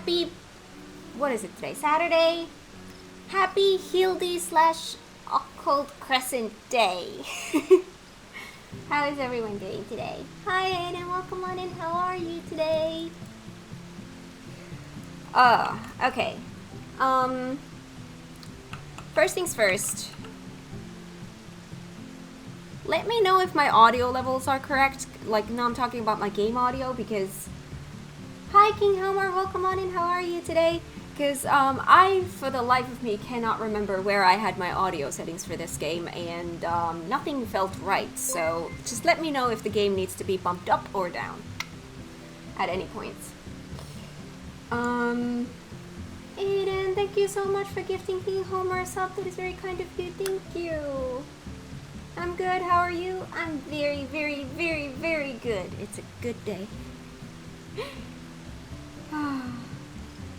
happy, what is it today? Saturday? Happy Hildy/Occult Crescent Day. How is everyone doing today? Hi Aiden, welcome on in. How are you today? Okay. First things first. Let me know if my audio levels are correct. Like, no, I'm talking about my game audio because... Hi King Homer, welcome on in. How are you today? Because I, for the life of me, cannot remember where I had my audio settings for this game, and nothing felt right. So just let me know if the game needs to be bumped up or down at any point. Aiden, thank you so much for gifting King Homer a sub. That is very kind of you. Thank you. I'm good. How are you? I'm very, very, very, very good. It's a good day.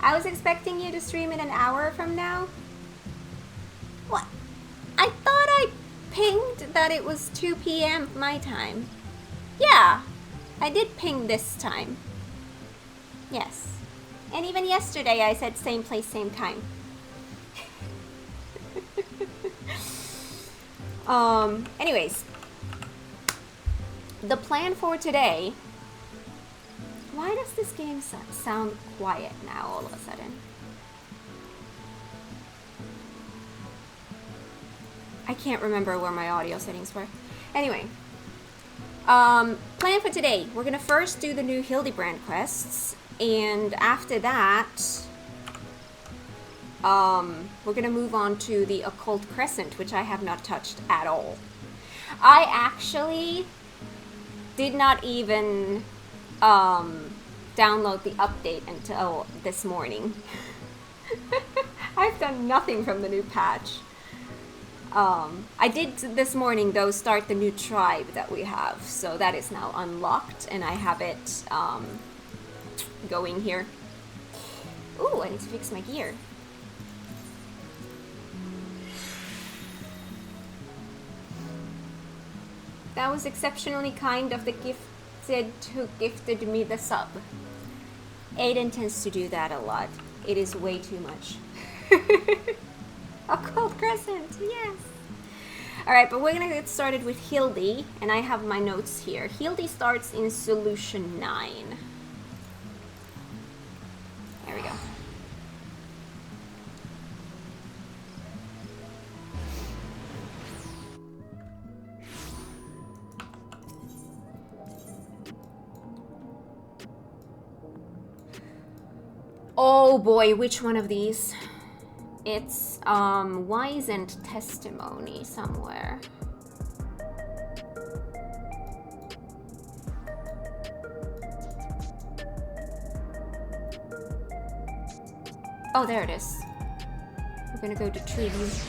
I was expecting you to stream in an hour from now. What? I thought I pinged that it was 2 p.m. my time. Yeah, I did ping this time. Yes. And even yesterday I said same place, same time. Anyways. The plan for today... Why does this game sound quiet now all of a sudden? I can't remember where my audio settings were. Anyway. Plan for today. We're gonna first do the new Hildibrand quests. And after that... we're gonna move on to the Occult Crescent, which I have not touched at all. I actually did not even... download the update until this morning. I've done nothing from the new patch. I did this morning though start the new tribe that we have, so that is now unlocked and I have it going here. Ooh, I need to fix my gear. That was exceptionally kind of the who gifted me the sub. Aiden tends to do that a lot. It is way too much. Occult Crescent, yes. Alright, but we're gonna get started with Hildy, and I have my notes here. Hildy starts in Solution 9. There we go. Oh boy, which one of these? It's, Wise and Testimony somewhere. Oh, there it is. We're gonna go to Tribute.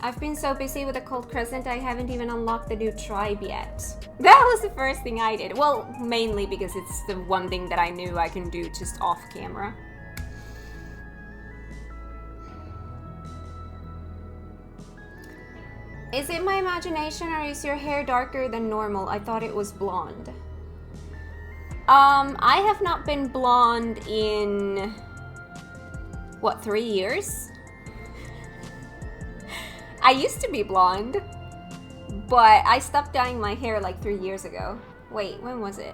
I've been so busy with Occult Crescent, I haven't even unlocked the new tribe yet. That was the first thing I did. Well, mainly because it's the one thing that I knew I can do just off camera. Is it my imagination or is your hair darker than normal? I thought it was blonde. I have not been blonde in... what, 3 years? I used to be blonde, but I stopped dyeing my hair like 3 years ago. Wait, when was it?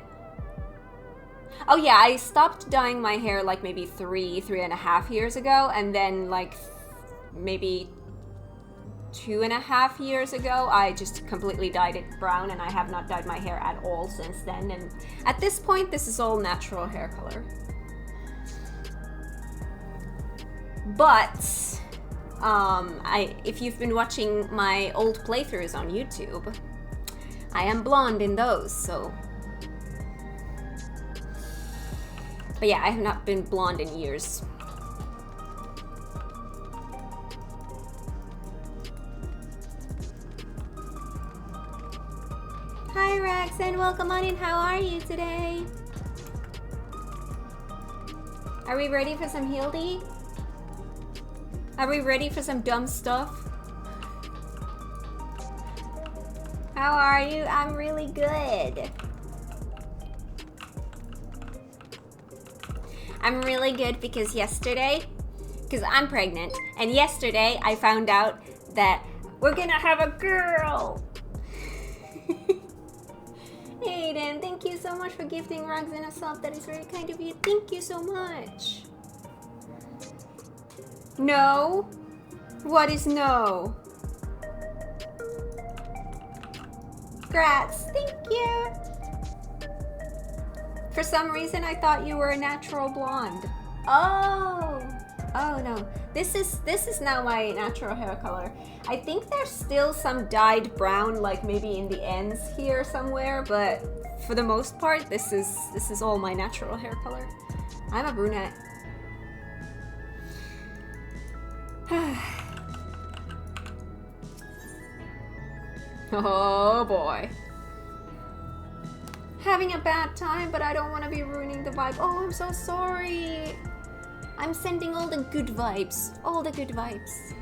Oh yeah, I stopped dyeing my hair like maybe 3.5 years ago, and then like maybe 2.5 years ago, I just completely dyed it brown, and I have not dyed my hair at all since then. And at this point, this is all natural hair color. But if you've been watching my old playthroughs on YouTube, I am blonde in those, so. But yeah, I have not been blonde in years. Hi Rex, and welcome on in. How are you today? Are we ready for some Hildy? Are we ready for some dumb stuff? How are you? I'm really good. I'm really good because I'm pregnant, and yesterday I found out that we're gonna have a girl. Aiden, thank you so much for gifting rugs and a sub. That is very kind of you. Thank you so much. No? What is no? Grats, thank you. For some reason I thought you were a natural blonde. Oh no. This is now my natural hair color. I think there's still some dyed brown, like maybe in the ends here somewhere, but for the most part, this is all my natural hair color. I'm a brunette. Oh boy. Having a bad time, but I don't want to be ruining the vibe. Oh, I'm so sorry. I'm sending all the good vibes. All the good vibes.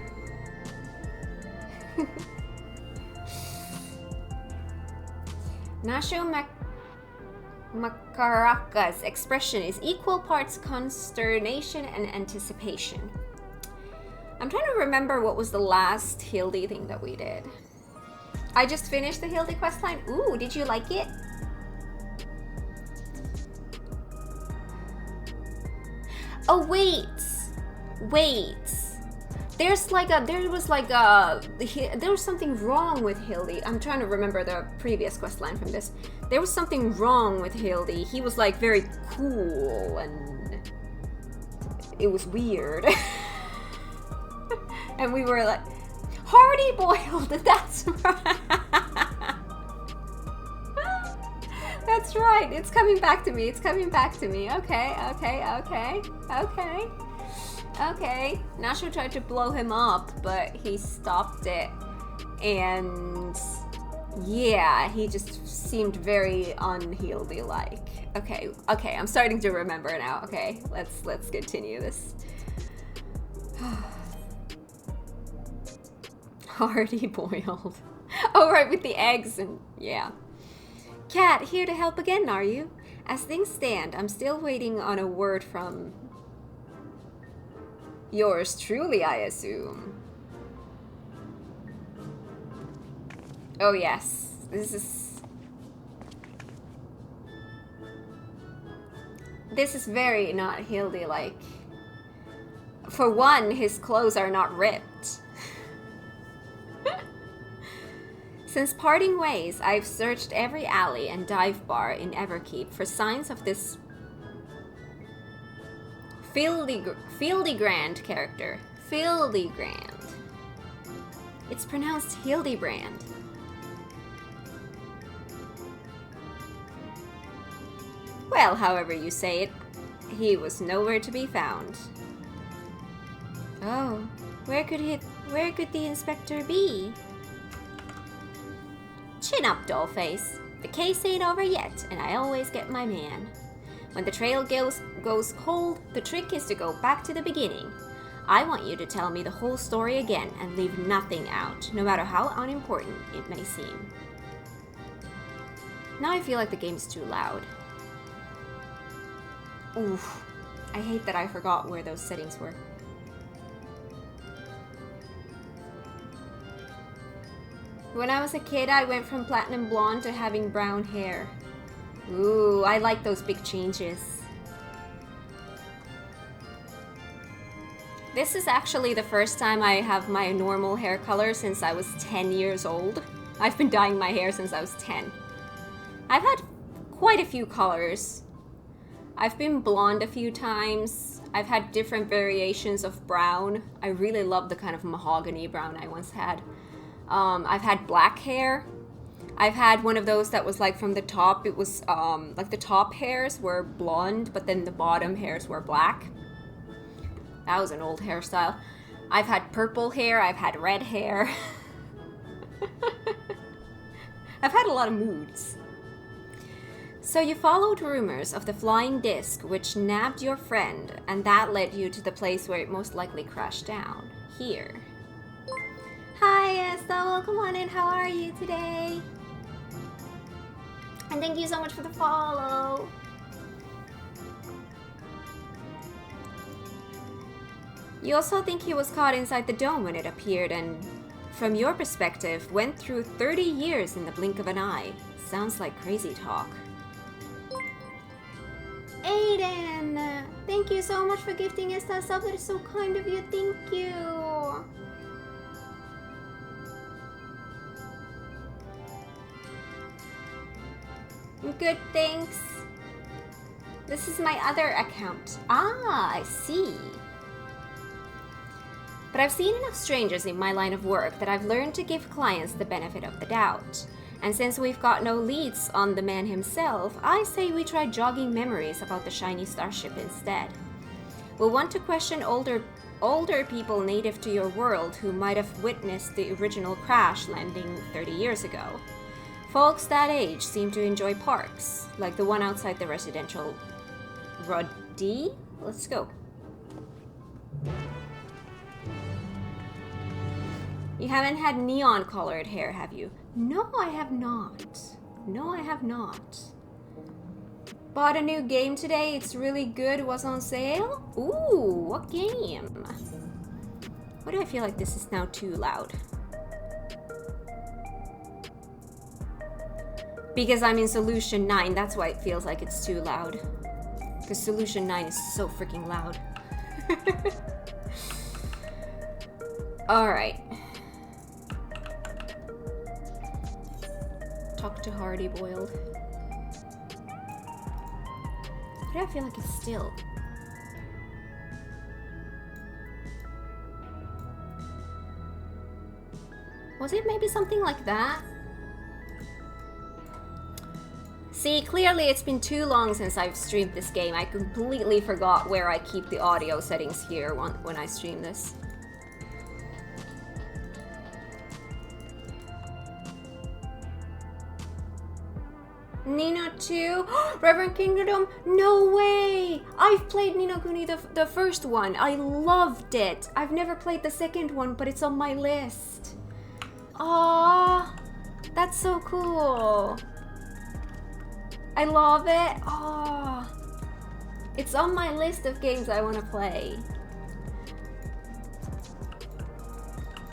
Nasho Makaraka's expression is equal parts consternation and anticipation. I'm trying to remember what was the last Hildy thing that we did. I just finished the Hildy questline. Ooh, did you like it? Oh wait. There was something wrong with Hildy. I'm trying to remember the previous questline from this. There was something wrong with Hildy. He was like very cool and it was weird. And we were like, Hardy boiled, that's right. That's right, it's coming back to me, Okay. Nasho tried to blow him up, but he stopped it. And yeah, he just seemed very unhealthy-like. Okay, I'm starting to remember now. Okay, let's continue this. Hardy boiled. Oh, right, with the eggs and yeah. Kat, here to help again, are you? As things stand, I'm still waiting on a word from yours truly, I assume. Oh yes, this is very not Hildy-like. For one, his clothes are not ripped. Since parting ways, I've searched every alley and dive bar in Everkeep for signs of this Hildibrand character. Hildibrand. It's pronounced Hildibrand. Well, however you say it, he was nowhere to be found. Oh, where could the inspector be? Chin up, dollface. The case ain't over yet, and I always get my man. When the trail goes cold, the trick is to go back to the beginning. I want you to tell me the whole story again and leave nothing out, no matter how unimportant it may seem. Now I feel like the game's too loud. Oof. I hate that I forgot where those settings were. When I was a kid, I went from platinum blonde to having brown hair. Ooh, I like those big changes. This is actually the first time I have my normal hair color since I was 10 years old. I've been dyeing my hair since I was 10. I've had quite a few colors. I've been blonde a few times. I've had different variations of brown. I really love the kind of mahogany brown I once had. I've had black hair. I've had one of those that was like from the top, it was like the top hairs were blonde, but then the bottom hairs were black. That was an old hairstyle. I've had purple hair, I've had red hair. I've had a lot of moods. So you followed rumors of the flying disc which nabbed your friend, and that led you to the place where it most likely crashed down. Here. Hi Estelle, welcome on in. How are you today? And thank you so much for the follow. You also think he was caught inside the dome when it appeared and, from your perspective, went through 30 years in the blink of an eye. Sounds like crazy talk. Aiden! Thank you so much for gifting us that sub. That is so kind of you. Thank you. Good, thanks. This is my other account. Ah, I see. But I've seen enough strangers in my line of work that I've learned to give clients the benefit of the doubt. And since we've got no leads on the man himself, I say we try jogging memories about the shiny starship instead. We'll want to question older people native to your world who might have witnessed the original crash landing 30 years ago. Folks that age seem to enjoy parks, like the one outside the residential Ruddy. Let's go. You haven't had neon-colored hair, have you? No, I have not. No, I have not. Bought a new game today. It's really good. It was on sale. Ooh, what game? Why do I feel like this is now too loud? Because I'm in Solution 9, that's why it feels like it's too loud. Because Solution 9 is so freaking loud. Alright. Talk to Hardy Boiled. Why do I feel like it's still? Was it maybe something like that? See, clearly it's been too long since I've streamed this game. I completely forgot where I keep the audio settings here when I stream this. Nino 2? Reverend Kingdom? No way! I've played Ni no Kuni the first one. I loved it. I've never played the second one, but it's on my list. Aww, that's so cool. I love it. Oh, it's on my list of games I want to play.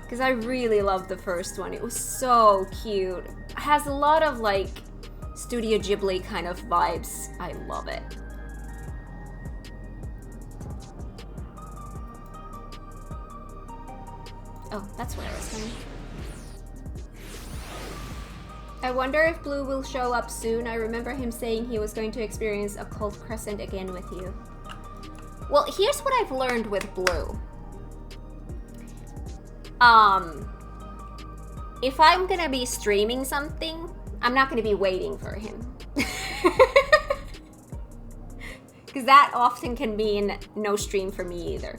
Because I really loved the first one. It was so cute. It has a lot of like Studio Ghibli kind of vibes. I love it. Oh, that's where I was going. I wonder if Blue will show up soon. I remember him saying he was going to experience Occult Crescent again with you. Well, here's what I've learned with Blue. If I'm gonna be streaming something, I'm not gonna be waiting for him. Because that often can mean no stream for me either.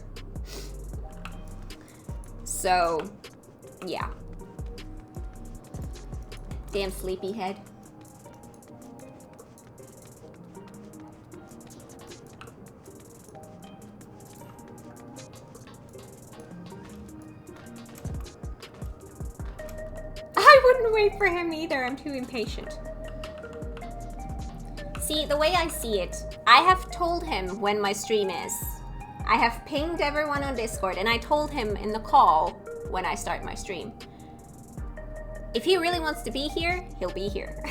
So, yeah. Damn sleepyhead. I wouldn't wait for him either. I'm too impatient. See, the way I see it, I have told him when my stream is. I have pinged everyone on Discord and I told him in the call when I start my stream. If he really wants to be here, he'll be here.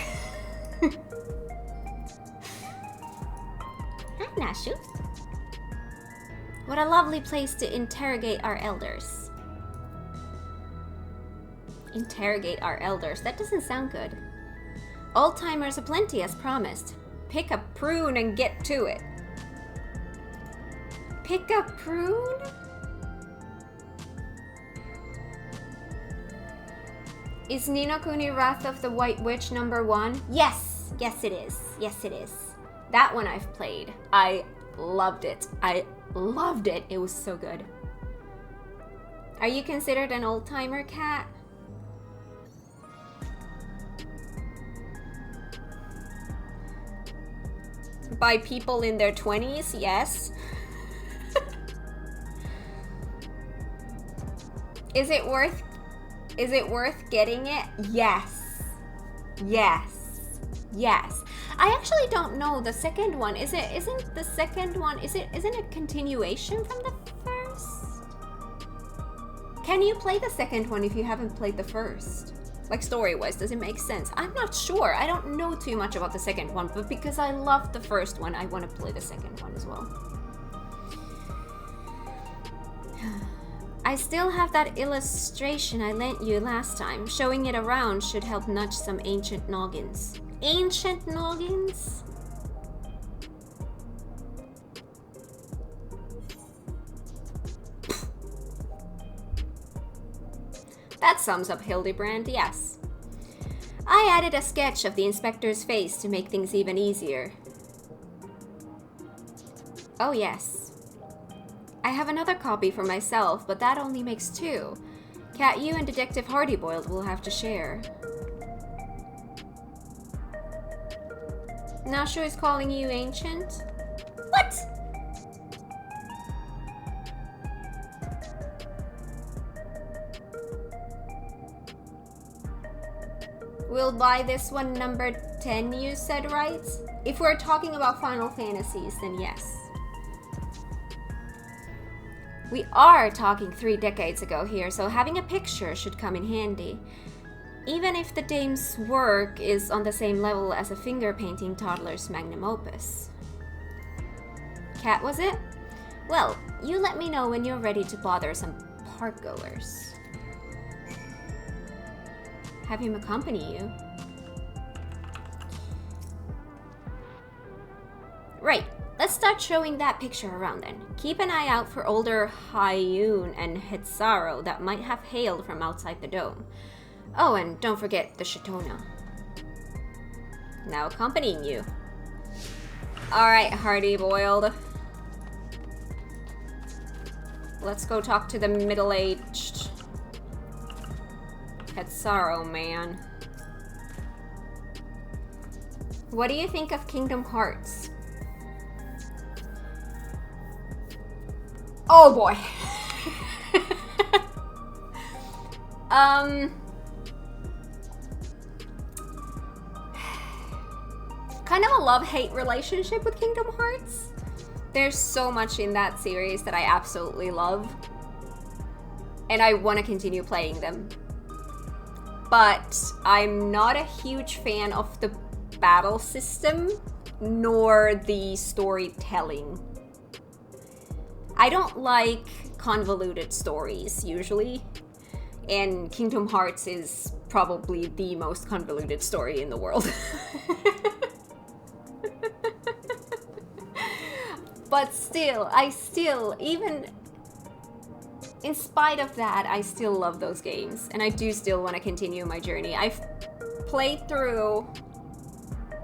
Hi, Nashu. What a lovely place to interrogate our elders. Interrogate our elders? That doesn't sound good. Old-timers aplenty as promised. Pick a prune and get to it. Pick a prune? Is Ni no Kuni Wrath of the White Witch #1? Yes! Yes it is. Yes it is. That one I've played. I loved it. I loved it. It was so good. Are you considered an old-timer, Cat? By people in their 20s, yes. Is it worth getting it? Yes. Yes. Yes. I actually don't know the second one. Isn't the second one, isn't it a continuation from the first? Can you play the second one if you haven't played the first? Like story-wise, does it make sense? I'm not sure. I don't know too much about the second one, but because I love the first one, I want to play the second one as well. I still have that illustration I lent you last time. Showing it around should help nudge some ancient noggins. Ancient noggins? That sums up Hildibrand, yes. I added a sketch of the inspector's face to make things even easier. Oh yes. I have another copy for myself, but that only makes 2. Cat, you and Detective Hardyboiled will have to share. Nashu is calling you ancient? What? We'll buy this one number 10, you said, right? If we're talking about Final Fantasies, then yes. We are talking 3 decades ago here, so having a picture should come in handy. Even if the dame's work is on the same level as a finger-painting toddler's magnum opus. Cat, was it? Well, you let me know when you're ready to bother some park-goers. Have him accompany you. Right, let's start showing that picture around then. Keep an eye out for older Hyun and Hetsaro that might have hailed from outside the dome. Oh, and don't forget the Shatona. Now accompanying you. Alright, Hardy-boiled. Let's go talk to the middle-aged Hetsaro man. What do you think of Kingdom Hearts? Oh boy. Kind of a love-hate relationship with Kingdom Hearts. There's so much in that series that I absolutely love. And I want to continue playing them. But I'm not a huge fan of the battle system, nor the storytelling. I don't like convoluted stories, usually. And Kingdom Hearts is probably the most convoluted story in the world. But still, even in spite of that, I still love those games. And I do still want to continue my journey. I've played through...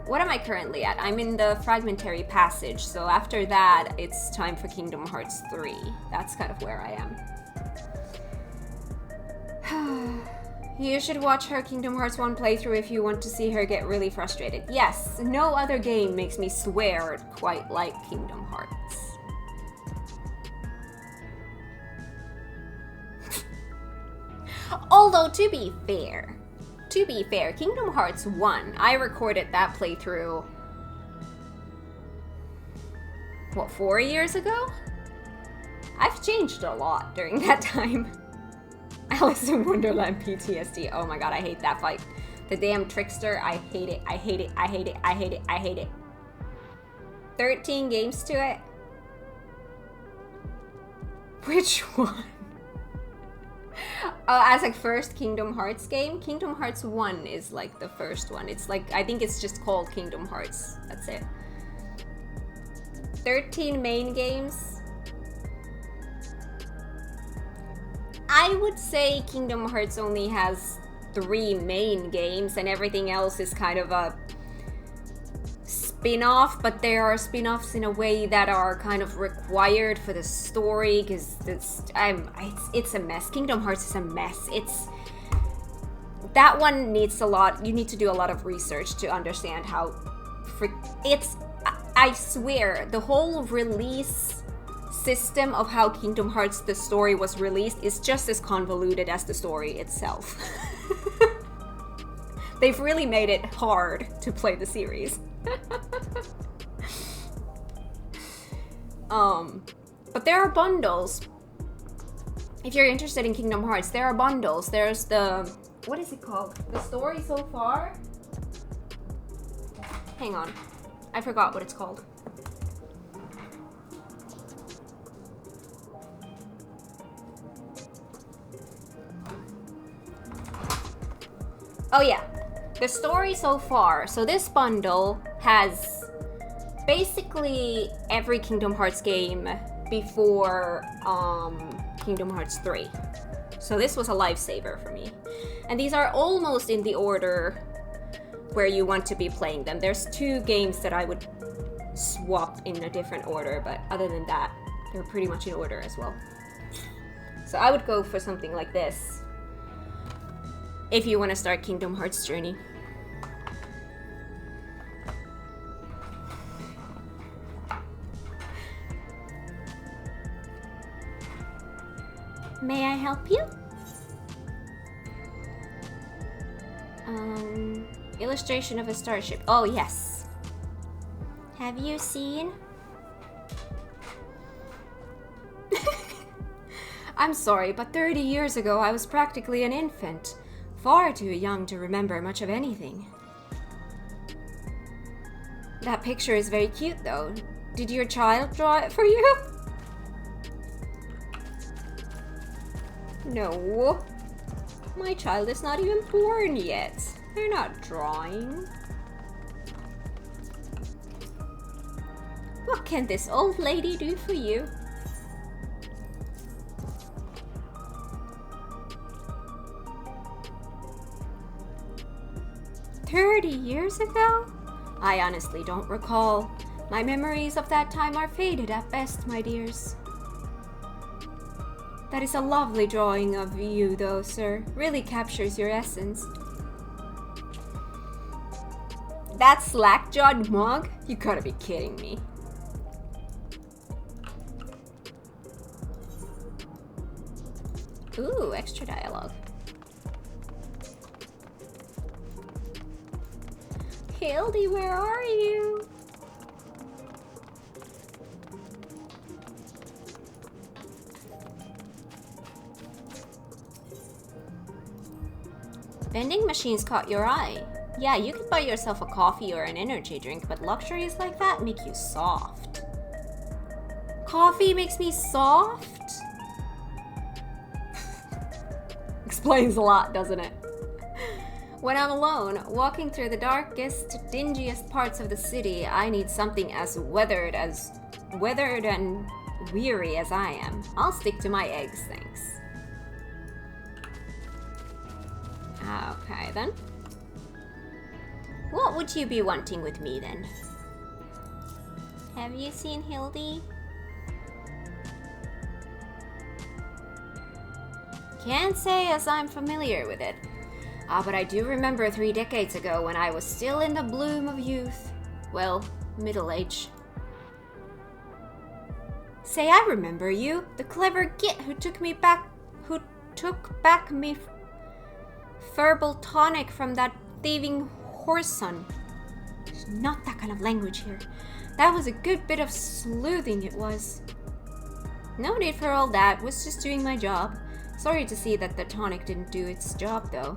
What am I currently at? I'm in the Fragmentary Passage, so after that, it's time for Kingdom Hearts 3. That's kind of where I am. You should watch her Kingdom Hearts 1 playthrough if you want to see her get really frustrated. Yes, no other game makes me swear quite like Kingdom Hearts. Although, to be fair, Kingdom Hearts 1, I recorded that playthrough, what, 4 years ago? I've changed a lot during that time. Alice in Wonderland PTSD. Oh my god, I hate that fight. The damn trickster, I hate it, I hate it, I hate it, I hate it, I hate it. 13 games to it? Which one? As like first Kingdom Hearts game? Kingdom Hearts 1 is like the first one. It's like, I think it's just called Kingdom Hearts. That's it. 13 main games. I would say Kingdom Hearts only has 3 main games and everything else is kind of a spin-off, but there are spin-offs in a way that are kind of required for the story because it's a mess. Kingdom Hearts is a mess. That one needs a lot. You need to do a lot of research to understand how I swear the whole release system of how Kingdom Hearts the story was released is just as convoluted as the story itself. They've really made it hard to play the series. But there are bundles. if you're interested in Kingdom Hearts, there are bundles. There's the, what is it called? The story so far? Hang on. I forgot what it's called. Oh yeah, the story so far. So this bundle has basically every Kingdom Hearts game before Kingdom Hearts 3. So this was a lifesaver for me. And these are almost in the order where you want to be playing them. There's 2 games that I would swap in a different order, but other than that, they're pretty much in order as well. So I would go for something like this if you want to start Kingdom Hearts journey. May I help you? Illustration of a starship. Oh, yes. Have you seen? I'm sorry, but 30 years ago I was practically an infant. Far too young to remember much of anything. That picture is very cute, though. Did your child draw it for you? No. My child is not even born yet. They're not drawing. What can this old lady do for you? "30 years ago? I honestly don't recall. My memories of that time are faded at best, my dears." That is a lovely drawing of you, though, sir. Really captures your essence. That slack-jawed mug? You gotta be kidding me. Ooh, extra dialogue. Hildy, where are you? Vending machines caught your eye. Yeah, you could buy yourself a coffee or an energy drink, but luxuries like that make you soft. Coffee makes me soft? Explains a lot, doesn't it? When I'm alone, walking through the darkest, dingiest parts of the city, I need something as weathered and weary as I am. I'll stick to my eggs, thanks. Okay, then. What would you be wanting with me, then? Have you seen Hildy? Can't say as I'm familiar with it. But I do remember 3 decades ago when I was still in the bloom of youth. Well, middle age. Say, I remember you. The clever git who took back me verbal tonic from that thieving horse son. There's not that kind of language here. That was a good bit of sleuthing, it was. No need for all that. Was just doing my job. Sorry to see that the tonic didn't do its job, though.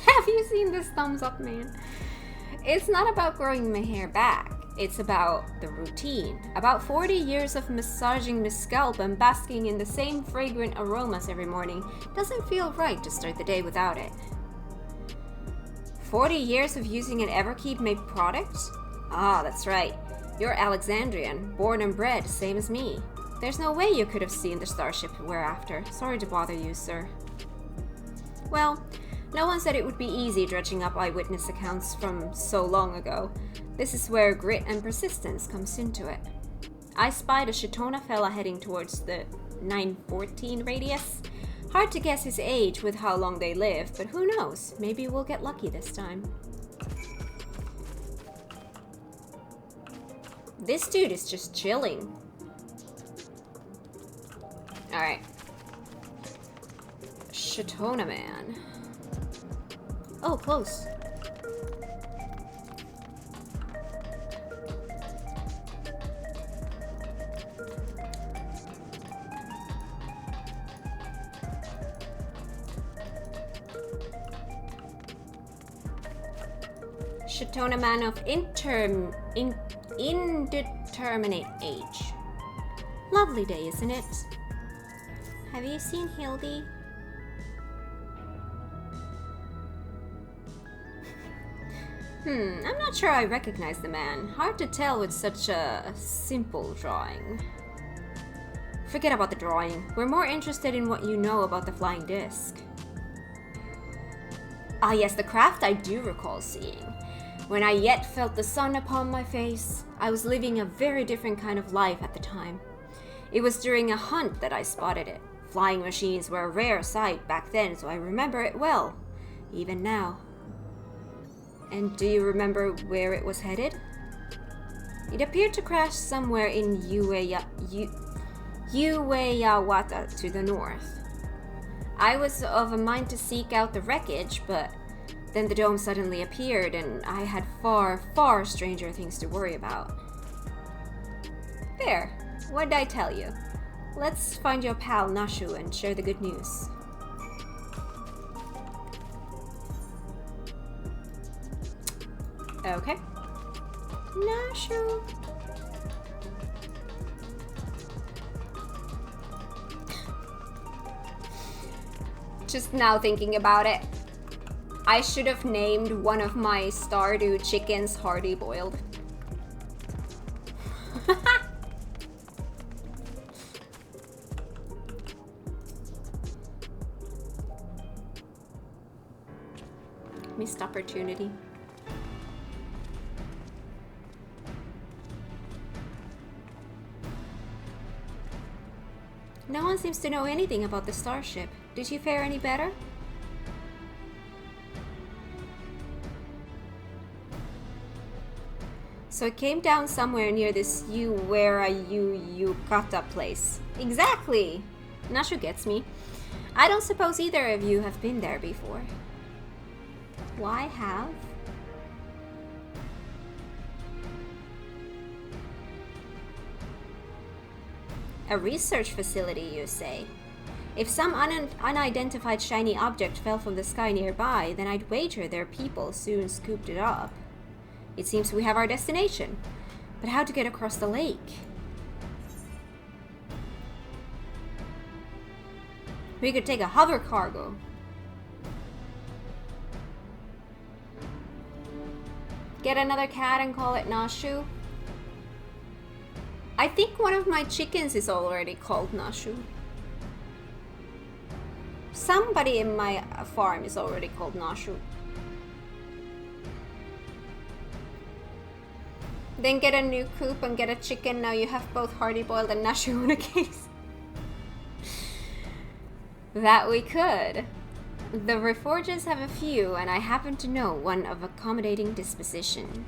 Have you seen this thumbs up, man? It's not about growing my hair back. It's about the routine. About 40 years of massaging my scalp and basking in the same fragrant aromas every morning. Doesn't feel right to start the day without it. 40 years of using an Everkeep-made product? Ah, that's right. You're Alexandrian, born and bred, same as me. There's no way you could have seen the starship we're after. Sorry to bother you, sir. Well, no one said it would be easy dredging up eyewitness accounts from so long ago. This is where grit and persistence comes into it. I spied a Shitona fella heading towards the 914 radius. Hard to guess his age with how long they live, but who knows? Maybe we'll get lucky this time. This dude is just chilling. Alright. Shitona man. Oh, close. Shatona man of indeterminate age. Lovely day, isn't it? Have you seen Hildy? I'm not sure I recognize the man. Hard to tell with such a simple drawing. Forget about the drawing. We're more interested in what you know about the flying disc. Ah yes, the craft I do recall seeing. When I yet felt the sun upon my face, I was living a very different kind of life at the time. It was during a hunt that I spotted it. Flying machines were a rare sight back then, so I remember it well, even now. And do you remember where it was headed? It appeared to crash somewhere in Ueyawata to the north. I was of a mind to seek out the wreckage, but then the dome suddenly appeared and I had far, far stranger things to worry about. There, what did I tell you? Let's find your pal Nashu and share the good news. Okay. Nashu. Just now thinking about it, I should have named one of my Stardew chickens Hardy Boiled. Missed opportunity. No one seems to know anything about the starship. Did you fare any better? So it came down somewhere near this Yukata place. Exactly! Nashu gets me. I don't suppose either of you have been there before. Why have? A research facility, you say? If some unidentified shiny object fell from the sky nearby, then I'd wager their people soon scooped it up. It seems we have our destination. But how to get across the lake? We could take a hover cargo. Get another cat and call it Nashu. I think one of my chickens is already called Nashu. Somebody in my farm is already called Nashu. Then get a new coop and get a chicken. Now you have both Hardy Boiled and Nashu in a case. That we could. The Reforges have a few, and I happen to know one of accommodating disposition.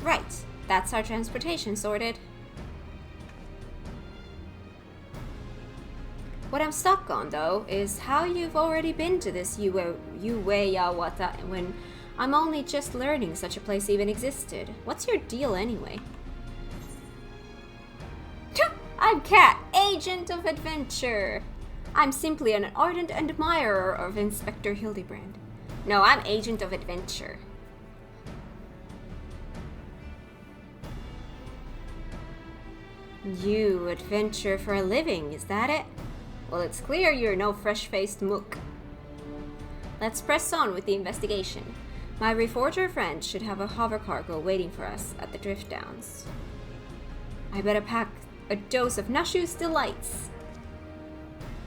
Right, that's our transportation sorted. What I'm stuck on, though, is how you've already been to this Ueyawata when I'm only just learning such a place even existed. What's your deal, anyway? I'm Kat, Agent of Adventure. I'm simply an ardent admirer of Inspector Hildibrand. No, I'm Agent of Adventure. You adventure for a living, is that it? Well, it's clear you're no fresh-faced mook. Let's press on with the investigation. My reforger friend should have a hover cargo waiting for us at the drift downs. I better pack a dose of Nashu's delights.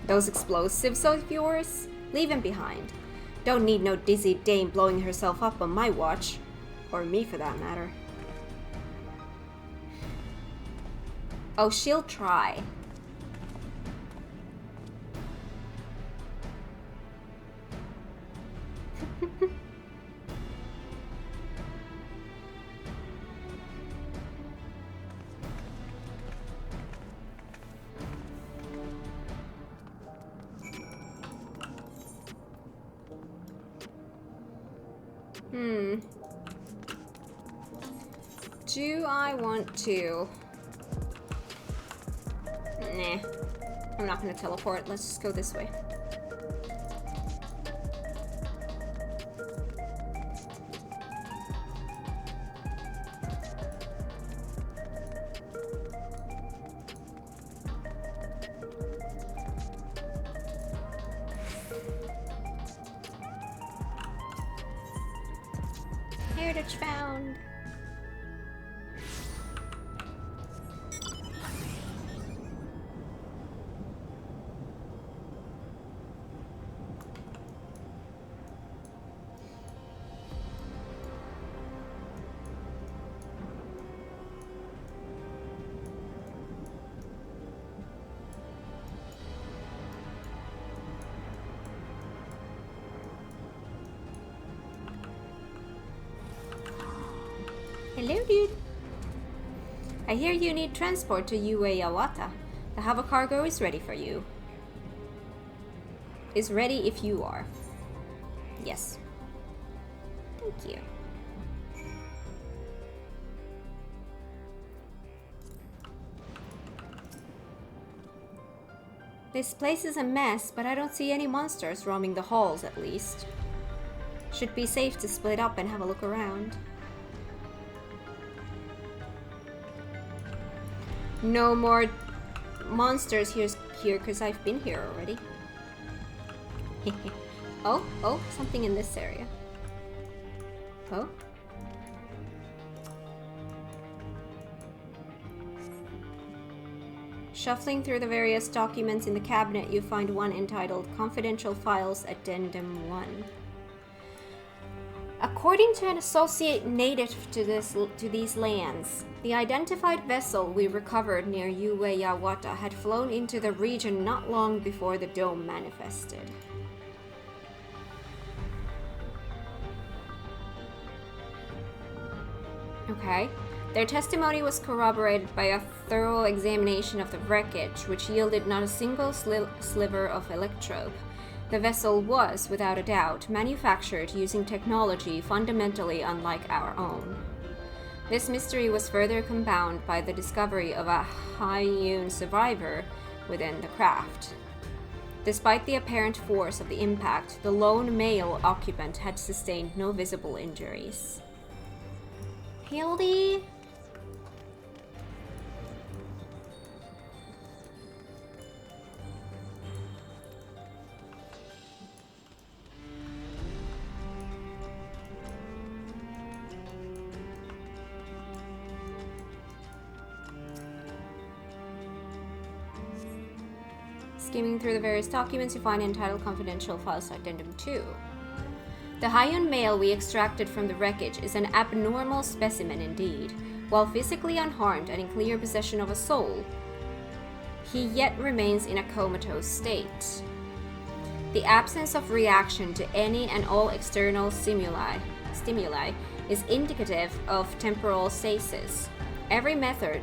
Those explosives of yours? Leave them behind. Don't need no dizzy dame blowing herself up on my watch. Or me, for that matter. Oh, she'll try. Do I want to Nah. I'm not gonna teleport. Let's just go this way. Heritage found. Hello, dude. I hear you need transport to Yawata. The Hava cargo is ready for you. Is ready if you are. Yes. Thank you. This place is a mess, but I don't see any monsters roaming the halls at least. Should be safe to split up and have a look around. No more monsters here because I've been here already. Oh, something in this area. Oh. Shuffling through the various documents in the cabinet, you find one entitled Confidential Files Addendum 1. According to an associate native to these lands, the identified vessel we recovered near Yawata had flown into the region not long before the dome manifested. Okay. Their testimony was corroborated by a thorough examination of the wreckage, which yielded not a single sliver of electrope. The vessel was, without a doubt, manufactured using technology fundamentally unlike our own. This mystery was further compounded by the discovery of a Hyun survivor within the craft. Despite the apparent force of the impact, the lone male occupant had sustained no visible injuries. Hildy? Skimming through the various documents, you find entitled Confidential Files Addendum 2. The Hyun male we extracted from the wreckage is an abnormal specimen indeed. While physically unharmed and in clear possession of a soul, he yet remains in a comatose state. The absence of reaction to any and all external stimuli is indicative of temporal stasis. Every method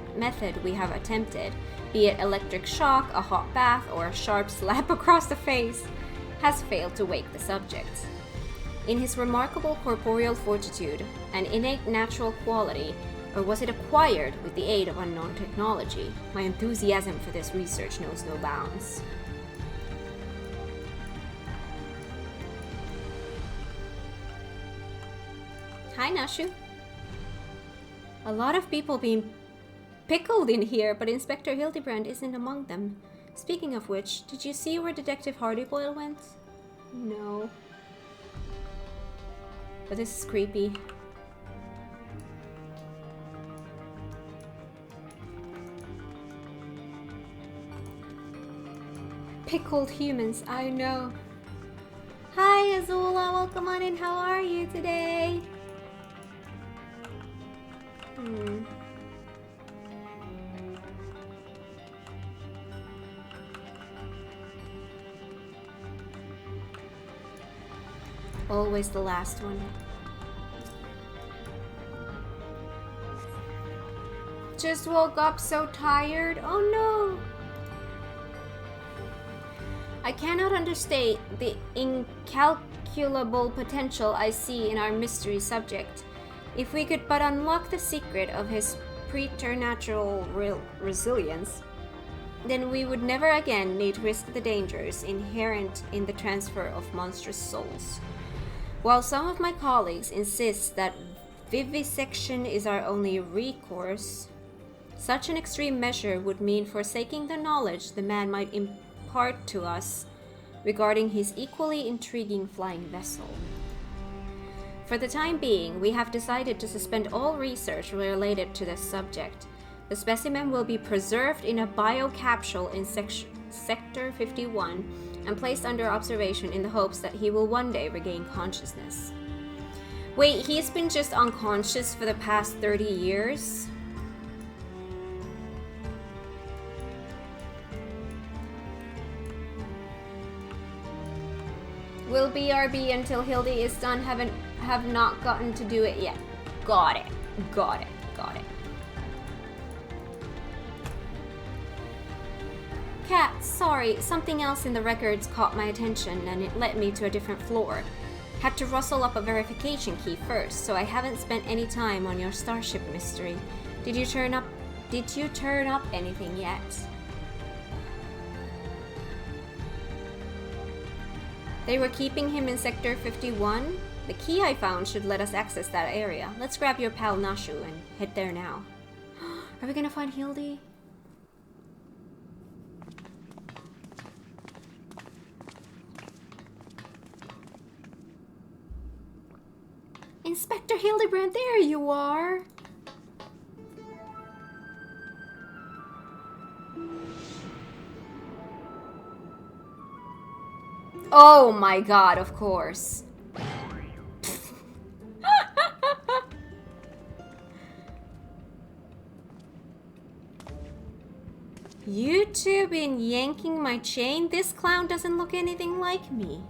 we have attempted, be it electric shock, a hot bath, or a sharp slap across the face, has failed to wake the subject. In his remarkable corporeal fortitude, an innate natural quality, or was it acquired with the aid of unknown technology? My enthusiasm for this research knows no bounds. Hi, Nashu. A lot of people being pickled in here, but Inspector Hildibrand isn't among them. Speaking of which, did you see where Detective Hardyboyle went? No. But this is creepy. Pickled humans, I know. Hi, Azula, welcome on in. How are you today? Always the last one. Just woke up so tired. Oh no! I cannot understate the incalculable potential I see in our mystery subject. If we could but unlock the secret of his preternatural resilience, then we would never again need risk the dangers inherent in the transfer of monstrous souls. While some of my colleagues insist that vivisection is our only recourse, such an extreme measure would mean forsaking the knowledge the man might impart to us regarding his equally intriguing flying vessel. For the time being, we have decided to suspend all research related to this subject. The specimen will be preserved in a biocapsule in Sector 51 and placed under observation in the hopes that he will one day regain consciousness. Wait, he's been just unconscious for the past 30 years? Will BRB until Hildy is done have not gotten to do it yet. Got it. Got it. Got it. Cat, sorry, something else in the records caught my attention and it led me to a different floor. Had to rustle up a verification key first, so I haven't spent any time on your starship mystery. Did you turn up anything yet? They were keeping him in Sector 51? The key I found should let us access that area. Let's grab your pal Nashu and head there now. Are we gonna find Hildy? Inspector Hildibrand, there you are! Oh my god, of course. You two been yanking my chain? This clown doesn't look anything like me.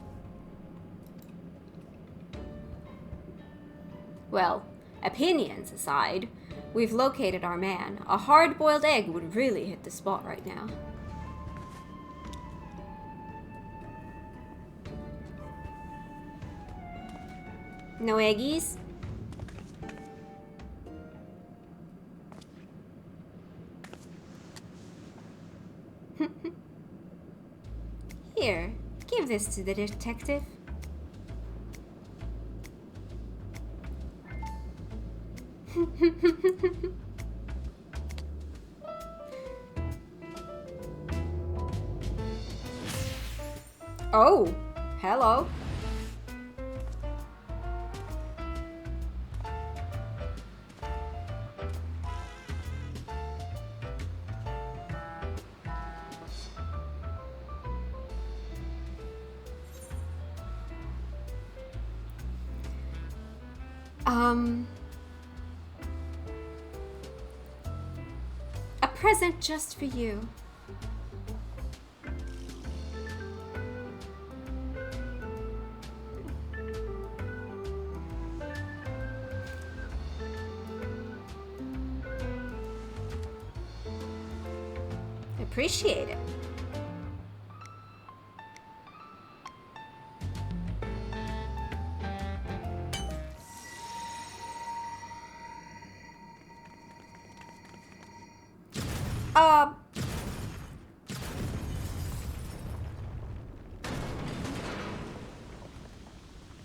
Well, opinions aside, we've located our man. A hard-boiled egg would really hit the spot right now. No eggies? Here, give this to the detective. Oh, hello. A present just for you. Appreciate it.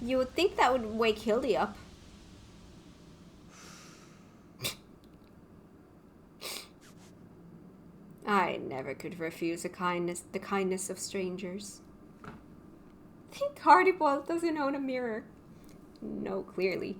You would think that would wake Hildy up. I never could refuse the kindness of strangers. Think Hardybolt doesn't own a mirror. No, clearly.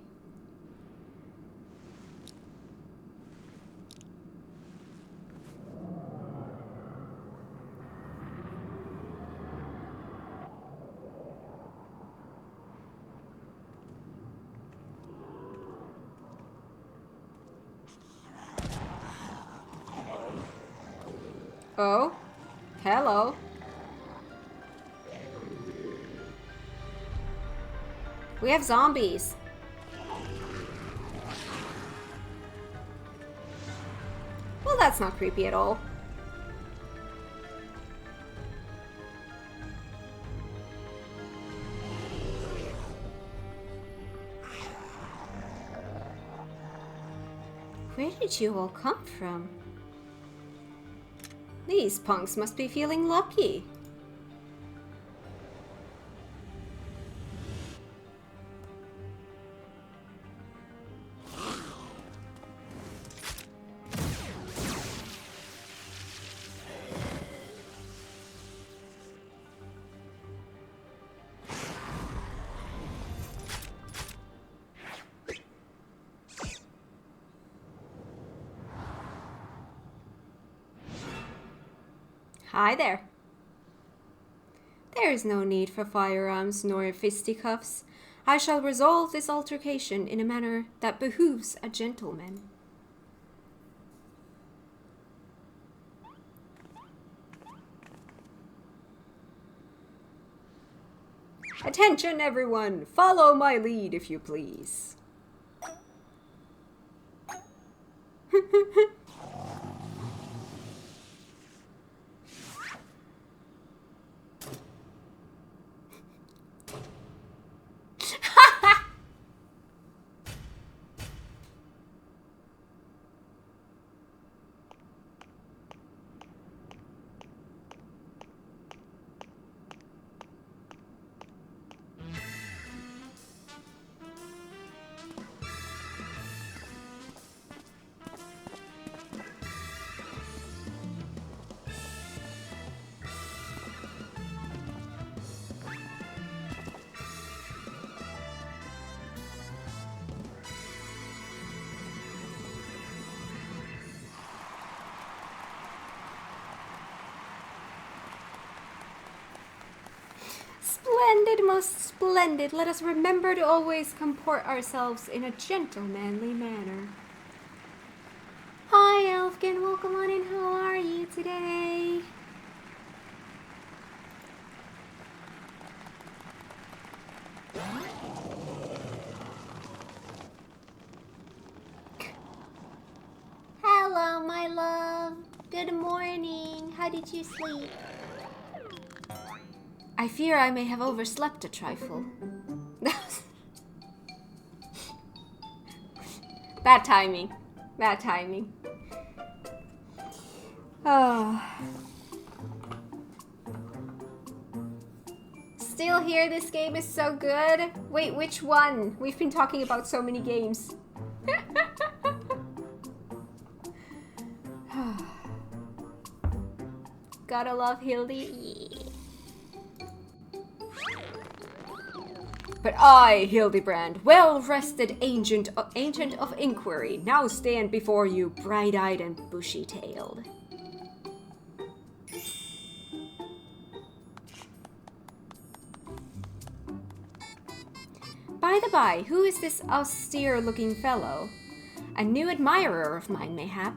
Oh, hello. We have zombies. Well, that's not creepy at all. Where did you all come from? These punks must be feeling lucky. Hi there. There is no need for firearms nor fisticuffs. I shall resolve this altercation in a manner that behooves a gentleman. Attention, everyone! Follow my lead, if you please. Splendid, most splendid. Let us remember to always comport ourselves in a gentlemanly manner. Hi, Elfkin. Welcome on in. How are you today? Hello, my love. Good morning. How did you sleep? I fear I may have overslept a trifle. Bad timing. Bad timing. Oh. Still here, this game is so good. Wait, which one? We've been talking about so many games. Gotta love Hildy. Yeah. But I, Hildibrand, well-rested ancient of inquiry, now stand before you, bright-eyed and bushy-tailed. By the by, who is this austere-looking fellow? A new admirer of mine, mayhap?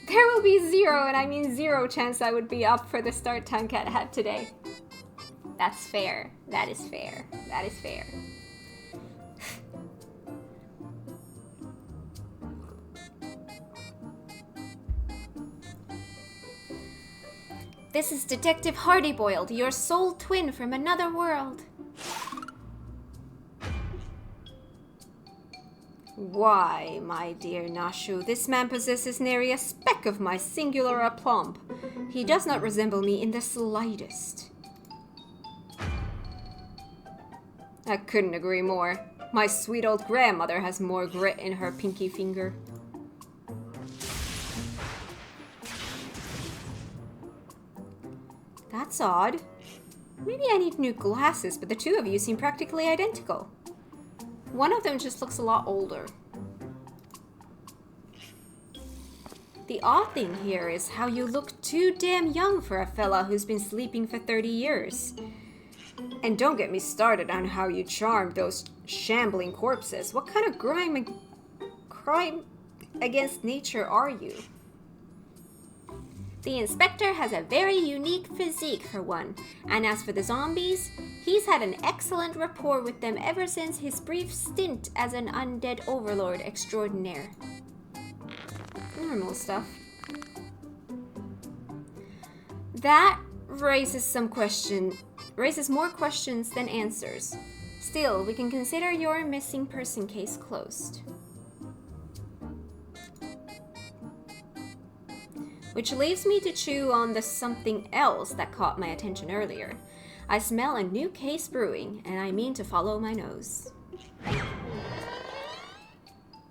There will be zero, and I mean zero chance I would be up for the start time Cat had today. That's fair. That is fair. That is fair. This is Detective Hardyboiled, your soul twin from another world. Why, my dear Nashu, this man possesses nary a speck of my singular aplomb. He does not resemble me in the slightest. I couldn't agree more. My sweet old grandmother has more grit in her pinky finger. That's odd. Maybe I need new glasses, but the two of you seem practically identical. One of them just looks a lot older. The odd thing here is how you look too damn young for a fella who's been sleeping for 30 years. And don't get me started on how you charmed those shambling corpses. What kind of crime against nature are you? The inspector has a very unique physique for one, and as for the zombies, he's had an excellent rapport with them ever since his brief stint as an undead overlord extraordinaire. Normal stuff. That raises more questions than answers. Still, we can consider your missing person case closed. Which leaves me to chew on the something else that caught my attention earlier. I smell a new case brewing, and I mean to follow my nose.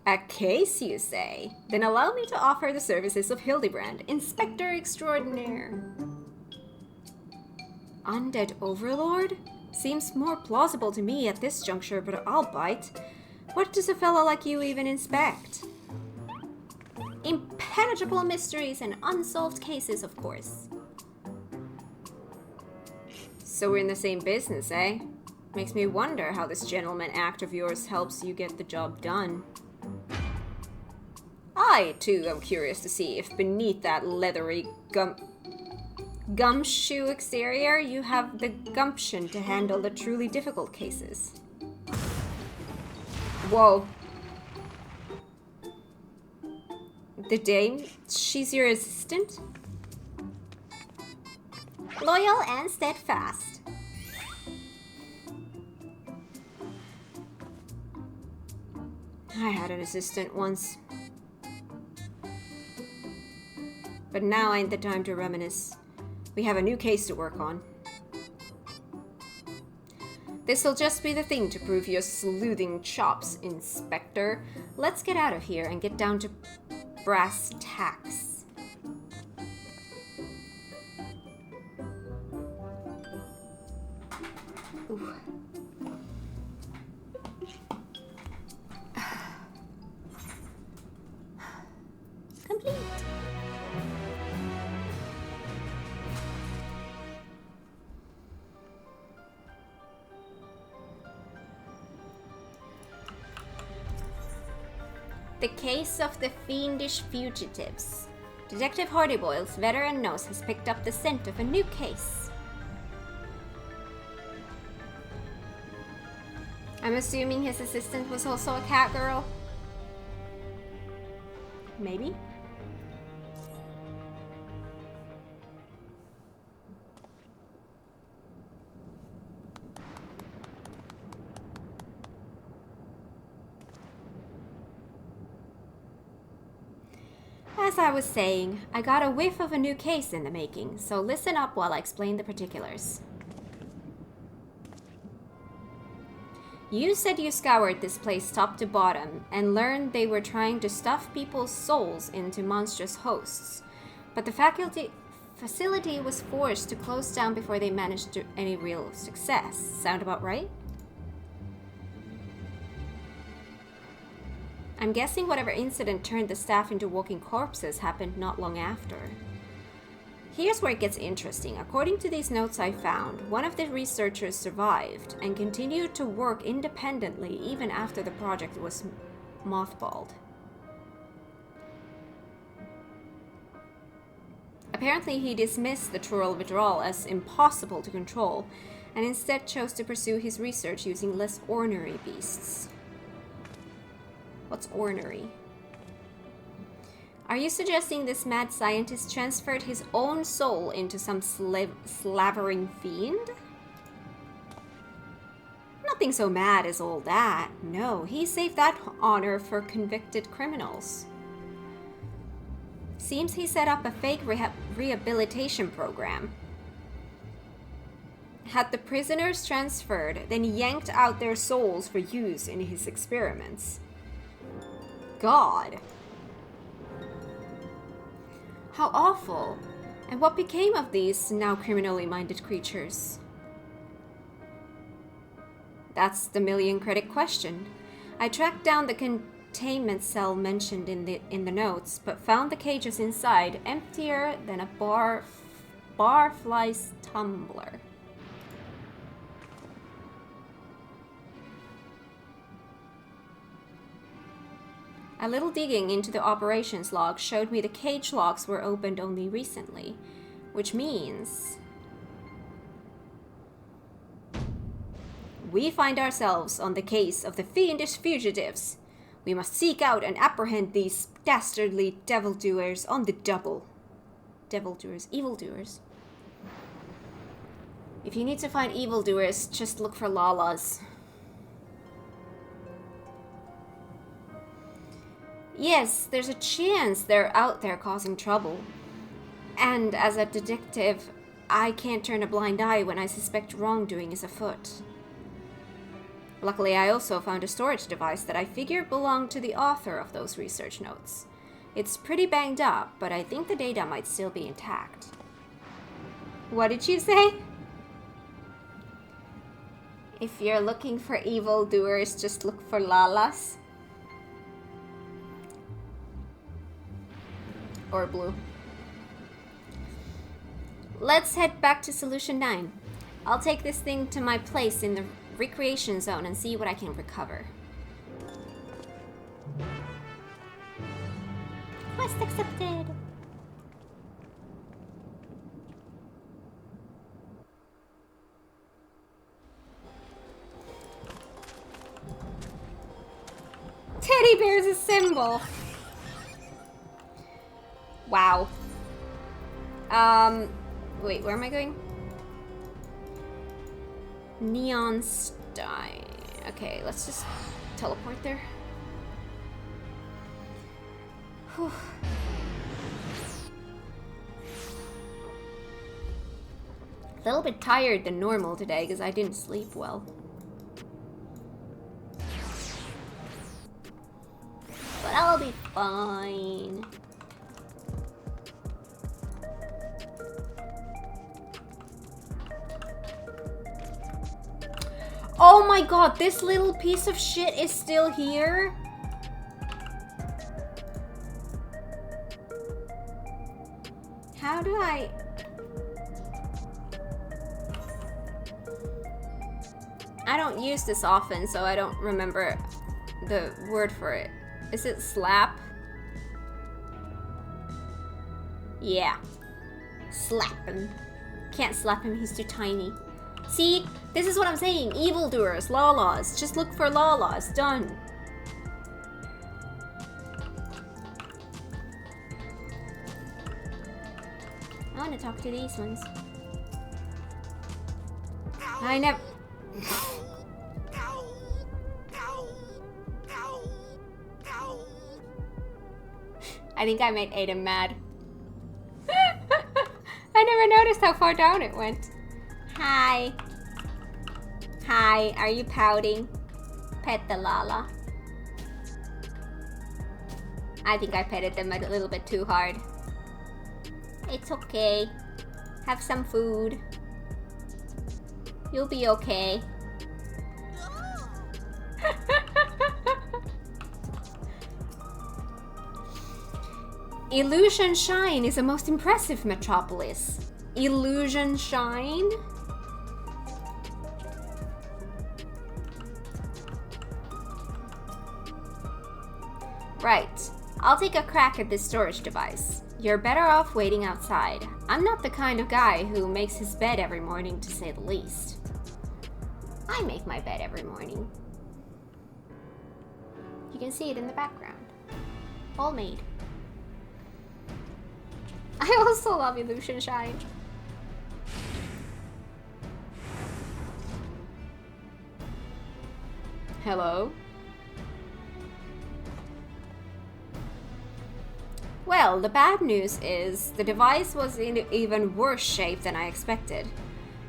A case, you say? Then allow me to offer the services of Hildibrand, Inspector Extraordinaire. Undead Overlord? Seems more plausible to me at this juncture, but I'll bite. What does a fella like you even inspect? Impenetrable mysteries and unsolved cases, of course. So we're in the same business, eh? Makes me wonder how this gentleman act of yours helps you get the job done. I, too, am curious to see if beneath that leathery gumshoe exterior you have the gumption to handle the truly difficult cases. Whoa. The dame? She's your assistant? Loyal and steadfast. I had an assistant once. But now ain't the time to reminisce. We have a new case to work on. This'll just be the thing to prove your sleuthing chops, Inspector. Let's get out of here and get down to brass tacks. Ooh. Complete. The case of the fiendish fugitives. Detective Hardyboyle's veteran nose has picked up the scent of a new case. I'm assuming his assistant was also a cat girl. Maybe? As I was saying, I got a whiff of a new case in the making, so listen up while I explain the particulars. You said you scoured this place top to bottom and learned they were trying to stuff people's souls into monstrous hosts, but the facility was forced to close down before they managed to any real success. Sound about right? I'm guessing whatever incident turned the staff into walking corpses happened not long after. Here's where it gets interesting. According to these notes I found, one of the researchers survived and continued to work independently even after the project was mothballed. Apparently he dismissed the Trural withdrawal as impossible to control and instead chose to pursue his research using less ornery beasts. What's ornery? Are you suggesting this mad scientist transferred his own soul into some slavering fiend? Nothing so mad as all that. No, he saved that honor for convicted criminals. Seems he set up a fake rehabilitation program. Had the prisoners transferred, then yanked out their souls for use in his experiments. God. How awful. And what became of these now criminally minded creatures? That's the million-credit question. I tracked down the containment cell mentioned in the notes, but found the cages inside emptier than a barfly's tumbler. A little digging into the operations log showed me the cage locks were opened only recently, which means we find ourselves on the case of the fiendish fugitives. We must seek out and apprehend these dastardly devildoers on the double. Evildoers. If you need to find evildoers, just look for Lalas. Yes, there's a chance they're out there causing trouble. And as a detective, I can't turn a blind eye when I suspect wrongdoing is afoot. Luckily, I also found a storage device that I figured belonged to the author of those research notes. It's pretty banged up, but I think the data might still be intact. What did you say? If you're looking for evildoers, just look for Lalas. Or blue. Let's head back to Solution 9. I'll take this thing to my place in the recreation zone and see what I can recover. Quest accepted! Teddy bear's a symbol! Wow. Wait, where am I going? Neon Stein. Okay, let's just teleport there. Whew. A little bit tired than normal today because I didn't sleep well. But I'll be fine. Oh my god, this little piece of shit is still here? How do I... I don't use this often, so I don't remember the word for it. Is it slap? Yeah. Slap him. Can't slap him, he's too tiny. See? This is what I'm saying. Evildoers, Lalas. Just look for Lalas. Done. I want to talk to these ones. I never... I think I made Aiden mad. I never noticed how far down it went. Hi. Hi, are you pouting? Pet the Lala. I think I petted them a little bit too hard. It's okay. Have some food. You'll be okay. Illusion Shine is a most impressive metropolis. Illusion Shine? Right. I'll take a crack at this storage device. You're better off waiting outside. I'm not the kind of guy who makes his bed every morning, to say the least. I make my bed every morning. You can see it in the background. All made. I also love Illusion Shine. Hello? Well, the bad news is the device was in even worse shape than I expected.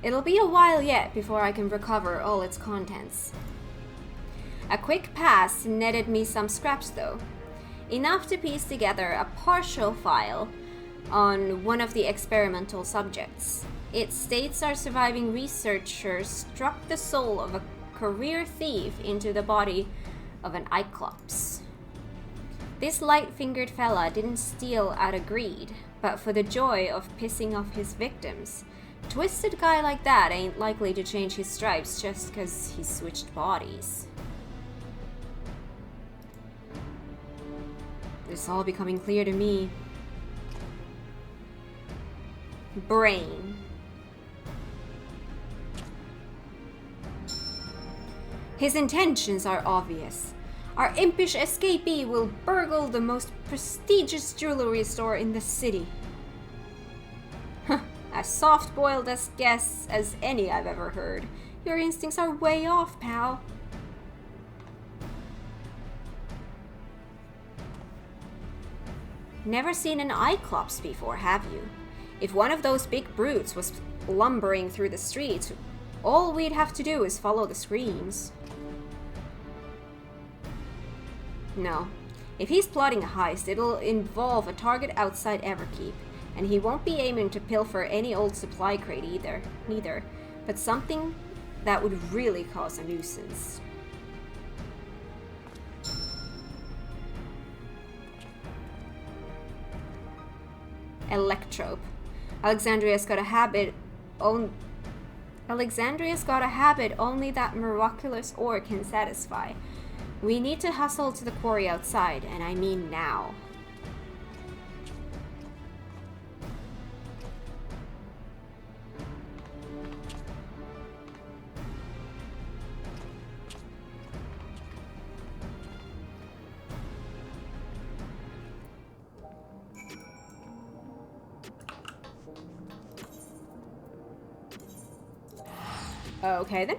It'll be a while yet before I can recover all its contents. A quick pass netted me some scraps though. Enough to piece together a partial file on one of the experimental subjects. It states our surviving researcher struck the soul of a career thief into the body of an Cyclops. This light-fingered fella didn't steal out of greed, but for the joy of pissing off his victims. Twisted guy like that ain't likely to change his stripes just cause he switched bodies. It's all becoming clear to me. Brain. His intentions are obvious. Our impish escapee will burgle the most prestigious jewelry store in the city. As soft-boiled as guess as any I've ever heard. Your instincts are way off, pal. Never seen an Cyclops before, have you? If one of those big brutes was lumbering through the streets, all we'd have to do is follow the screams. No. If he's plotting a heist, it'll involve a target outside Everkeep, and he won't be aiming to pilfer any old supply crate neither, but something that would really cause a nuisance. Electrope. Alexandria's got a habit only that miraculous ore can satisfy. We need to hustle to the quarry outside, and I mean now. Okay then.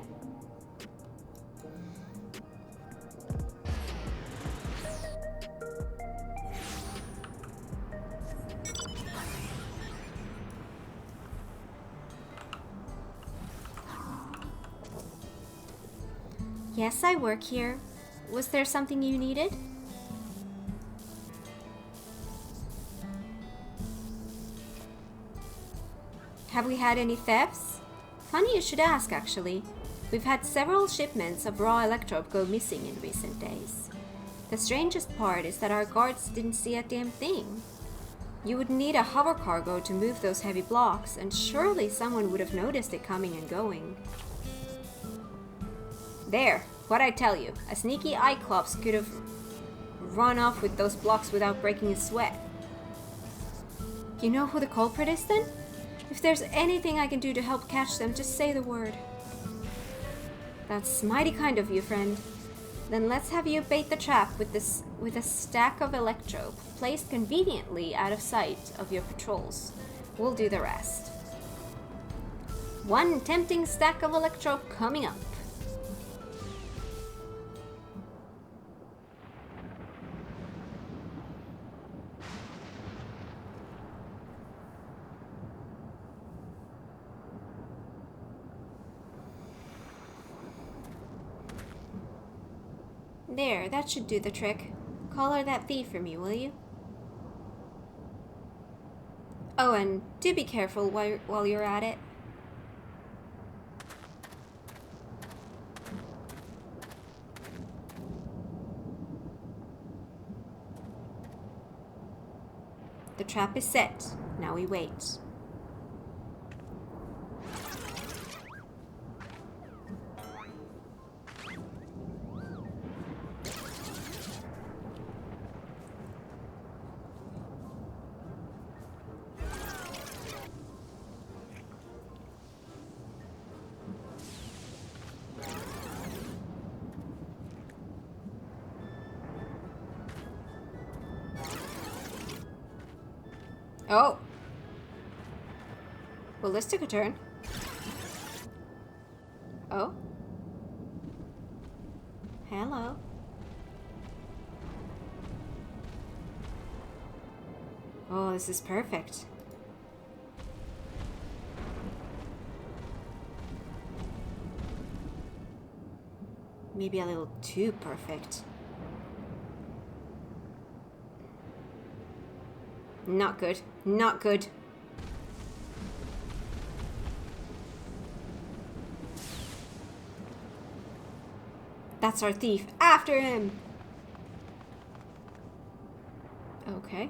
Yes, I work here. Was there something you needed? Have we had any thefts? Funny you should ask, actually. We've had several shipments of raw electrope go missing in recent days. The strangest part is that our guards didn't see a damn thing. You would need a hover cargo to move those heavy blocks, and surely someone would have noticed it coming and going. There, what'd I tell you? A sneaky Cyclops could have run off with those blocks without breaking a sweat. You know who the culprit is then? If there's anything I can do to help catch them, just say the word. That's mighty kind of you, friend. Then let's have you bait the trap with a stack of electrope, placed conveniently out of sight of your patrols. We'll do the rest. One tempting stack of electrope coming up. There, that should do the trick. Call her that thief for me, will you? Oh, and do be careful while you're at it. The trap is set. Now we wait. Oh! Well, this took a turn. Oh? Hello? Oh, this is perfect. Maybe a little too perfect. Not good. Not good. That's our thief. After him! Okay.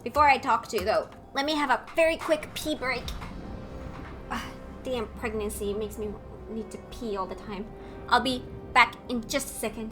Before I talk to you, though, let me have a very quick pee break. Damn pregnancy makes me need to pee all the time. I'll be back in just a second.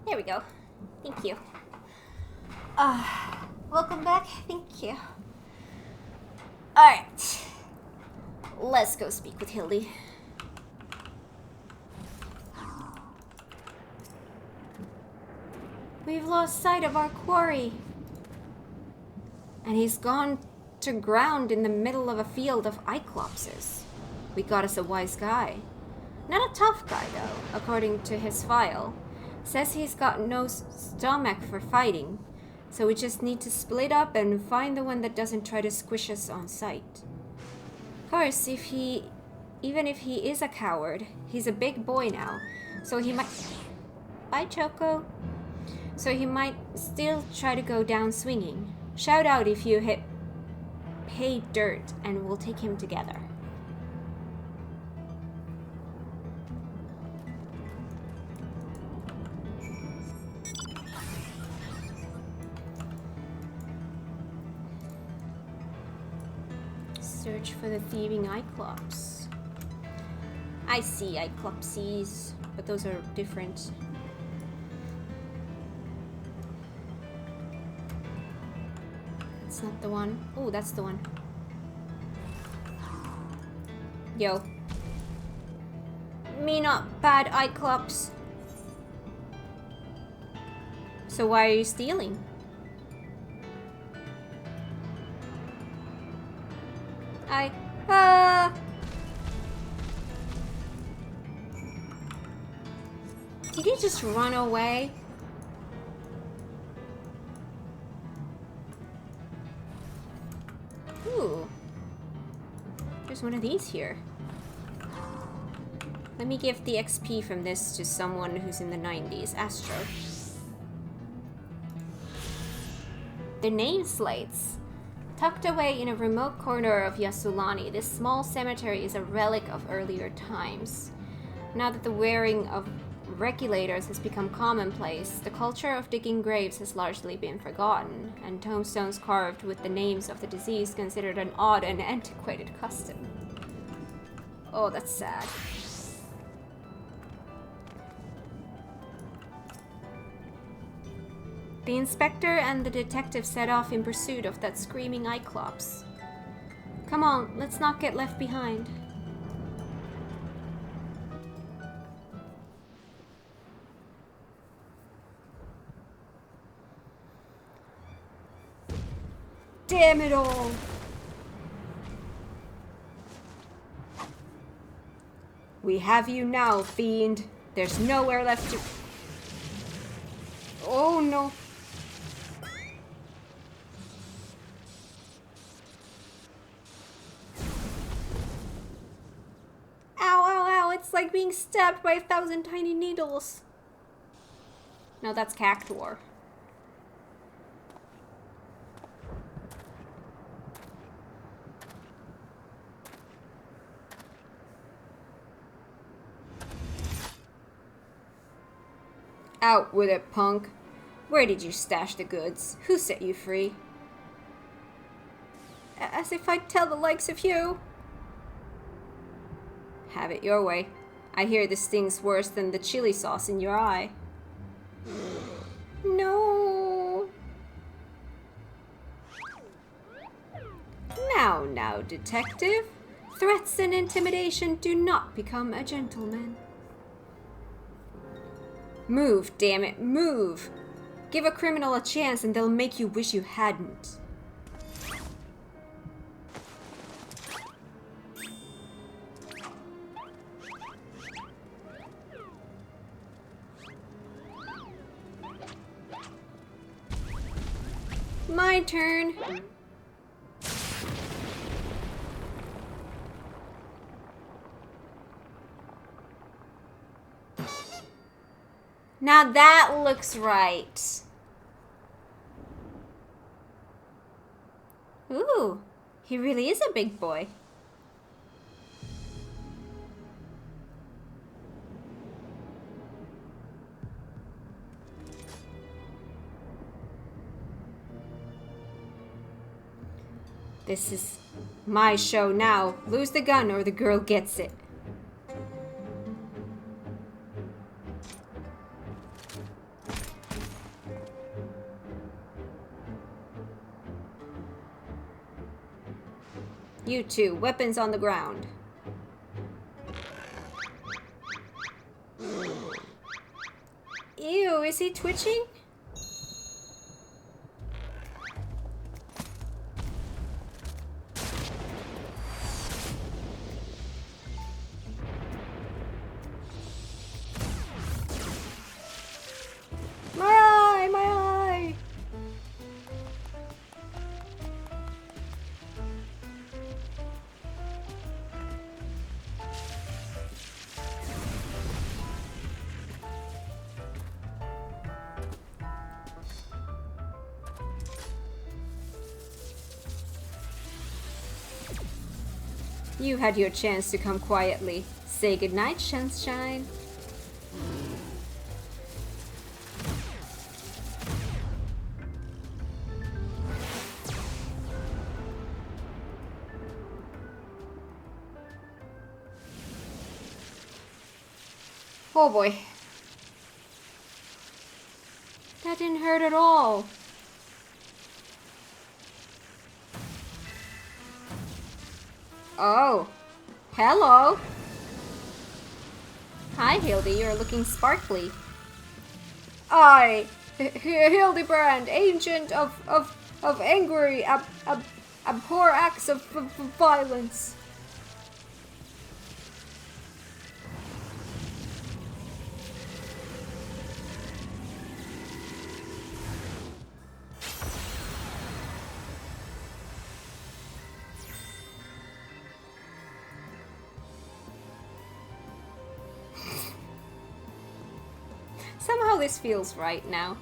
There we go. Thank you. Welcome back. Thank you. Alright. Let's go speak with Hildy. We've lost sight of our quarry. And he's gone to ground in the middle of a field of Cyclopses. We got us a wise guy. Not a tough guy, though, according to his file. Says he's got no stomach for fighting, so we just need to split up and find the one that doesn't try to squish us on sight. Of course, even if he is a coward, he's a big boy now, so he might... Bye, Choco. So he might still try to go down swinging. Shout out if you hit pay dirt, and we'll take him together. Search for the thieving Cyclops. I see Cyclopses, but those are different. That's not the one. Oh, that's the one. Yo. Me not bad, Cyclops. So why are you stealing? Did he just run away? Ooh. There's one of these here. Let me give the XP from this to someone who's in the 90s. Astro. The name slates. Tucked away in a remote corner of Yassulani, this small cemetery is a relic of earlier times. Now that the wearing of regulators has become commonplace, the culture of digging graves has largely been forgotten, and tombstones carved with the names of the deceased considered an odd and antiquated custom. Oh, that's sad. The inspector and the detective set off in pursuit of that screaming Cyclops. Come on, let's not get left behind. Damn it all! We have you now, fiend. There's nowhere left to... Oh no. It's like being stabbed by 1,000 tiny needles. No, that's Cactuar. Out with it, punk. Where did you stash the goods? Who set you free? As if I'd tell the likes of you. Have it your way. I hear this sting's worse than the chili sauce in your eye. No. Now, detective. Threats and intimidation do not become a gentleman. Move, damn it, move. Give a criminal a chance and they'll make you wish you hadn't. My turn. Now that looks right. Ooh, he really is a big boy. This is my show now. Lose the gun or the girl gets it. You two, weapons on the ground. Ew, is he twitching? My eye! My eye! You had your chance to come quietly. Say goodnight, sunshine. Oh boy. That didn't hurt at all. Oh. Hello. Hi, Hildy. You're looking sparkly. I, Hildibrand, agent of angry, abhor acts of violence. Somehow this feels right now.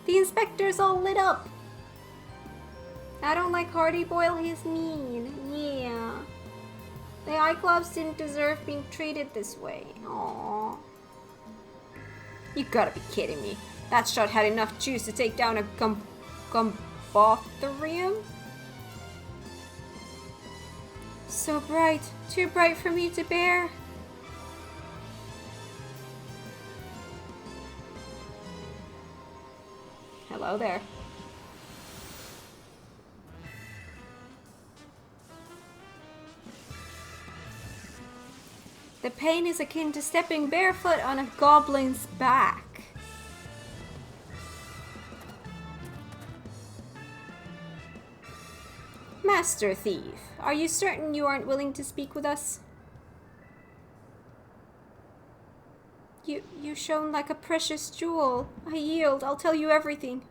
The inspector's all lit up. I don't like Hardy Boyle, he's mean. Yeah. The iClubs didn't deserve being treated this way. Aww. You gotta be kidding me. That shot had enough juice to take down a gumbotherium? So bright. Too bright for me to bear. Hello there. The pain is akin to stepping barefoot on a goblin's back. Master Thief, are you certain you aren't willing to speak with us? You shone like a precious jewel. I yield. I'll tell you everything.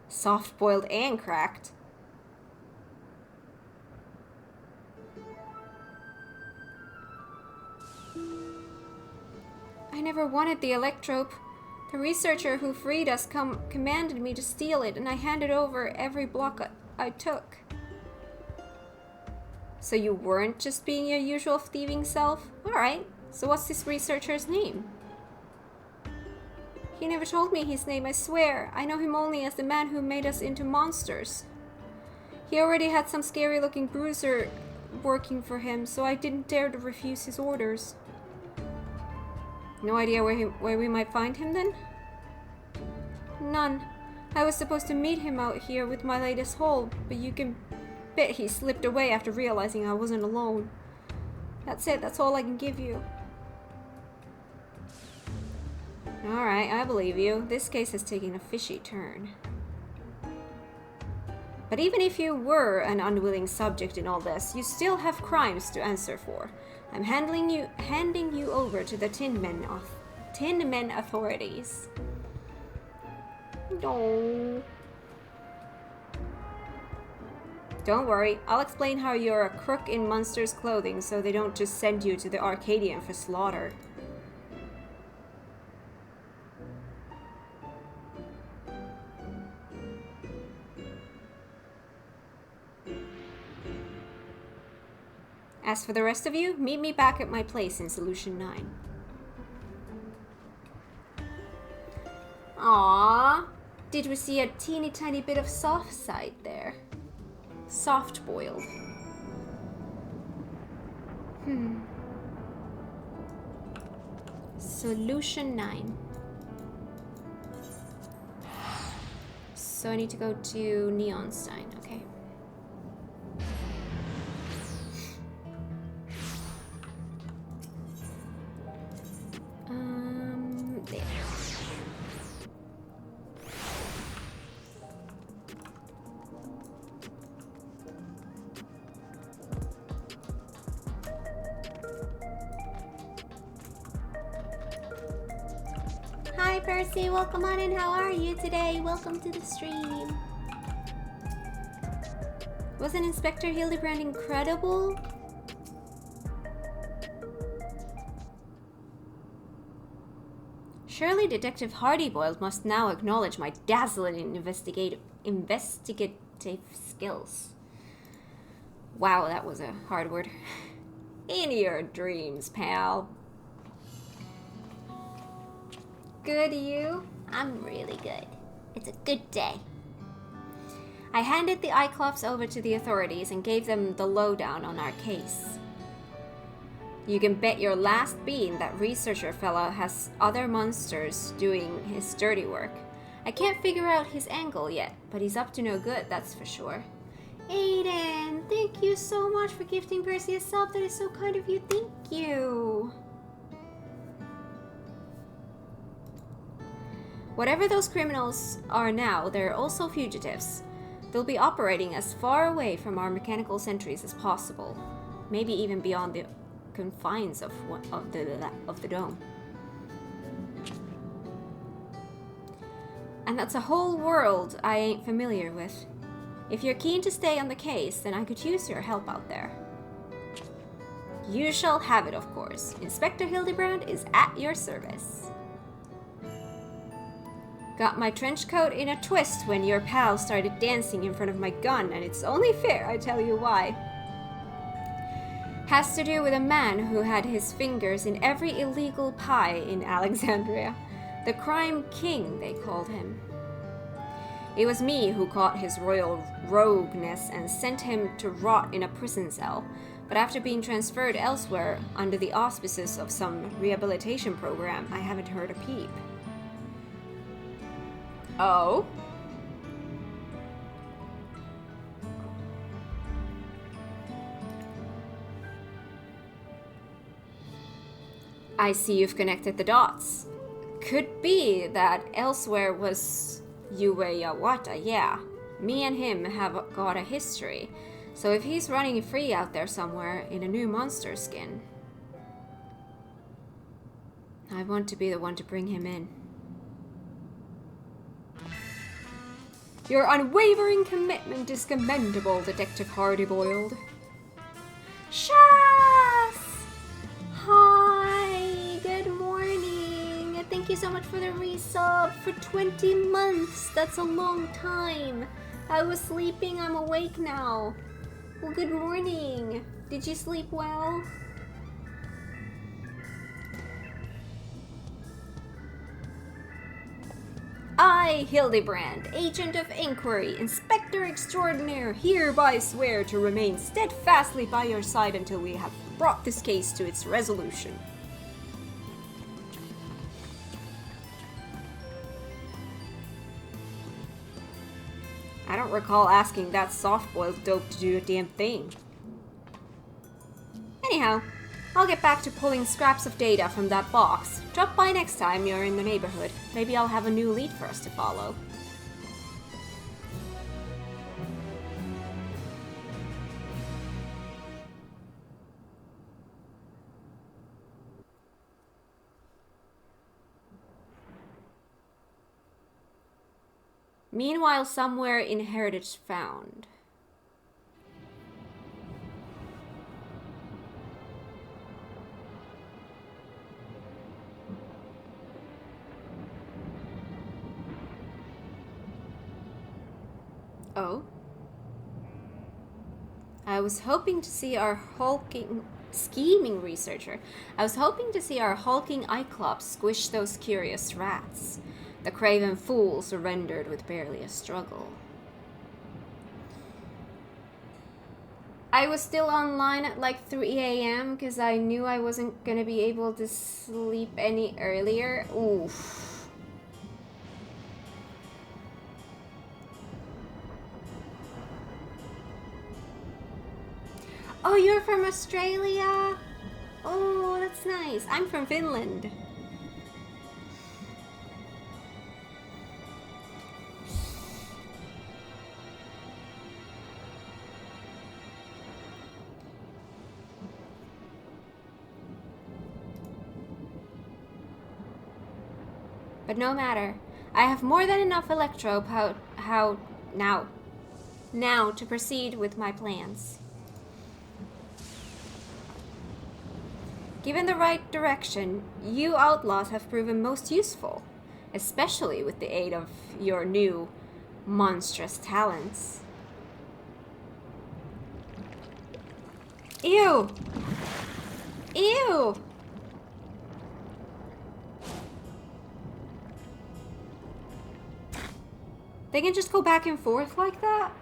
Soft-boiled and cracked. I never wanted the electrope. The researcher who freed us commanded me to steal it, and I handed over every block I took. So you weren't just being your usual thieving self? Alright, so what's this researcher's name? He never told me his name, I swear. I know him only as the man who made us into monsters. He already had some scary-looking bruiser working for him, so I didn't dare to refuse his orders. No idea where we might find him then? None. I was supposed to meet him out here with my latest haul, but you can bet he slipped away after realizing I wasn't alone. That's it, that's all I can give you. Alright, I believe you. This case has taken a fishy turn. But even if you were an unwilling subject in all this, you still have crimes to answer for. I'm handing you over to the Tin Men authorities. No. Don't worry, I'll explain how you're a crook in monsters' clothing so they don't just send you to the Arcadian for slaughter. As for the rest of you, meet me back at my place in Solution 9. Aww. Did we see a teeny tiny bit of soft side there? Soft boiled. Solution 9. So I need to go to Neonstein, okay. There. Hi Percy, welcome on in. How are you today? Welcome to the stream. Wasn't Inspector Hildibrand incredible? Surely Detective Hardyboiled must now acknowledge my dazzling investigative skills. Wow, that was a hard word. In your dreams, pal. Good, you? I'm really good. It's a good day. I handed the Cyclops over to the authorities and gave them the lowdown on our case. You can bet your last bean that researcher fella has other monsters doing his dirty work. I can't figure out his angle yet, but he's up to no good, that's for sure. Aiden, thank you so much for gifting Percy a sub. That is so kind of you. Thank you. Whatever those criminals are now, they're also fugitives. They'll be operating as far away from our mechanical sentries as possible. Maybe even beyond the confines of the dome. And that's a whole world I ain't familiar with. If you're keen to stay on the case, then I could use your help out there. You shall have it, of course. Inspector Hildibrand is at your service. Got my trench coat in a twist when your pal started dancing in front of my gun, and it's only fair I tell you why. Has to do with a man who had his fingers in every illegal pie in Alexandria. The crime king, they called him. It was me who caught his royal rogueness and sent him to rot in a prison cell, but after being transferred elsewhere under the auspices of some rehabilitation program, I haven't heard a peep. Oh? I see you've connected the dots. Could be that elsewhere was Ueyawata, yeah. Me and him have got a history, so if he's running free out there somewhere in a new monster skin, I want to be the one to bring him in. Your unwavering commitment is commendable, Detective Hardyboiled. Shaz! Hi, good morning. Thank you so much for the resub for 20 months. That's a long time. I was sleeping, I'm awake now. Well, good morning. Did you sleep well? I, Hildibrand, Agent of Inquiry, Inspector Extraordinaire, hereby swear to remain steadfastly by your side until we have brought this case to its resolution. I don't recall asking that soft-boiled dope to do a damn thing. Anyhow, I'll get back to pulling scraps of data from that box. Drop by next time you're in the neighborhood. Maybe I'll have a new lead for us to follow. Meanwhile, somewhere in Heritage Found. Oh? I was hoping to see our scheming researcher. I was hoping to see our hulking Cyclops squish those curious rats. The craven fool surrendered with barely a struggle. I was still online at like 3 a.m. because I knew I wasn't gonna be able to sleep any earlier. Oof. Oh, you're from Australia? Oh, that's nice. I'm from Finland. But no matter. I have more than enough electro now to proceed with my plans. Given the right direction, you outlaws have proven most useful, especially with the aid of your new monstrous talents. Ew! Ew! They can just go back and forth like that?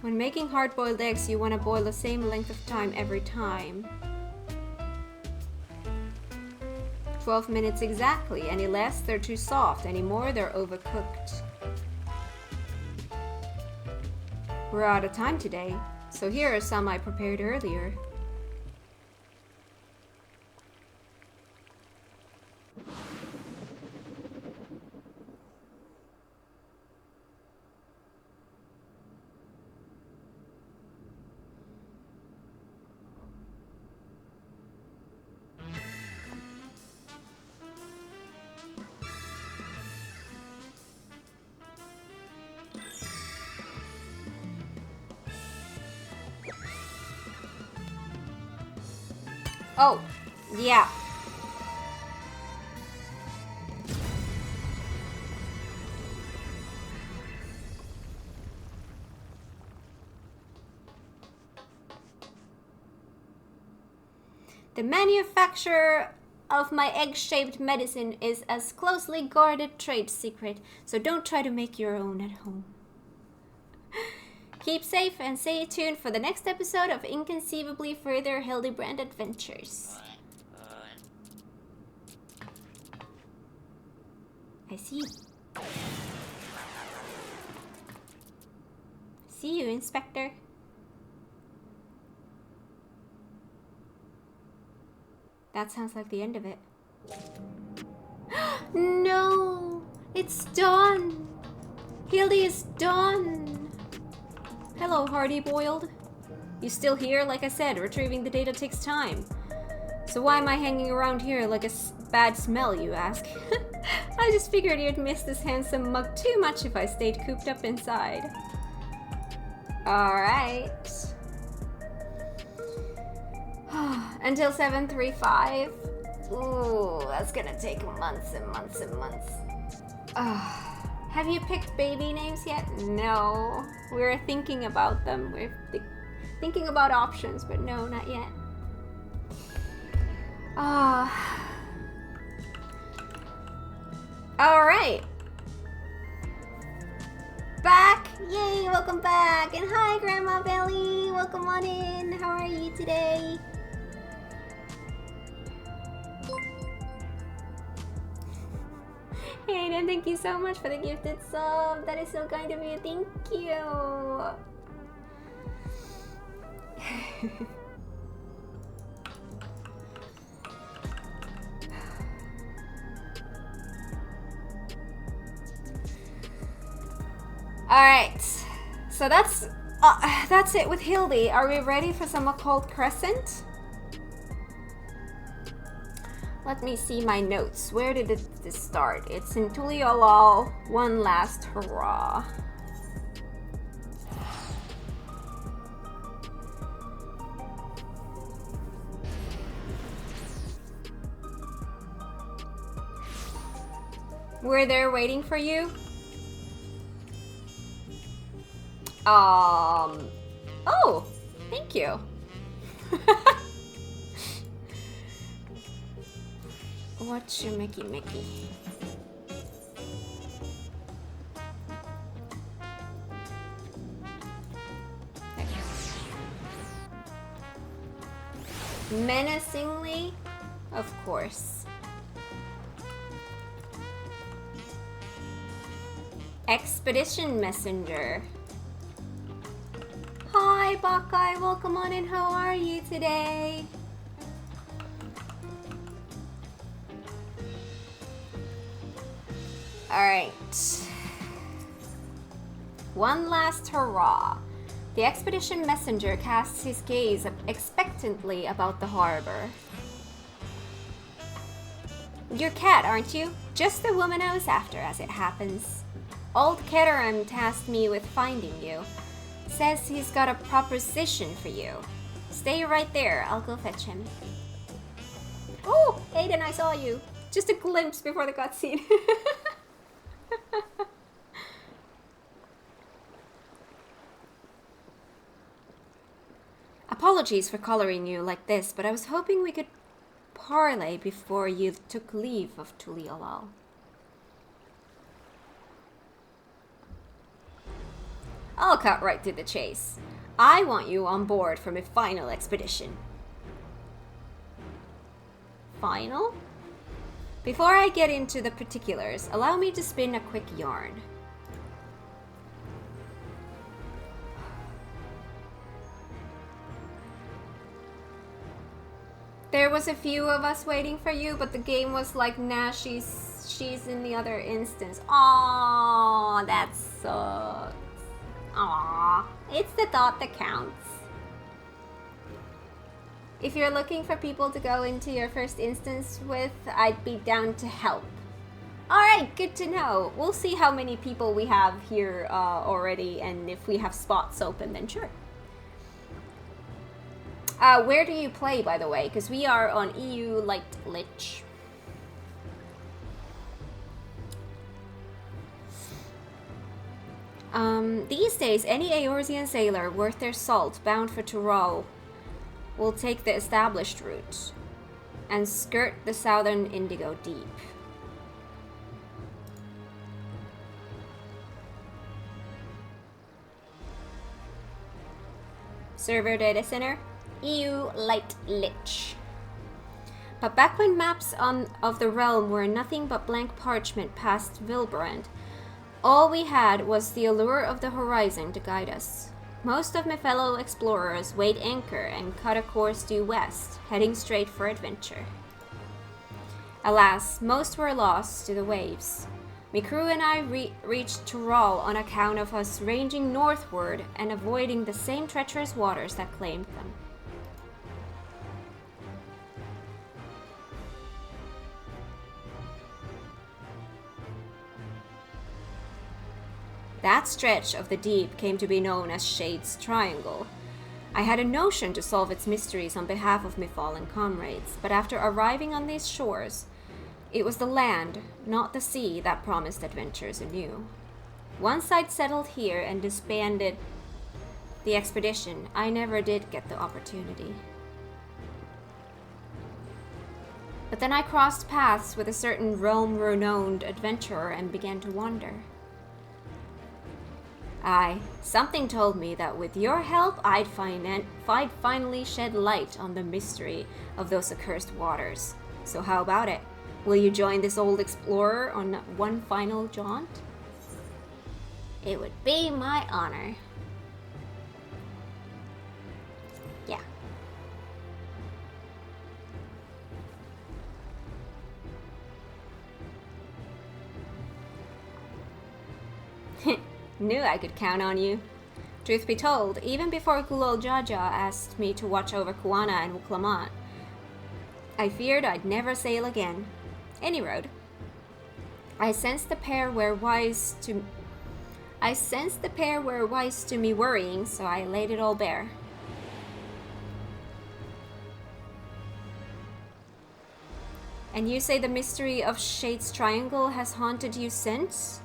When making hard-boiled eggs, you want to boil the same length of time every time. 12 minutes exactly. Any less, they're too soft. Any more, they're overcooked. We're out of time today, so here are some I prepared earlier. Oh, yeah. The manufacturer of my egg-shaped medicine is a closely guarded trade secret, so don't try to make your own at home. Keep safe and stay tuned for the next episode of Inconceivably Further Hildibrand Adventures. I see. See you, Inspector. That sounds like the end of it. No! It's done! Hildy is done! Hello, Hardy Boiled. You still here? Like I said, retrieving the data takes time. So why am I hanging around here like a bad smell, you ask? I just figured you'd miss this handsome mug too much if I stayed cooped up inside. Alright. Until 7:35. Ooh, that's gonna take months and months and months. Have you picked baby names yet? No. We're thinking about them. We're thinking about options, but no, not yet. Alright. Back! Yay, welcome back! And hi, Grandma Belly! Welcome on in! How are you today? Hayden, thank you so much for the gifted sub. That is so kind of you. Thank you. Alright, so that's it with Hildy. Are we ready for some Occult Crescent? Let me see my notes. Where did this start? It's in Tuliolal. One last hurrah. We're there waiting for you. Oh, thank you. What's your Mickey Mickey? Menacingly, of course. Expedition Messenger. Hi, Buckeye. Welcome on in. How are you today? Alright. One last hurrah. The expedition messenger casts his gaze expectantly about the harbor. You're Kat, aren't you? Just the woman I was after, as it happens. Old Keterim tasked me with finding you. Says he's got a proposition for you. Stay right there, I'll go fetch him. Oh, Aiden, I saw you. Just a glimpse before the cutscene. Apologies for coloring you like this, but I was hoping we could parley before you took leave of Tuliolal. I'll cut right to the chase. I want you on board for my final expedition. Final? Before I get into the particulars, allow me to spin a quick yarn. There was a few of us waiting for you, but the game was like, nah, she's in the other instance. Aww, that sucks. Aww, it's the thought that counts. If you're looking for people to go into your first instance with, I'd be down to help. Alright, good to know. We'll see how many people we have here already, and if we have spots open, then sure. Where do you play, by the way? Because we are on EU Light Lich. These days, any Eorzean sailor worth their salt bound for Tural will take the established route and skirt the southern Indigo Deep. Server data center, EU Light Lich. But back when maps of the realm were nothing but blank parchment past Hildibrand, all we had was the allure of the horizon to guide us. Most of my fellow explorers weighed anchor and cut a course due west, heading straight for adventure. Alas, most were lost to the waves. My crew and I reached Tural on account of us ranging northward and avoiding the same treacherous waters that claimed them. That stretch of the deep came to be known as Shade's Triangle. I had a notion to solve its mysteries on behalf of my fallen comrades, but after arriving on these shores, it was the land, not the sea, that promised adventures anew. Once I'd settled here and disbanded the expedition, I never did get the opportunity. But then I crossed paths with a certain realm-renowned adventurer and began to wonder. Aye, something told me that with your help, I'd finally shed light on the mystery of those accursed waters. So how about it? Will you join this old explorer on one final jaunt? It would be my honor. Yeah. Knew I could count on you. Truth be told, even before Gulol Jaja asked me to watch over Kuana and Wuklamat, I feared I'd never sail again. Any road. I sensed the pair were wise to me worrying, so I laid it all bare. And you say the mystery of Shade's Triangle has haunted you since?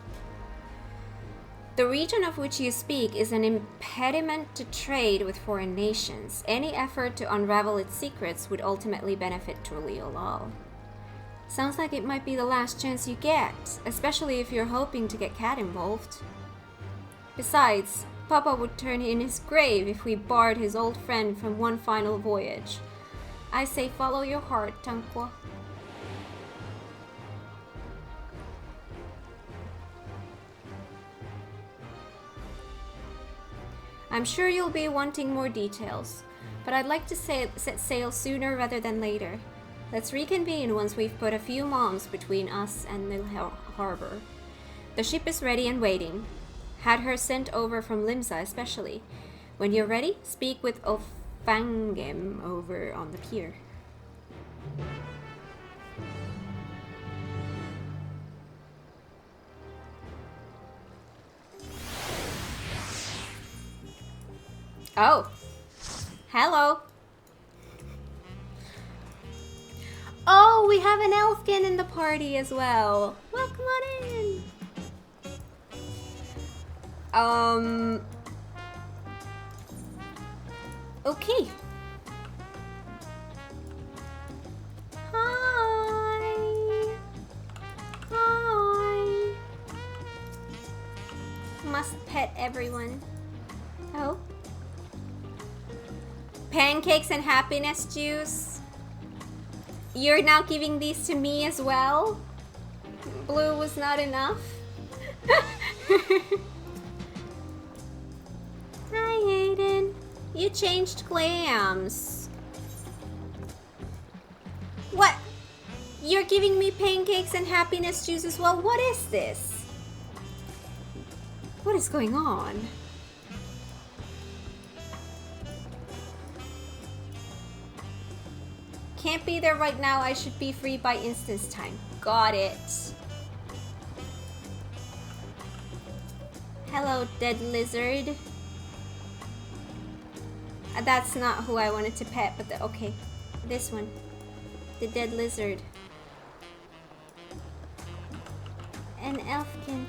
The region of which you speak is an impediment to trade with foreign nations. Any effort to unravel its secrets would ultimately benefit Tuliolal. Sounds like it might be the last chance you get, especially if you're hoping to get Kat involved. Besides, Papa would turn in his grave if we barred his old friend from one final voyage. I say follow your heart, Tanqua. I'm sure you'll be wanting more details, but I'd like to set sail sooner rather than later. Let's reconvene once we've put a few moms between us and the harbor. The ship is ready and waiting. Had her sent over from Limsa especially. When you're ready, speak with Ofangem over on the pier. Oh. Hello. Oh, we have an Elfkin in the party as well. Welcome on in. Okay. Hi. Hi. Must pet everyone. Oh. Pancakes and happiness juice. You're now giving these to me as well? Blue was not enough? Hi, Aiden. You changed clams. What? You're giving me pancakes and happiness juice as well? What is this? What is going on? Can't be there right now. I should be free by instance time. Got it. Hello, dead lizard. That's not who I wanted to pet, but okay. This one. The dead lizard. An elfkin.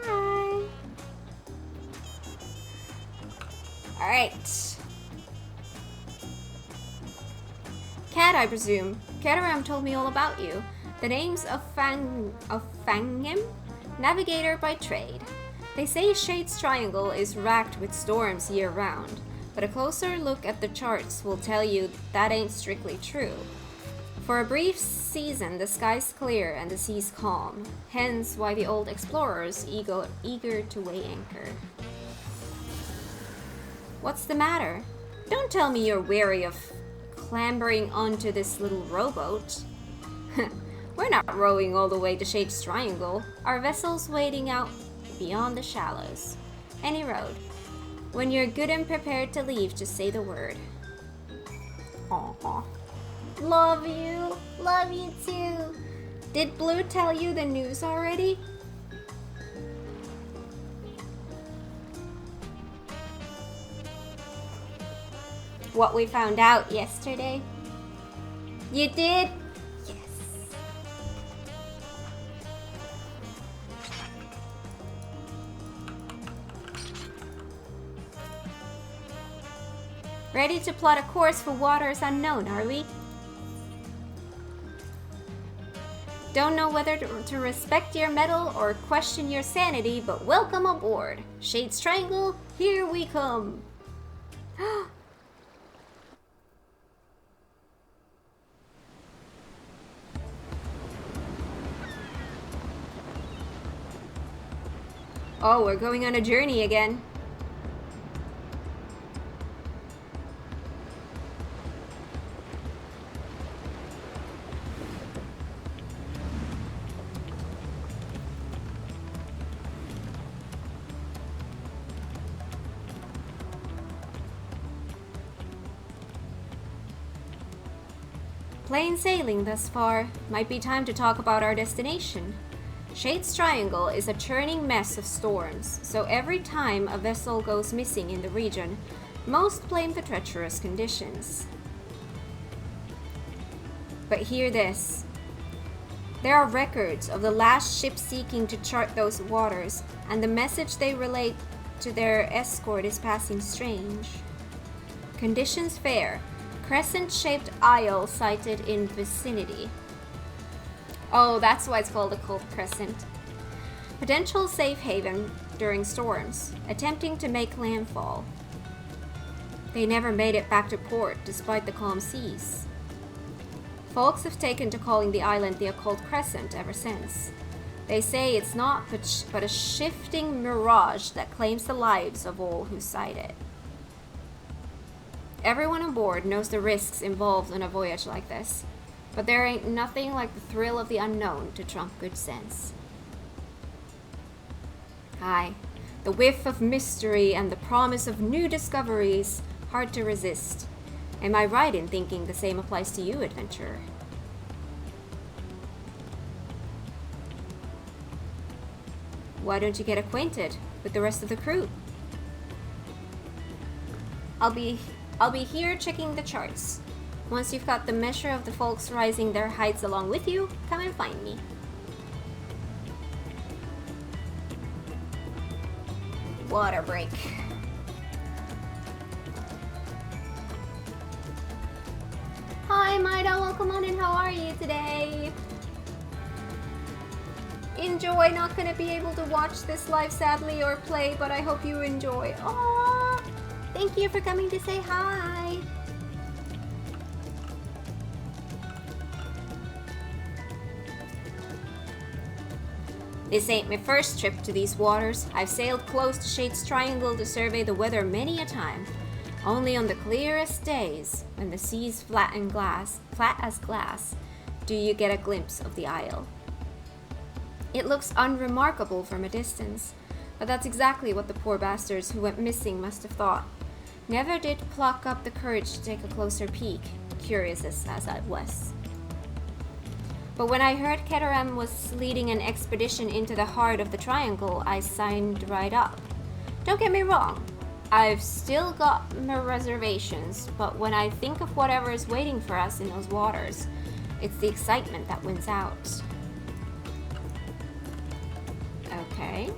Hi. Alright. Kat, I presume. Kataram told me all about you. The name's Fangim, navigator by trade. They say Shade's Triangle is racked with storms year-round, but a closer look at the charts will tell you that ain't strictly true. For a brief season, the sky's clear and the sea's calm, hence why the old explorers eager to weigh anchor. What's the matter? Don't tell me you're weary of clambering onto this little rowboat. We're not rowing all the way to Shade's Triangle. Our vessel's waiting out beyond the shallows. Any road. When you're good and prepared to leave, just say the word. Aww. Love you. Love you too. Did Blue tell you the news already? What we found out yesterday? You did? Yes. Ready to plot a course for waters unknown, are we? Don't know whether to respect your mettle or question your sanity, but welcome aboard. Shade's Triangle, here we come. Oh, we're going on a journey again. Plain sailing thus far. Might be time to talk about our destination. Shade's Triangle is a churning mess of storms, so every time a vessel goes missing in the region, most blame the treacherous conditions. But hear this. There are records of the last ship seeking to chart those waters, and the message they relate to their escort is passing strange. Conditions fair, Crescent-shaped isle sighted in vicinity. Oh, that's why it's called Occult Crescent. Potential safe haven during storms, attempting to make landfall. They never made it back to port despite the calm seas. Folks have taken to calling the island the Occult Crescent ever since. They say it's not but a shifting mirage that claims the lives of all who sight it. Everyone on board knows the risks involved on a voyage like this, but there ain't nothing like the thrill of the unknown to trump good sense. Aye, the whiff of mystery and the promise of new discoveries, hard to resist. Am I right in thinking the same applies to you, adventurer? Why don't you get acquainted with the rest of the crew? I'll be here checking the charts. Once you've got the measure of the folks rising their heights along with you, come and find me. Water break. Hi Maida, welcome on in. How are you today? Enjoy. Not gonna be able to watch this live sadly or play, but I hope you enjoy. Aww! Thank you for coming to say hi. This ain't my first trip to these waters. I've sailed close to Shade's Triangle to survey the weather many a time. Only on the clearest days, when the sea's flat as glass, do you get a glimpse of the isle. It looks unremarkable from a distance, but that's exactly what the poor bastards who went missing must have thought. Never did pluck up the courage to take a closer peek, curious as I was. But when I heard Keteram was leading an expedition into the heart of the Triangle, I signed right up. Don't get me wrong, I've still got my reservations, but when I think of whatever is waiting for us in those waters, it's the excitement that wins out. Okay.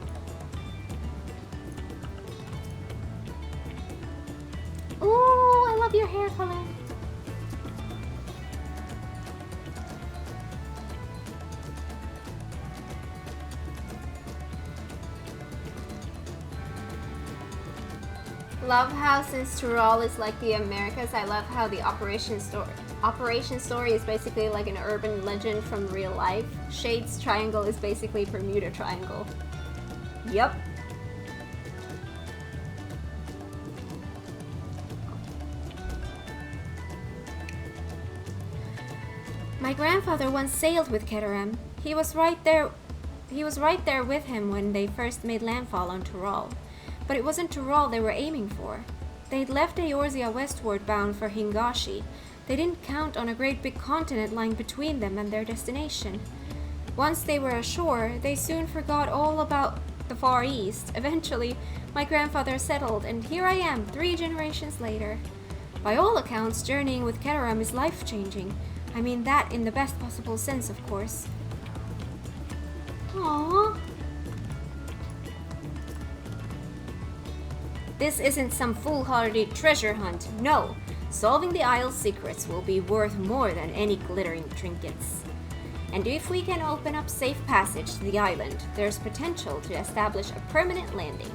Ooh, I love your hair color. Love how since Tyrol is like the Americas, I love how the Operation Story is basically like an urban legend from real life. Shade's Triangle is basically Bermuda Triangle. Yep. My grandfather once sailed with Keteram. He was right there with him when they first made landfall on Tyrol. But it wasn't Tyrol they were aiming for. They'd left Eorzea westward bound for Hingashi. They didn't count on a great big continent lying between them and their destination. Once they were ashore, they soon forgot all about the Far East. Eventually, my grandfather settled, and here I am, 3 generations later. By all accounts, journeying with Keteram is life-changing. I mean that in the best possible sense, of course. Aww. This isn't some foolhardy treasure hunt, no. Solving the Isle's secrets will be worth more than any glittering trinkets. And if we can open up safe passage to the island, there's potential to establish a permanent landing.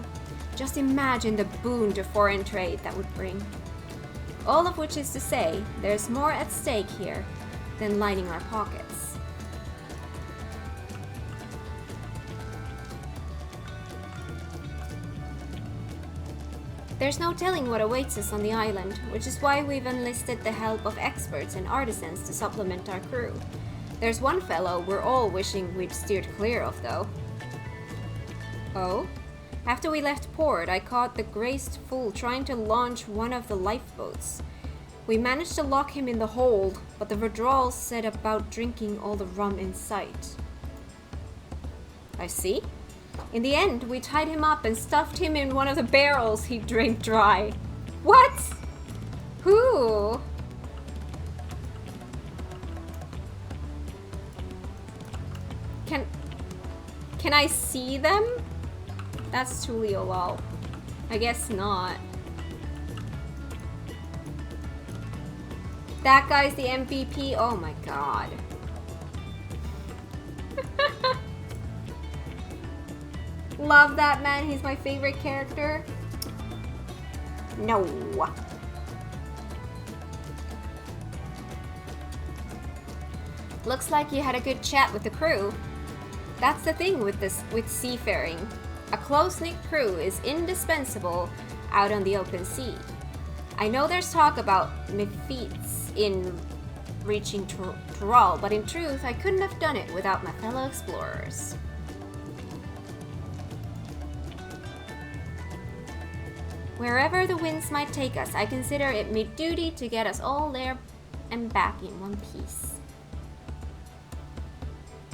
Just imagine the boon to foreign trade that would bring. All of which is to say, there's more at stake here than lining our pockets. There's no telling what awaits us on the island, which is why we've enlisted the help of experts and artisans to supplement our crew. There's one fellow we're all wishing we'd steered clear of, though. Oh? After we left port, I caught the graced fool trying to launch one of the lifeboats. We managed to lock him in the hold, but the withdrawal said about drinking all the rum in sight. I see. In the end, we tied him up and stuffed him in one of the barrels he drank dry. What? Who? Can I see them? That's Tulio lol. I guess not. That guy's the MVP. Oh my god. Love that man. He's my favorite character. No. Looks like you had a good chat with the crew. That's the thing with seafaring. A close-knit crew is indispensable out on the open sea. I know there's talk about my feats in reaching Tyrol, but in truth, I couldn't have done it without my fellow explorers. Wherever the winds might take us, I consider it my duty to get us all there and back in one piece.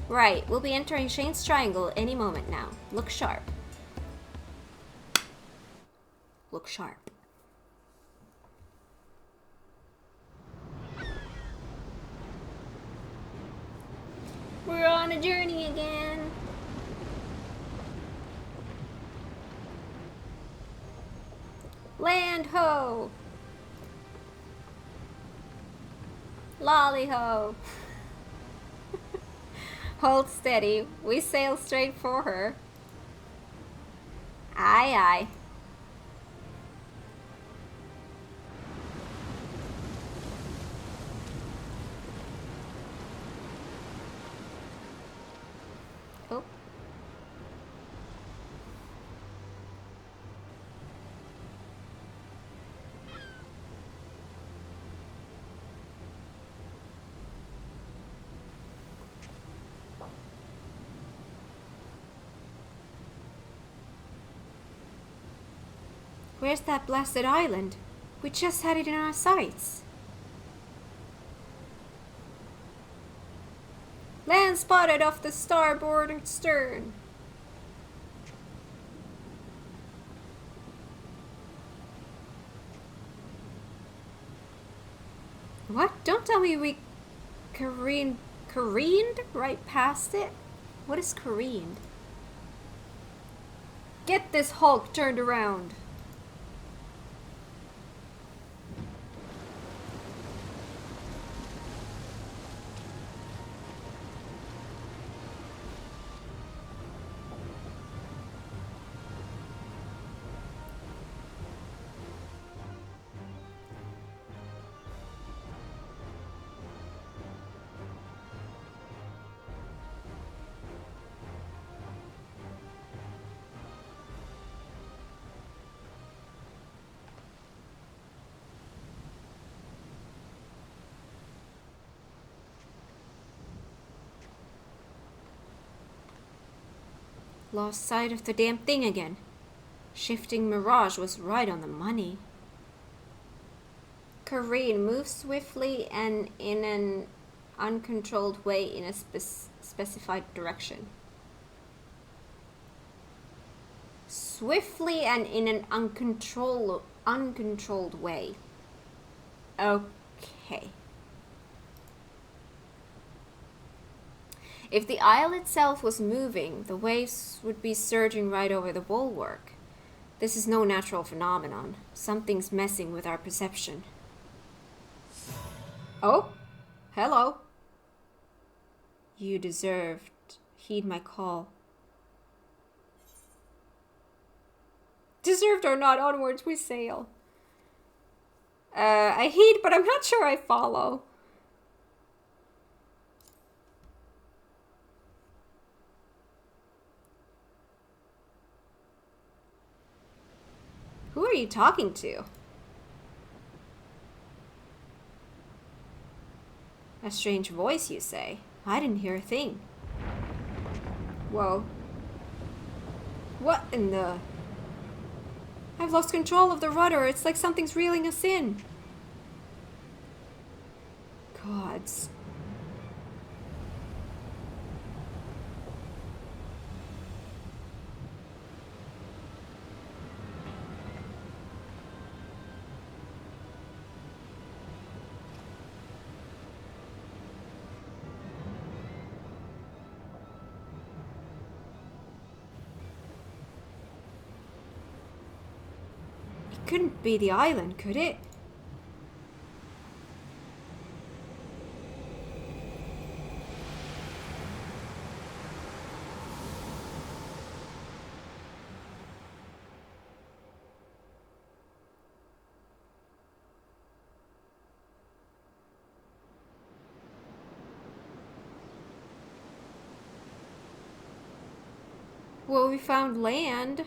Right, we'll be entering Shane's Triangle any moment now. Look sharp. Look sharp. We're on a journey again. Land ho! Lolly ho! Hold steady. We sail straight for her. Aye, aye. Oh. Where's that blasted island? We just had it in our sights. Land spotted off the starboard stern. What? Don't tell me we careened right past it? What is careened? Get this hulk turned around. Lost sight of the damn thing again. Shifting Mirage was right on the money. Kareen, move swiftly and in an uncontrolled way in a specified direction. Swiftly and in an uncontrolled way. Okay. If the isle itself was moving, the waves would be surging right over the bulwark. This is no natural phenomenon. Something's messing with our perception. Oh, hello. You deserved. Heed my call. Deserved or not, onwards we sail. I heed, but I'm not sure I follow. Who are you talking to? A strange voice, you say? I didn't hear a thing. Whoa. What in the... I've lost control of the rudder. It's like something's reeling us in. Gods. Couldn't be the island, could it? Well, we found land.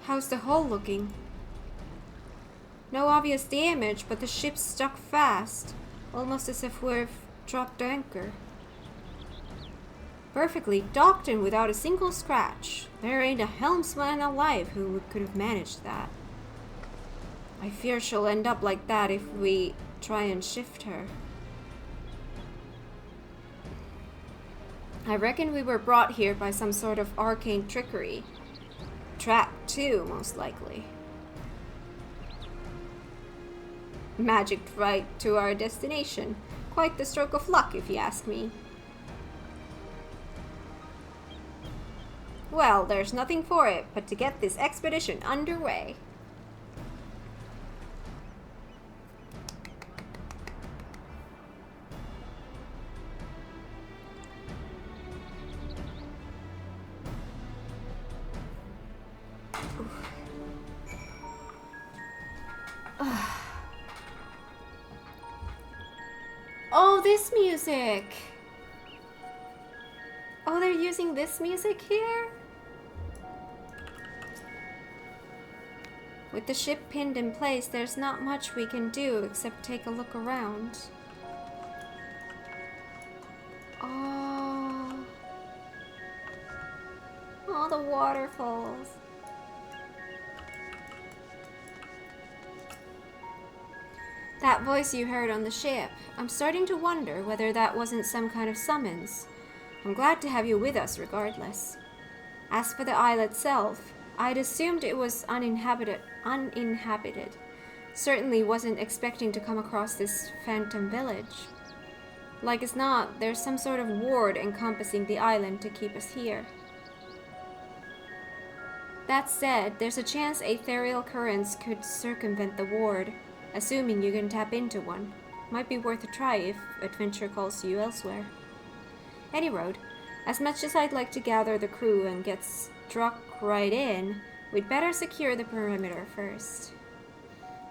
How's the hull looking? No obvious damage, but the ship's stuck fast. Almost as if we've dropped anchor. Perfectly docked in without a single scratch. There ain't a helmsman alive who could have managed that. I fear she'll end up like that if we try and shift her. I reckon we were brought here by some sort of arcane trickery. Trapped too, most likely. Magicked right to our destination. Quite the stroke of luck, if you ask me. Well, there's nothing for it but to get this expedition underway. Oh, this music! Oh, they're using this music here? With the ship pinned in place, there's not much we can do except take a look around. Oh. Oh, the waterfalls. That voice you heard on the ship, I'm starting to wonder whether that wasn't some kind of summons. I'm glad to have you with us regardless. As for the isle itself, I'd assumed it was uninhabited. Certainly wasn't expecting to come across this phantom village. Like as not, there's some sort of ward encompassing the island to keep us here. That said, there's a chance ethereal currents could circumvent the ward, assuming you can tap into one. Might be worth a try if adventure calls you elsewhere. Any road, as much as I'd like to gather the crew and get struck right in, we'd better secure the perimeter first.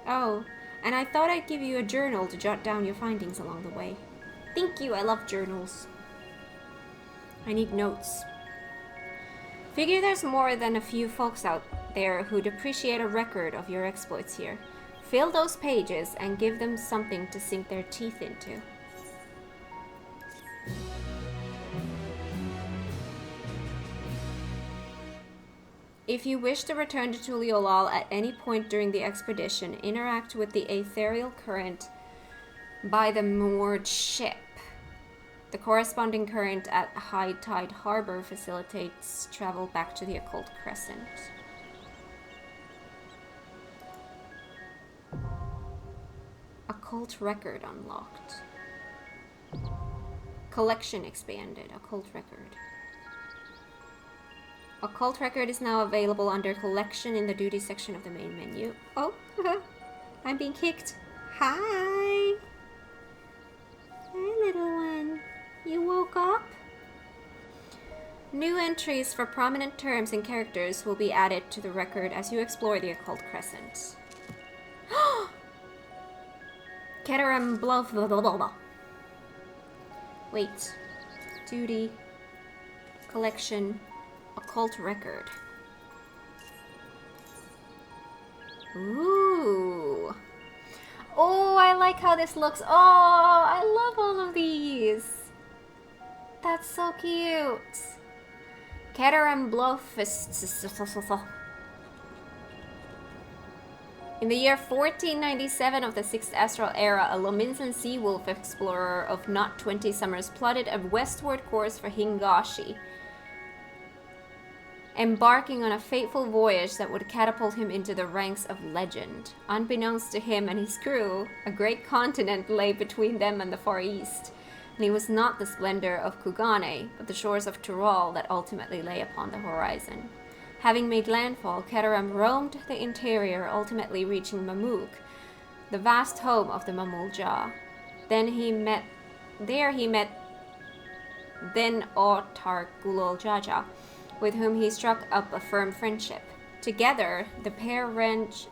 Oh, and I thought I'd give you a journal to jot down your findings along the way. Thank you, I love journals. I need notes. Figure there's more than a few folks out there who'd appreciate a record of your exploits here. Fill those pages and give them something to sink their teeth into. If you wish to return to Tuliolal at any point during the expedition, interact with the ethereal current by the moored ship. The corresponding current at High Tide Harbor facilitates travel back to the Occult Crescent. Occult record unlocked. Collection expanded. Occult record. Occult record is now available under collection in the duty section of the main menu. Oh, I'm being kicked. Hi. Hi, little one. You woke up? New entries for prominent terms and characters will be added to the record as you explore the Occult Crescent. Keterum Bluff. Wait. Duty. Collection. Occult record. Ooh. Oh, I like how this looks. Oh, I love all of these. That's so cute. Keterum Bluff is... In the year 1497 of the 6th Astral Era, a Lominsan sea wolf explorer of not 20 summers plotted a westward course for Hingashi, embarking on a fateful voyage that would catapult him into the ranks of legend. Unbeknownst to him and his crew, a great continent lay between them and the Far East, and it was not the splendor of Kugane, but the shores of Tural that ultimately lay upon the horizon. Having made landfall, Keterum roamed the interior, ultimately reaching Mamuk, the vast home of the Mamulja. There he met then Otar Gulol Jaja, with whom he struck up a firm friendship. Together, the pair ranged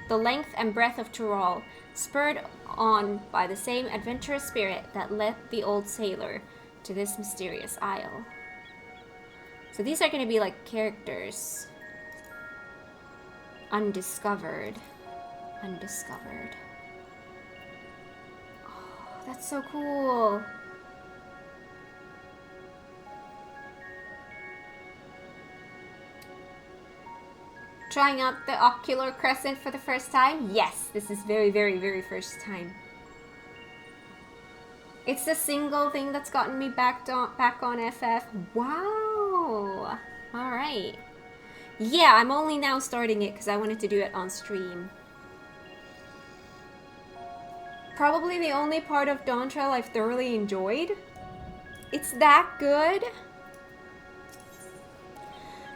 the length and breadth of Tyrol, spurred on by the same adventurous spirit that led the old sailor to this mysterious isle. So these are going to be like characters. Undiscovered. Undiscovered. Oh, that's so cool. Trying out the Occult Crescent for the first time? Yes, this is very, very, very first time. It's the single thing that's gotten me back on FF. Wow. Alright. Yeah, I'm only now starting it because I wanted to do it on stream. Probably the only part of Dawntrail I've thoroughly enjoyed. It's that good.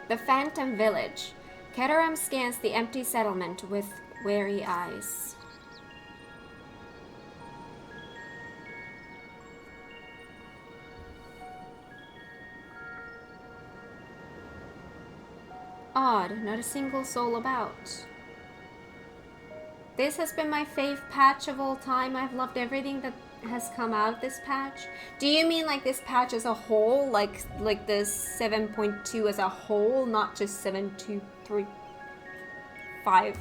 The Phantom Village. Keteram scans the empty settlement with wary eyes. Odd, not a single soul about. This has been my fave patch of all time. I've loved everything that has come out this patch. Do you mean like this patch as a whole? Like the 7.2 as a whole, not just 7.2.3.5?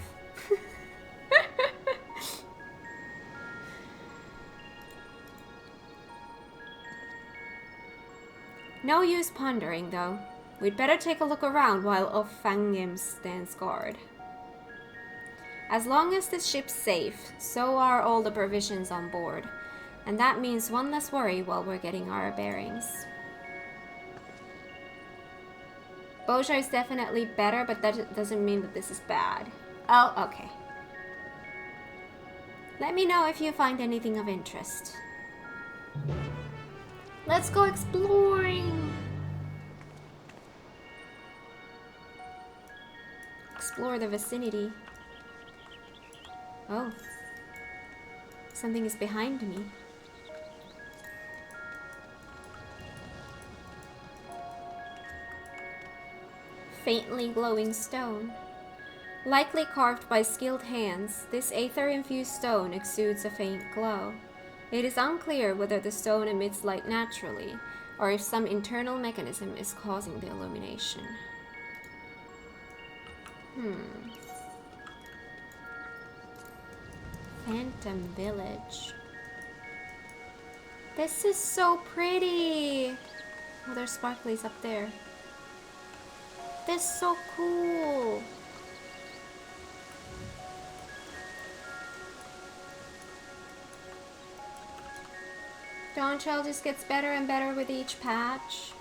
No use pondering, though. We'd better take a look around while Ofangim stands guard. As long as the ship's safe, so are all the provisions on board. And that means one less worry while we're getting our bearings. Boja is definitely better, but that doesn't mean that this is bad. Oh, okay. Let me know if you find anything of interest. Let's go exploring! Explore the vicinity. Oh. Something is behind me. Faintly glowing stone. Likely carved by skilled hands, this aether-infused stone exudes a faint glow. It is unclear whether the stone emits light naturally, or if some internal mechanism is causing the illumination. Phantom Village. This is so pretty! Oh, there's sparklies up there. This is so cool! Dawntrail just gets better and better with each patch.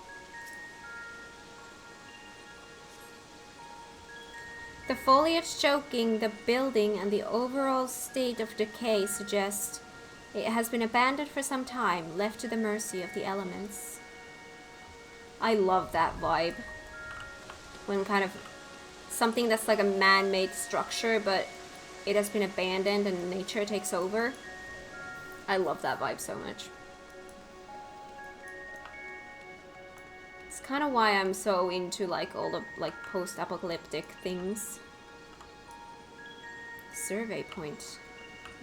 The foliage choking the building and the overall state of decay suggest it has been abandoned for some time, left to the mercy of the elements. I love that vibe. When kind of something that's like a man-made structure, but it has been abandoned and nature takes over. I love that vibe so much. It's kind of why I'm so into like all the like post-apocalyptic things. Survey point.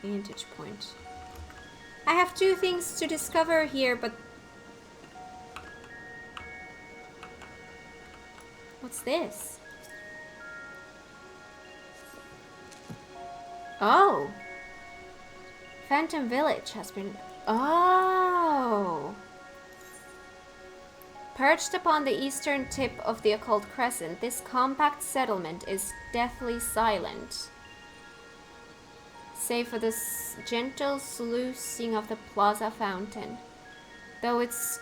Vantage point. I have 2 things to discover here, but... What's this? Oh! Phantom Village has been... Oh! Perched upon the eastern tip of the Occult Crescent, this compact settlement is deathly silent. Save for the gentle sluicing of the plaza fountain. Though its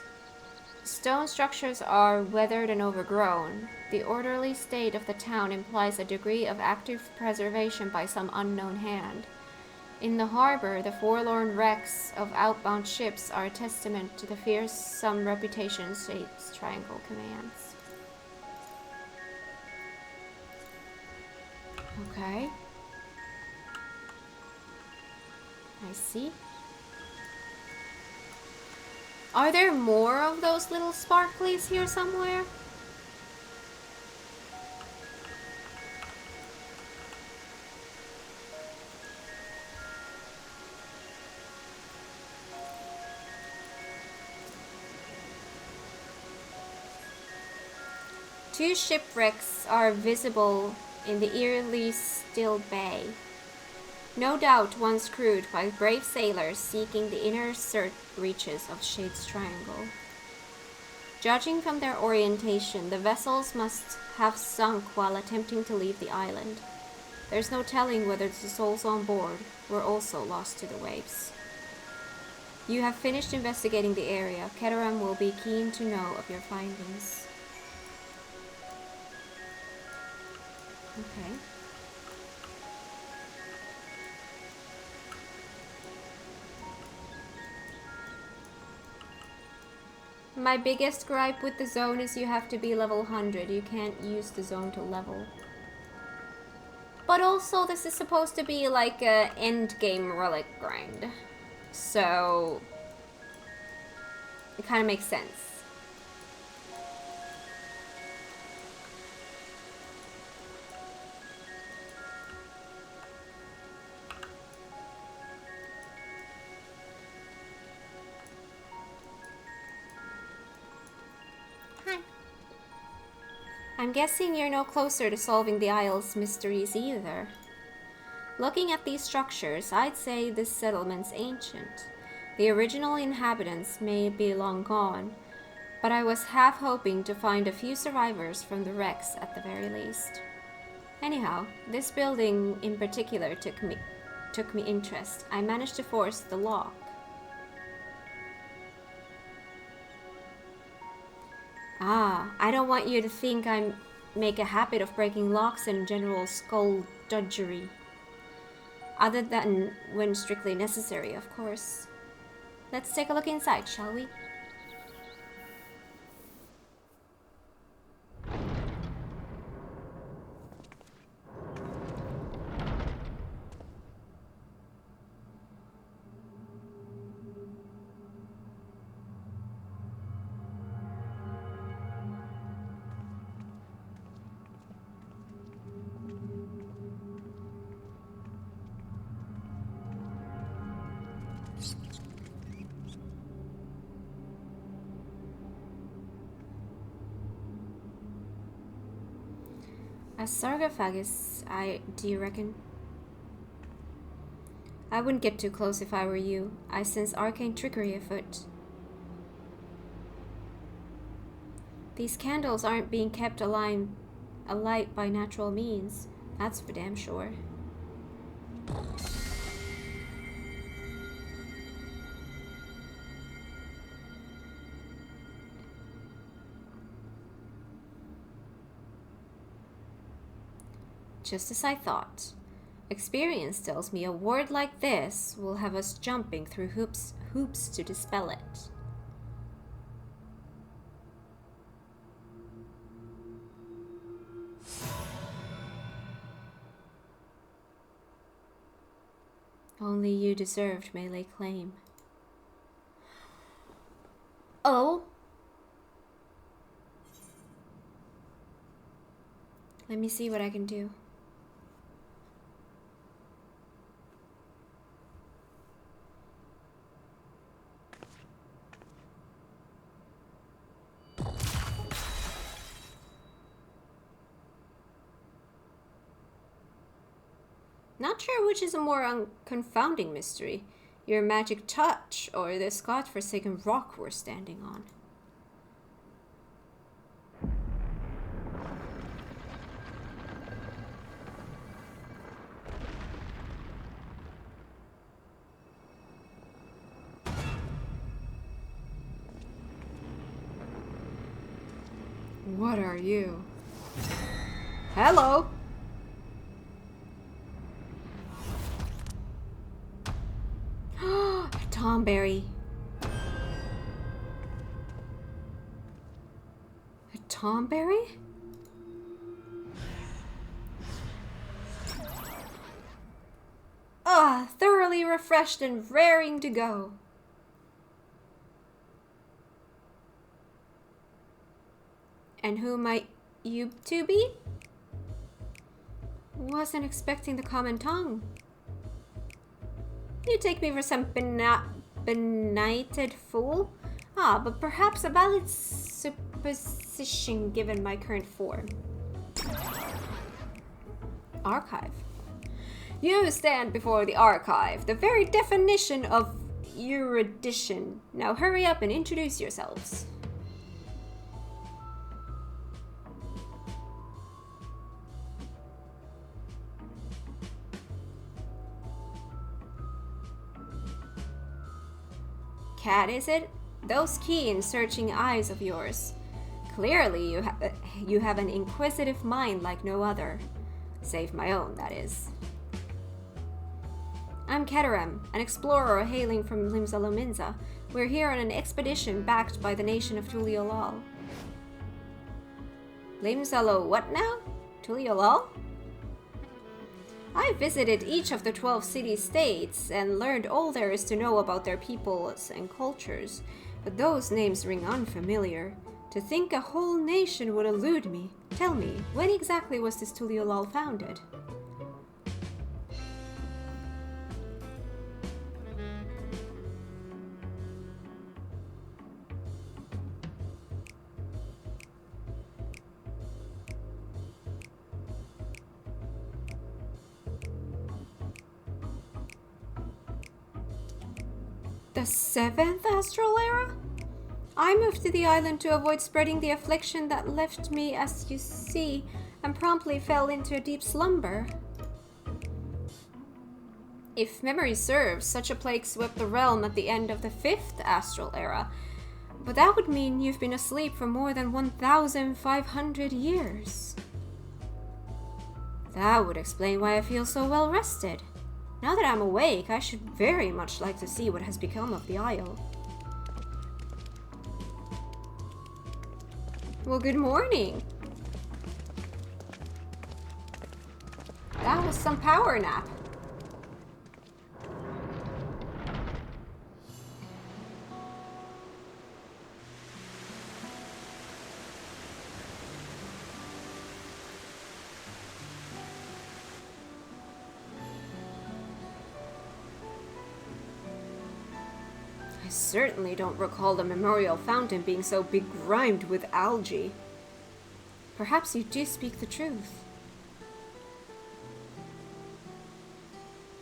stone structures are weathered and overgrown, the orderly state of the town implies a degree of active preservation by some unknown hand. In the harbor, the forlorn wrecks of outbound ships are a testament to the fearsome reputation State's Triangle commands. Okay. I see. Are there more of those little sparklies here somewhere? Two shipwrecks are visible in the eerily still bay. No doubt once crewed by brave sailors seeking the inner reaches of Shade's Triangle. Judging from their orientation, the vessels must have sunk while attempting to leave the island. There's no telling whether the souls on board were also lost to the waves. You have finished investigating the area. Keteram will be keen to know of your findings. Okay. My biggest gripe with the zone is you have to be level 100. You can't use the zone to level. But also, this is supposed to be like a endgame relic grind. So, it kind of makes sense. Hi. I'm guessing you're no closer to solving the Isle's mysteries either. Looking at these structures, I'd say this settlement's ancient. The original inhabitants may be long gone, but I was half hoping to find a few survivors from the wrecks at the very least. Anyhow, this building in particular took me interest. I managed to force the lock. I don't want you to think I make a habit of breaking locks and general skullduggery. Other than when strictly necessary, of course. Let's take a look inside, shall we? A sarcophagus, do you reckon? I wouldn't get too close if I were you. I sense arcane trickery afoot. These candles aren't being kept alight by natural means. That's for damn sure. Just as I thought. Experience tells me a ward like this will have us jumping through hoops to dispel it. Only you deserved may lay claim. Oh? Let me see what I can do. Not sure which is a more confounding mystery, your magic touch or this godforsaken rock we're standing on. What are you? Hello! Tomberry. A tomberry? Thoroughly refreshed and raring to go. And who might you two be? Wasn't expecting the common tongue. You take me for some benighted fool? Ah, but perhaps a valid supposition given my current form. Archive. You stand before the archive, the very definition of erudition. Now hurry up and introduce yourselves. Cat, is it? Those keen, searching eyes of yours. Clearly you have an inquisitive mind like no other. Save my own, that is. I'm Keteram, an explorer hailing from Limsa. We're here on an expedition backed by the nation of Tuliolal. Limsalo what now? Tuliolal? I visited each of the 12 city-states and learned all there is to know about their peoples and cultures, but those names ring unfamiliar. To think a whole nation would elude me. Tell me, when exactly was this Tuliolal founded? The 7th Astral Era? I moved to the island to avoid spreading the affliction that left me, as you see, and promptly fell into a deep slumber. If memory serves, such a plague swept the realm at the end of the 5th Astral Era, but that would mean you've been asleep for more than 1,500 years. That would explain why I feel so well rested. Now that I'm awake, I should very much like to see what has become of the Isle. Well, good morning. That was some power nap. I certainly don't recall the memorial fountain being so begrimed with algae. Perhaps you do speak the truth.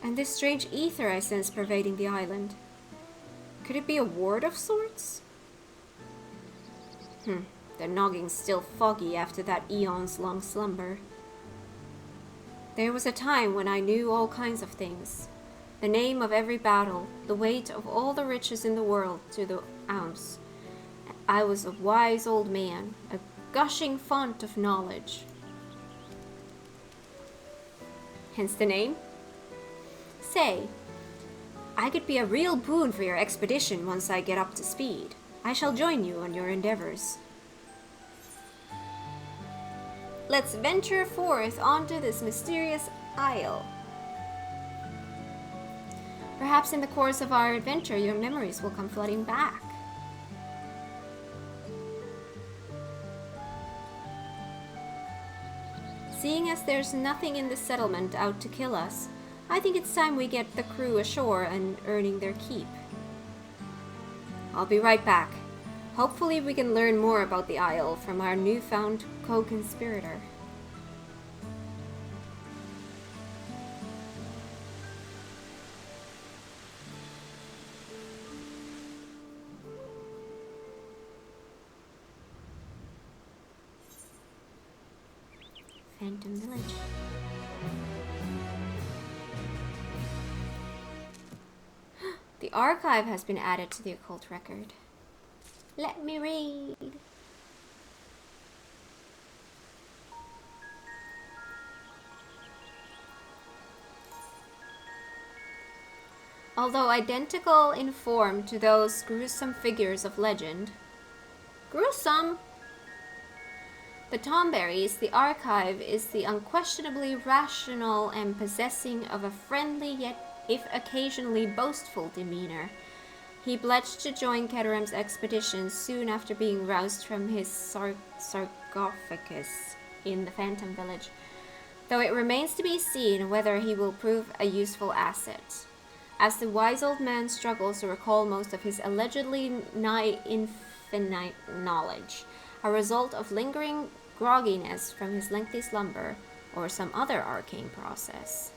And this strange ether I sense pervading the island. Could it be a ward of sorts? The nogging's still foggy after that eons-long slumber. There was a time when I knew all kinds of things. The name of every battle, the weight of all the riches in the world to the ounce. I was a wise old man, a gushing font of knowledge. Hence the name? Say, I could be a real boon for your expedition once I get up to speed. I shall join you on your endeavors. Let's venture forth onto this mysterious isle. Perhaps in the course of our adventure, your memories will come flooding back. Seeing as there's nothing in the settlement out to kill us, I think it's time we get the crew ashore and earning their keep. I'll be right back. Hopefully we can learn more about the Isle from our newfound co-conspirator. Phantom Village. The archive has been added to the occult record. Let me read. Although identical in form to those gruesome figures of legend. Gruesome? The Tomberries, the archive is the unquestionably rational and possessing of a friendly yet, if occasionally boastful demeanor. He pledged to join Keteram's expedition soon after being roused from his sarcophagus in the Phantom Village, though it remains to be seen whether he will prove a useful asset. As the wise old man struggles to recall most of his allegedly nigh infinite knowledge, a result of lingering grogginess from his lengthy slumber or some other arcane process.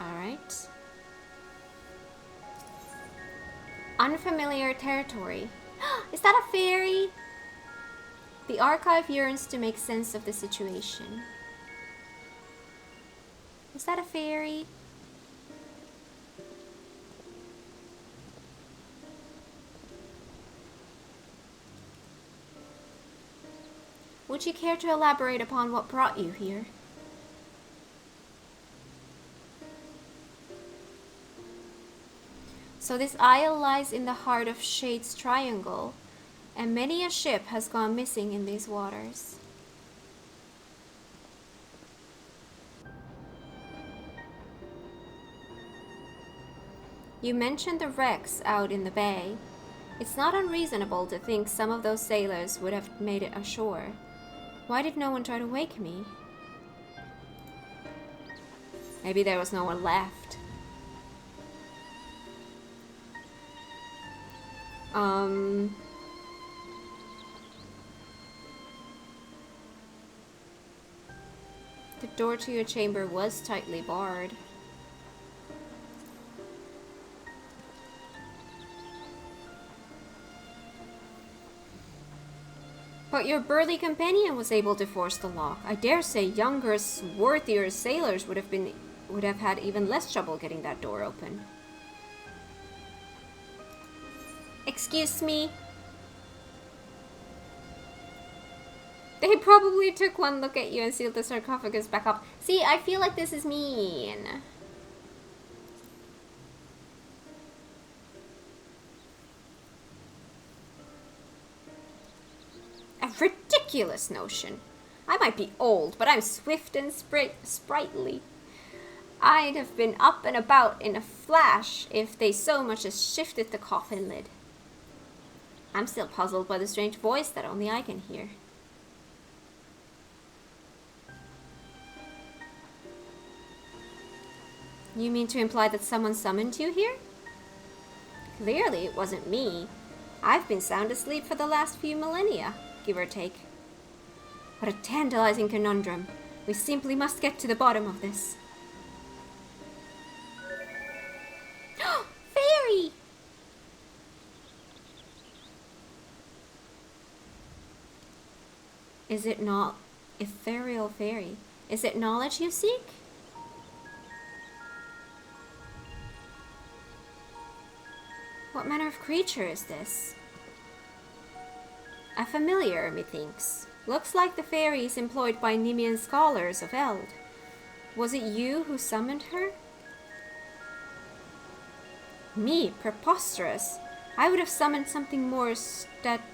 Alright. Unfamiliar territory. Is that a fairy? The archive yearns to make sense of the situation. Is that a fairy? Would you care to elaborate upon what brought you here? So this isle lies in the heart of Shade's Triangle, and many a ship has gone missing in these waters. You mentioned the wrecks out in the bay. It's not unreasonable to think some of those sailors would have made it ashore. Why did no one try to wake me? Maybe there was no one left. The door to your chamber was tightly barred. But your burly companion was able to force the lock. I dare say younger, swarthier sailors would have had even less trouble getting that door open. Excuse me? They probably took one look at you and sealed the sarcophagus back up. See, I feel like this is mean. A ridiculous notion. I might be old, but I'm swift and sprightly. I'd have been up and about in a flash if they so much as shifted the coffin lid. I'm still puzzled by the strange voice that only I can hear. You mean to imply that someone summoned you here? Clearly it wasn't me. I've been sound asleep for the last few millennia, give or take. What a tantalizing conundrum. We simply must get to the bottom of this. Fairy! Is it not ethereal fairy? Is it knowledge you seek? What manner of creature is this? A familiar, methinks. Looks like the fairies employed by Nemean scholars of Eld. Was it you who summoned her? Me? Preposterous. I would have summoned something more statuesque.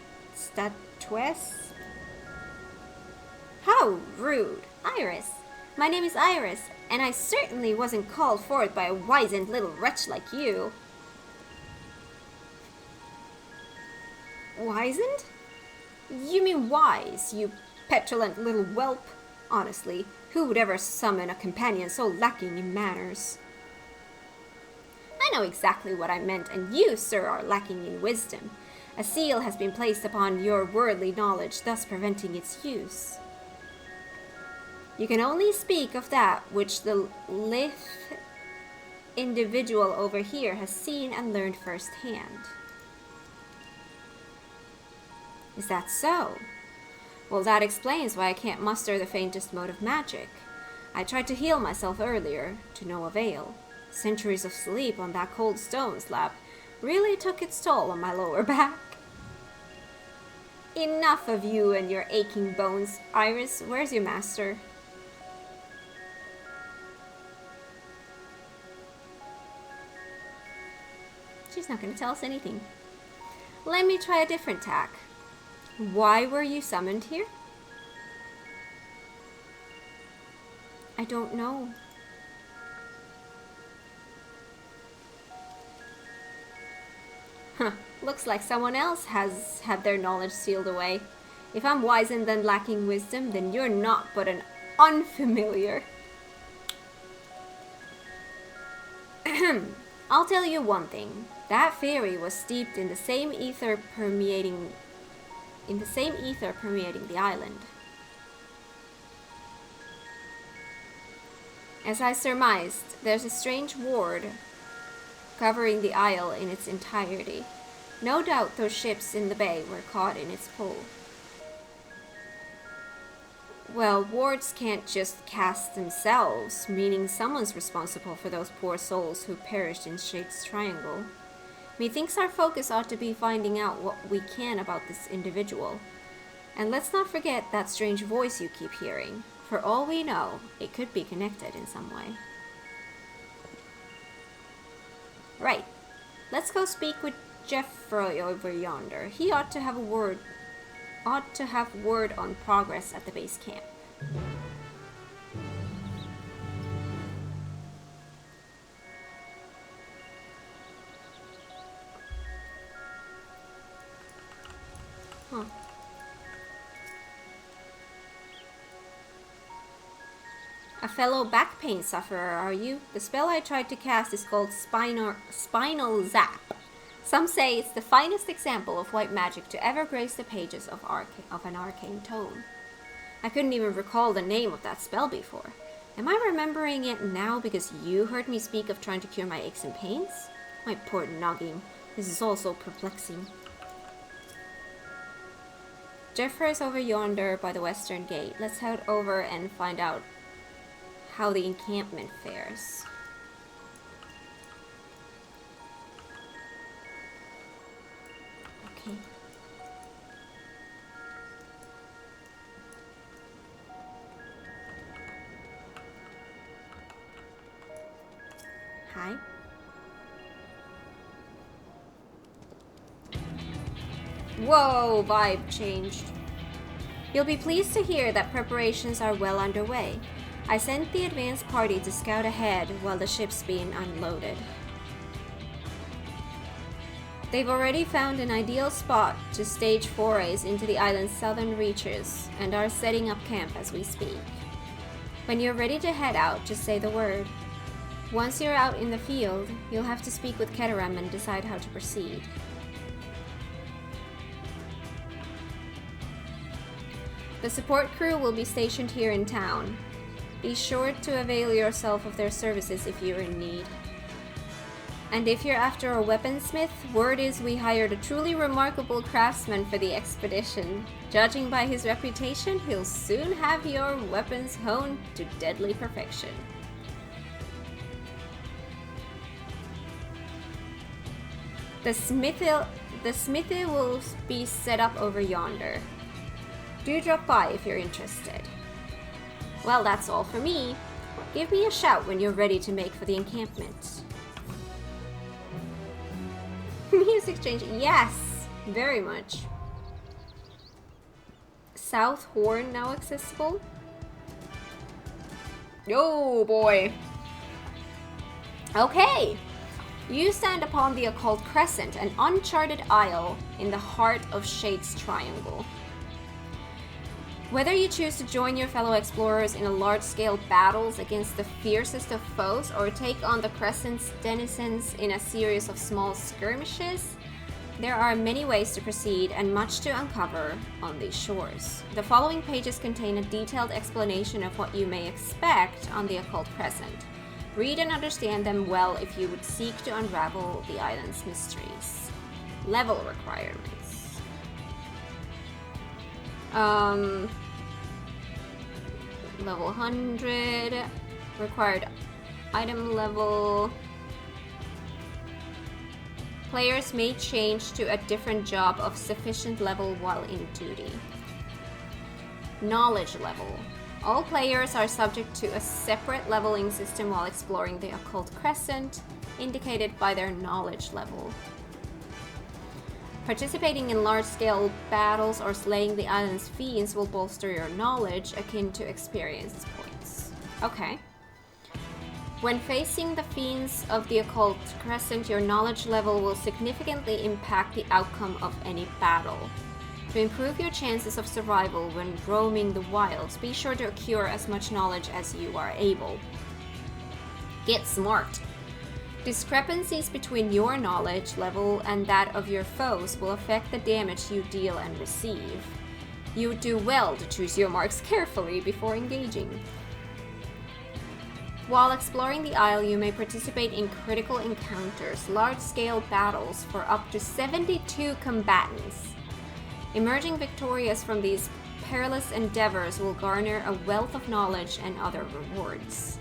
How rude. Iris. My name is Iris, and I certainly wasn't called forth by a wizened little wretch like you. Wizened? You mean wise, you petulant little whelp? Honestly, who would ever summon a companion so lacking in manners? I know exactly what I meant, and you, sir, are lacking in wisdom. A seal has been placed upon your worldly knowledge, thus preventing its use. You can only speak of that which the lithe individual over here has seen and learned firsthand. Is that so? Well, that explains why I can't muster the faintest mode of magic. I tried to heal myself earlier, to no avail. Centuries of sleep on that cold stone slab really took its toll on my lower back. Enough of you and your aching bones. Iris, where's your master? She's not going to tell us anything. Let me try a different tack. Why were you summoned here? I don't know. Huh, looks like someone else has had their knowledge sealed away. If I'm wizened and lacking wisdom, then you're not but an unfamiliar. I'll tell you one thing. That fairy was steeped in the same ether permeating the island. As I surmised, there's a strange ward covering the isle in its entirety. No doubt those ships in the bay were caught in its pull. Well, wards can't just cast themselves, meaning someone's responsible for those poor souls who perished in Shade's Triangle. Methinks our focus ought to be finding out what we can about this individual. And let's not forget that strange voice you keep hearing. For all we know, it could be connected in some way. Right. Let's go speak with Jeffrey over yonder. He ought to have word on progress at the base camp. Huh. A fellow back pain sufferer, are you? The spell I tried to cast is called Spinal Zap. Some say it's the finest example of white magic to ever grace the pages of an arcane tome. I couldn't even recall the name of that spell before. Am I remembering it now because you heard me speak of trying to cure my aches and pains? My poor noggin, this is all so perplexing. Jeffrey is over yonder by the western gate. Let's head over and find out how the encampment fares. Okay. Hi. Whoa, vibe changed. You'll be pleased to hear that preparations are well underway. I sent the advance party to scout ahead while the ship's being unloaded. They've already found an ideal spot to stage forays into the island's southern reaches and are setting up camp as we speak. When you're ready to head out, just say the word. Once you're out in the field, you'll have to speak with Keteram and decide how to proceed. The support crew will be stationed here in town. Be sure to avail yourself of their services if you're in need. And if you're after a weaponsmith, word is we hired a truly remarkable craftsman for the expedition. Judging by his reputation, he'll soon have your weapons honed to deadly perfection. The smithy will be set up over yonder. Do drop by if you're interested. Well, that's all for me. Give me a shout when you're ready to make for the encampment. Music change. Yes, very much. South Horn now accessible. Oh boy. Okay. You stand upon the Occult Crescent, an uncharted isle in the heart of Shade's Triangle. Whether you choose to join your fellow explorers in a large-scale battles against the fiercest of foes or take on the Crescent's denizens in a series of small skirmishes, there are many ways to proceed and much to uncover on these shores. The following pages contain a detailed explanation of what you may expect on the Occult Crescent. Read and understand them well if you would seek to unravel the island's mysteries. Level requirements. Level 100, required item level. Players may change to a different job of sufficient level while in duty. Knowledge level. All players are subject to a separate leveling system while exploring the Occult Crescent, indicated by their knowledge level. Participating in large-scale battles or slaying the island's fiends will bolster your knowledge, akin to experience points. Okay. When facing the fiends of the Occult Crescent, your knowledge level will significantly impact the outcome of any battle. To improve your chances of survival when roaming the wilds, be sure to acquire as much knowledge as you are able. Get smart. Discrepancies between your knowledge level and that of your foes will affect the damage you deal and receive. You do well to choose your marks carefully before engaging. While exploring the Isle, you may participate in critical encounters, large-scale battles for up to 72 combatants. Emerging victorious from these perilous endeavors will garner a wealth of knowledge and other rewards.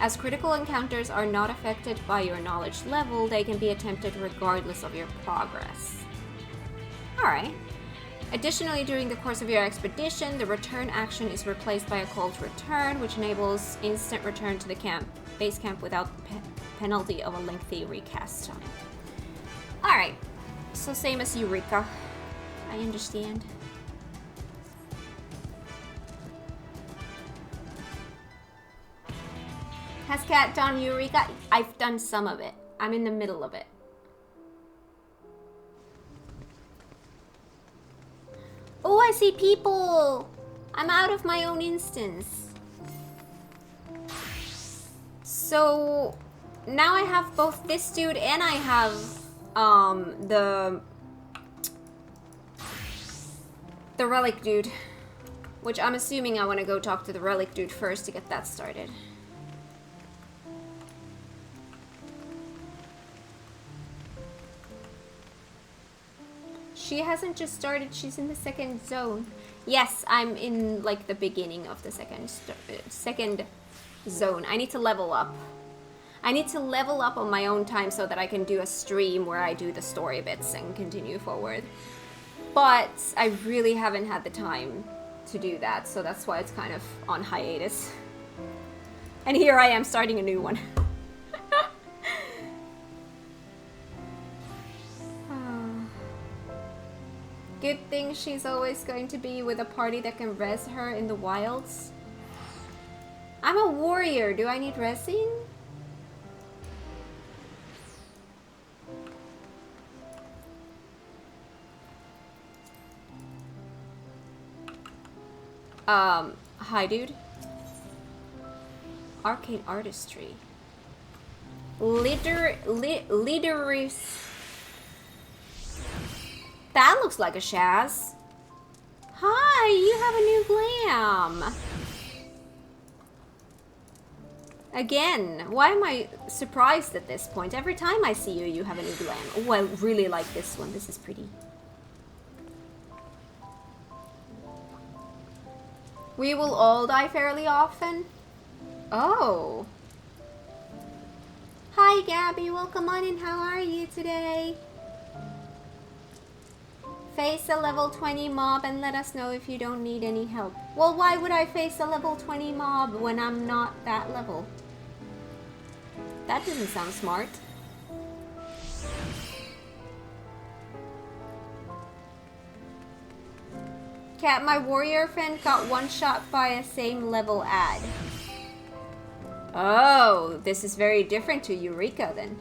As critical encounters are not affected by your knowledge level, they can be attempted regardless of your progress. Alright. Additionally, during the course of your expedition, the return action is replaced by Occult Return, which enables instant return to the base camp without penalty of a lengthy recast time. Alright, so same as Eureka. I understand. Has Kat done Eureka? I've done some of it. I'm in the middle of it. Oh, I see people! I'm out of my own instance. So now I have both this dude and I have the relic dude, which I'm assuming I want to go talk to the relic dude first to get that started. She hasn't just started, she's in the second zone. Yes, I'm in like the beginning of the second zone. I need to level up. I need to level up on my own time so that I can do a stream where I do the story bits and continue forward. But I really haven't had the time to do that, so that's why it's kind of on hiatus. And here I am starting a new one. Good thing she's always going to be with a party that can res her in the wilds. I'm a warrior. Do I need resing? Hi, dude. Arcane artistry. Leaderis. That looks like a Shaz. Hi, you have a new glam. Again, why am I surprised at this point? Every time I see you, you have a new glam. Oh, I really like this one. This is pretty. We will all die fairly often. Oh. Hi, Gabby. Welcome on in. How are you today? Face a level 20 mob and let us know if you don't need any help. Well, why would I face a level 20 mob when I'm not that level? That doesn't sound smart. Cat, my warrior friend got one shot by a same level ad. Oh, this is very different to Eureka then.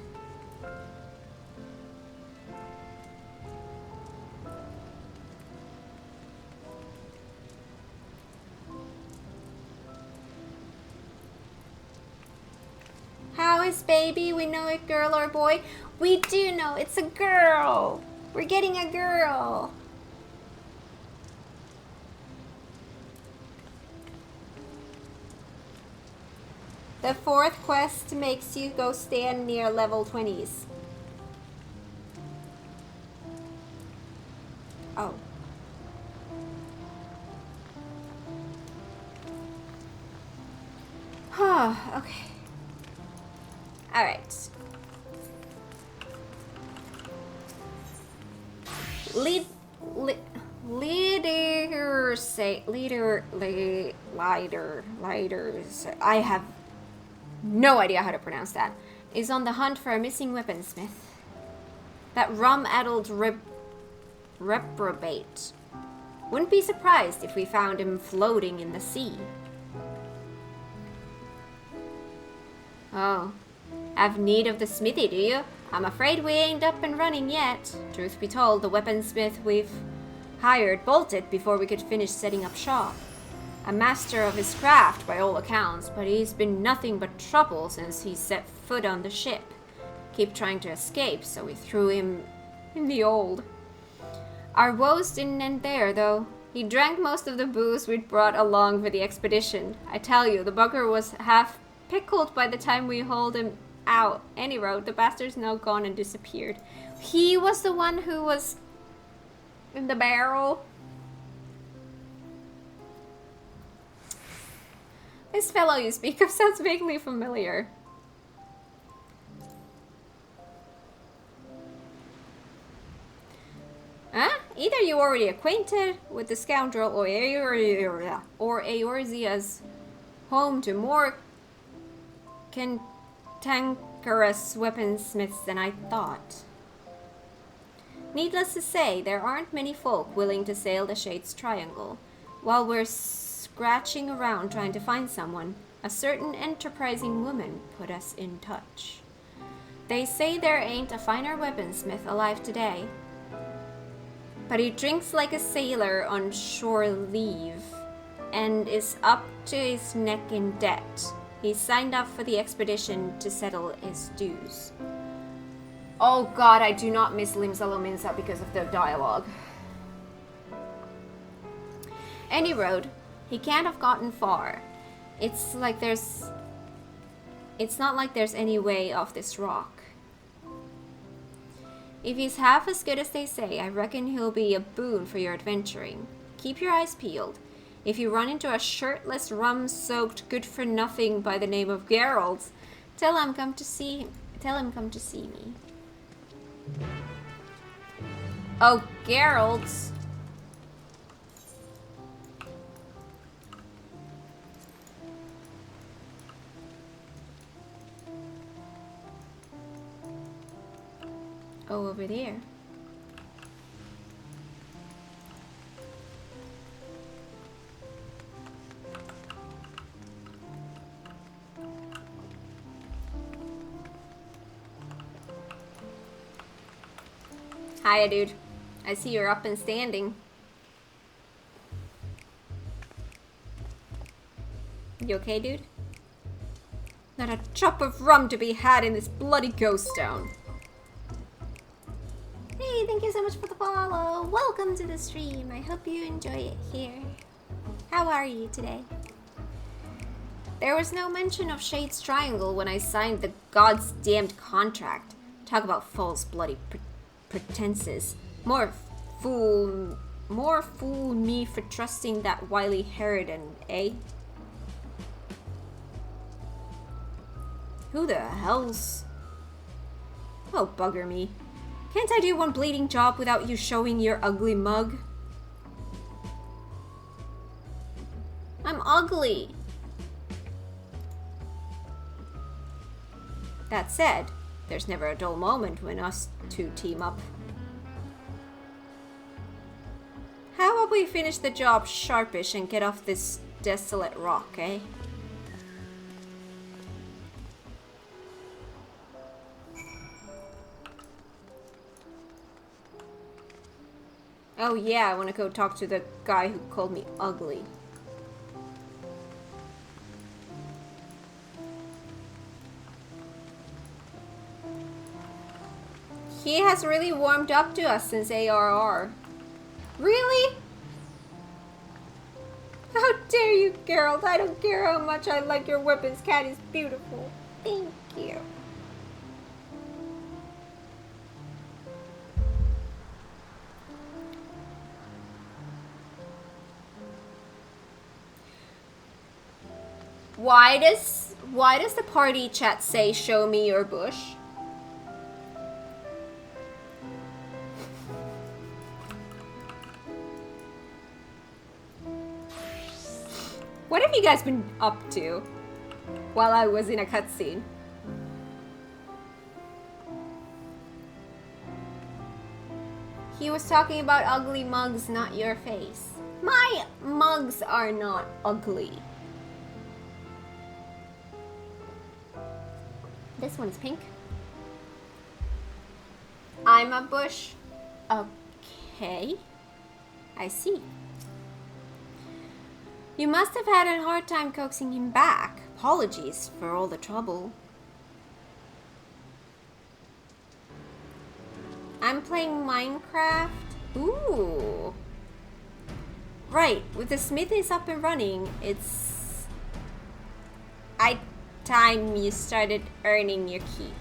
How is baby? We know it, girl or boy? We do know it's a girl. We're getting a girl. The fourth quest makes you go stand near level 20s. Oh. Okay. Alright. Leaders. I have no idea how to pronounce that. Is on the hunt for a missing weaponsmith. That rum-addled reprobate. Wouldn't be surprised if we found him floating in the sea. Oh. Have need of the smithy, do you? I'm afraid we ain't up and running yet. Truth be told, the weaponsmith we've Hired bolted before we could finish setting up shop. A master of his craft by all accounts, but he's been nothing but trouble since he set foot on the ship. Kept trying to escape, so we threw him in the old. Our woes didn't end there, though. He drank most of the booze we'd brought along for the expedition. I tell you, the bugger was half pickled by the time we hauled him out. Any road, the bastard's now gone and disappeared. He was the one who was in the barrel. This fellow you speak of sounds vaguely familiar. Huh? Either you already acquainted with the scoundrel or Eorzea's home to more cantankerous weaponsmiths than I thought. Needless to say, there aren't many folk willing to sail the Shades Triangle. While we're scratching around trying to find someone, a certain enterprising woman put us in touch. They say there ain't a finer weaponsmith alive today. But he drinks like a sailor on shore leave and is up to his neck in debt. He signed up for the expedition to settle his dues. Oh god, I do not miss Limsa Lominsa because of the dialogue. Any road, he can't have gotten far. It's not like there's any way off this rock. If he's half as good as they say, I reckon he'll be a boon for your adventuring. Keep your eyes peeled. If you run into a shirtless, rum-soaked good-for-nothing by the name of Geralt, tell him come to see me. Oh, Geralt. Oh, over there. Hiya, dude. I see you're up and standing. You okay, dude? Not a drop of rum to be had in this bloody ghost town. Hey, thank you so much for the follow. Welcome to the stream. I hope you enjoy it here. How are you today? There was no mention of Shades Triangle when I signed the god's damned contract. Talk about false bloody pretenses. More fool me for trusting that wily harridan, eh? Who the hell's... Oh, bugger me. Can't I do one bleeding job without you showing your ugly mug? I'm ugly! That said, there's never a dull moment when us two team up. How about we finish the job sharpish and get off this desolate rock, eh? Oh yeah, I want to go talk to the guy who called me ugly. He has really warmed up to us since ARR. Really? How dare you, Geralt? I don't care how much I like your weapons. Cat is beautiful. Thank you. Why does the party chat say show me your bush? What have you guys been up to while I was in a cutscene? He was talking about ugly mugs, not your face. My mugs are not ugly. This one's pink. I'm a bush. Okay. I see. You must have had a hard time coaxing him back. Apologies for all the trouble. I'm playing Minecraft. Ooh. Right, with the smithies up and running, it's time you started earning your keep.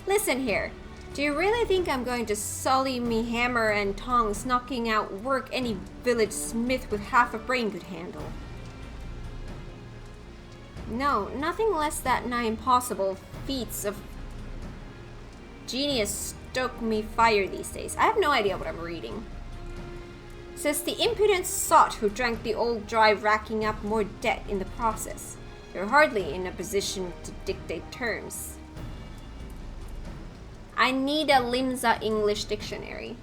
Listen here, do you really think I'm going to sully me hammer and tongs knocking out work any village smith with half a brain could handle? No, nothing less than nigh impossible feats of genius stoke me fire these days. I have no idea what I'm reading. Says the impudent sot who drank the old dry, racking up more debt in the process. You're hardly in a position to dictate terms. I need a Limsa English dictionary.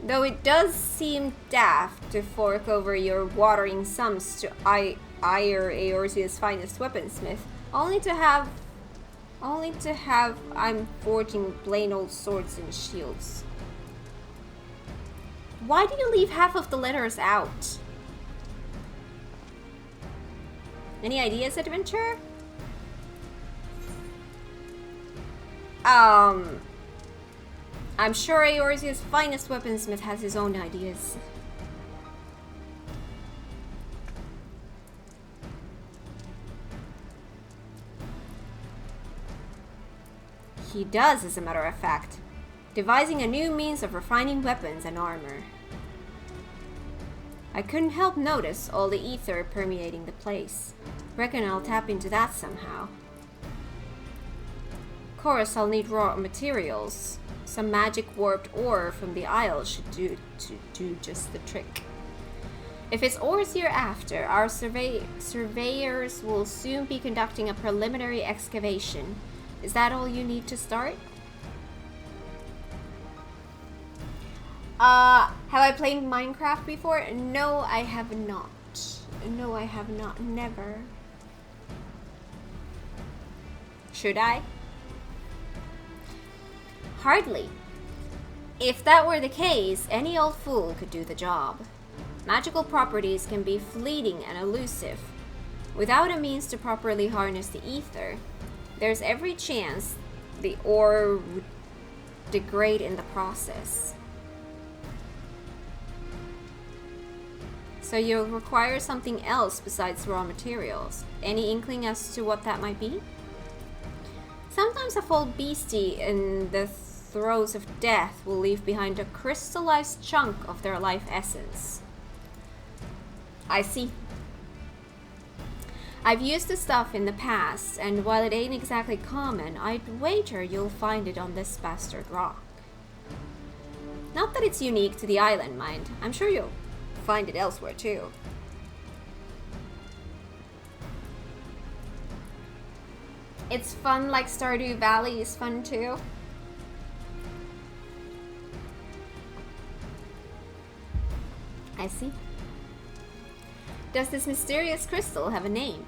Though it does seem daft to fork over your watering sums to hire Eorzea's finest weaponsmith, only to have I'm forging plain old swords and shields. Why do you leave half of the letters out? Any ideas, adventure? I'm sure Eorzea's finest weaponsmith has his own ideas. He does, as a matter of fact, devising a new means of refining weapons and armor. I couldn't help notice all the ether permeating the place. Reckon I'll tap into that somehow. Course, I'll need raw materials. Some magic warped ore from the Isle should do just the trick. If it's ores you're after, our surveyors will soon be conducting a preliminary excavation. Is that all you need to start? Have I played Minecraft before? No, I have not. No, I have not. Never. Should I? Hardly. If that were the case, any old fool could do the job. Magical properties can be fleeting and elusive. Without a means to properly harness the ether, there's every chance the ore would degrade in the process. So you'll require something else besides raw materials. Any inkling as to what that might be? Sometimes a full beastie in the throes of death will leave behind a crystallized chunk of their life essence. I see. I've used the stuff in the past, and while it ain't exactly common, I'd wager you'll find it on this bastard rock. Not that it's unique to the island, mind. I'm sure you'll find it elsewhere too. It's fun like Stardew Valley is fun too. I see. Does this mysterious crystal have a name?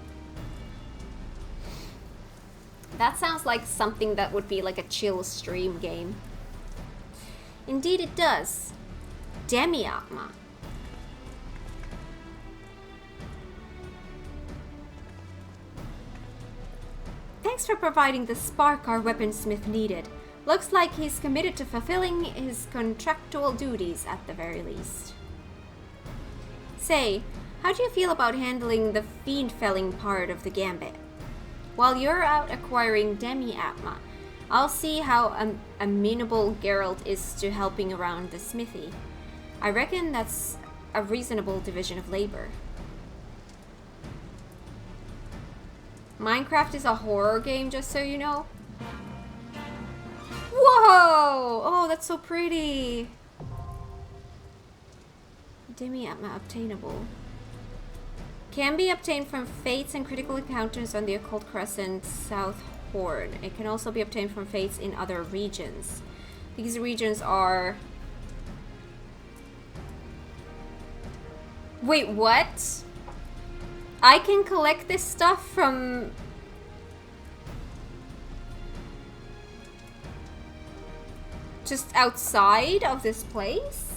That sounds like something that would be like a chill stream game. Indeed it does. Demiatma. Thanks for providing the spark our weaponsmith needed. Looks like he's committed to fulfilling his contractual duties at the very least. Say, how do you feel about handling the fiend-felling part of the gambit? While you're out acquiring Demi-Atma, I'll see how amenable Geralt is to helping around the smithy. I reckon that's a reasonable division of labor. Minecraft is a horror game, just so you know. Whoa! Oh, that's so pretty. Demi-Atma obtainable. Can be obtained from fates and critical encounters on the Occult Crescent South Horn. It can also be obtained from fates in other regions. These regions are... Wait, what? I can collect this stuff from... just outside of this place?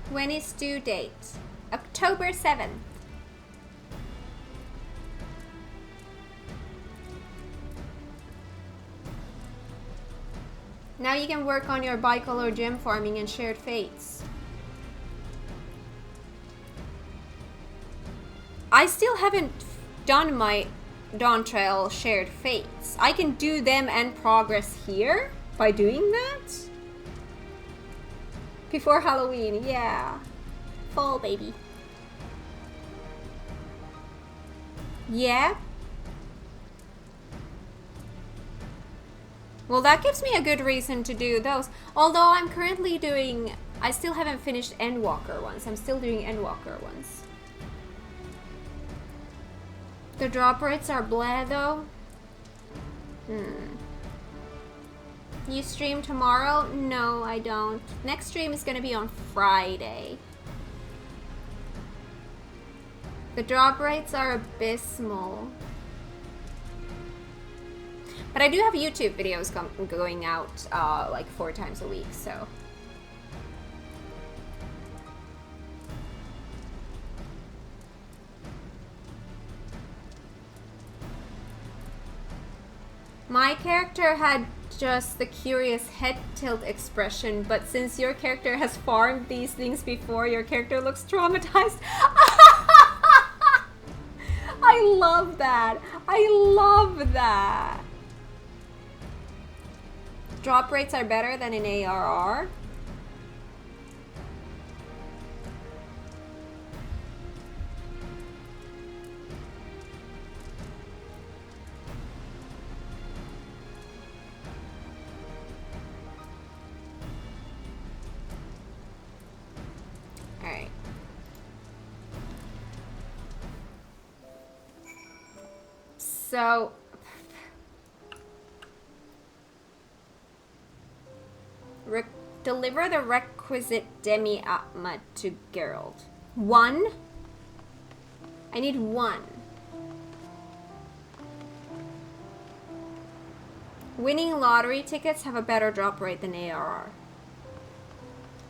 When is due date? October 7th. Now you can work on your bicolor gem farming and shared fates. I still haven't done my Dawn Trail shared fates. I can do them and progress here by doing that? Before Halloween, yeah. Fall, baby. Yeah. Well, that gives me a good reason to do those. Although I'm currently doing... I still haven't finished Endwalker ones. I'm still doing Endwalker ones. The drop rates are blah, though. You stream tomorrow? No, I don't. Next stream is gonna be on Friday. The drop rates are abysmal. But I do have YouTube videos going out like 4 times a week, so. My character had just the curious head tilt expression, but since your character has farmed these things before, your character looks traumatized. I love that. I love that. Drop rates are better than in ARR. Alright. So... deliver the requisite demi-atma to Geralt. 1? I need 1. Winning lottery tickets have a better drop rate than ARR.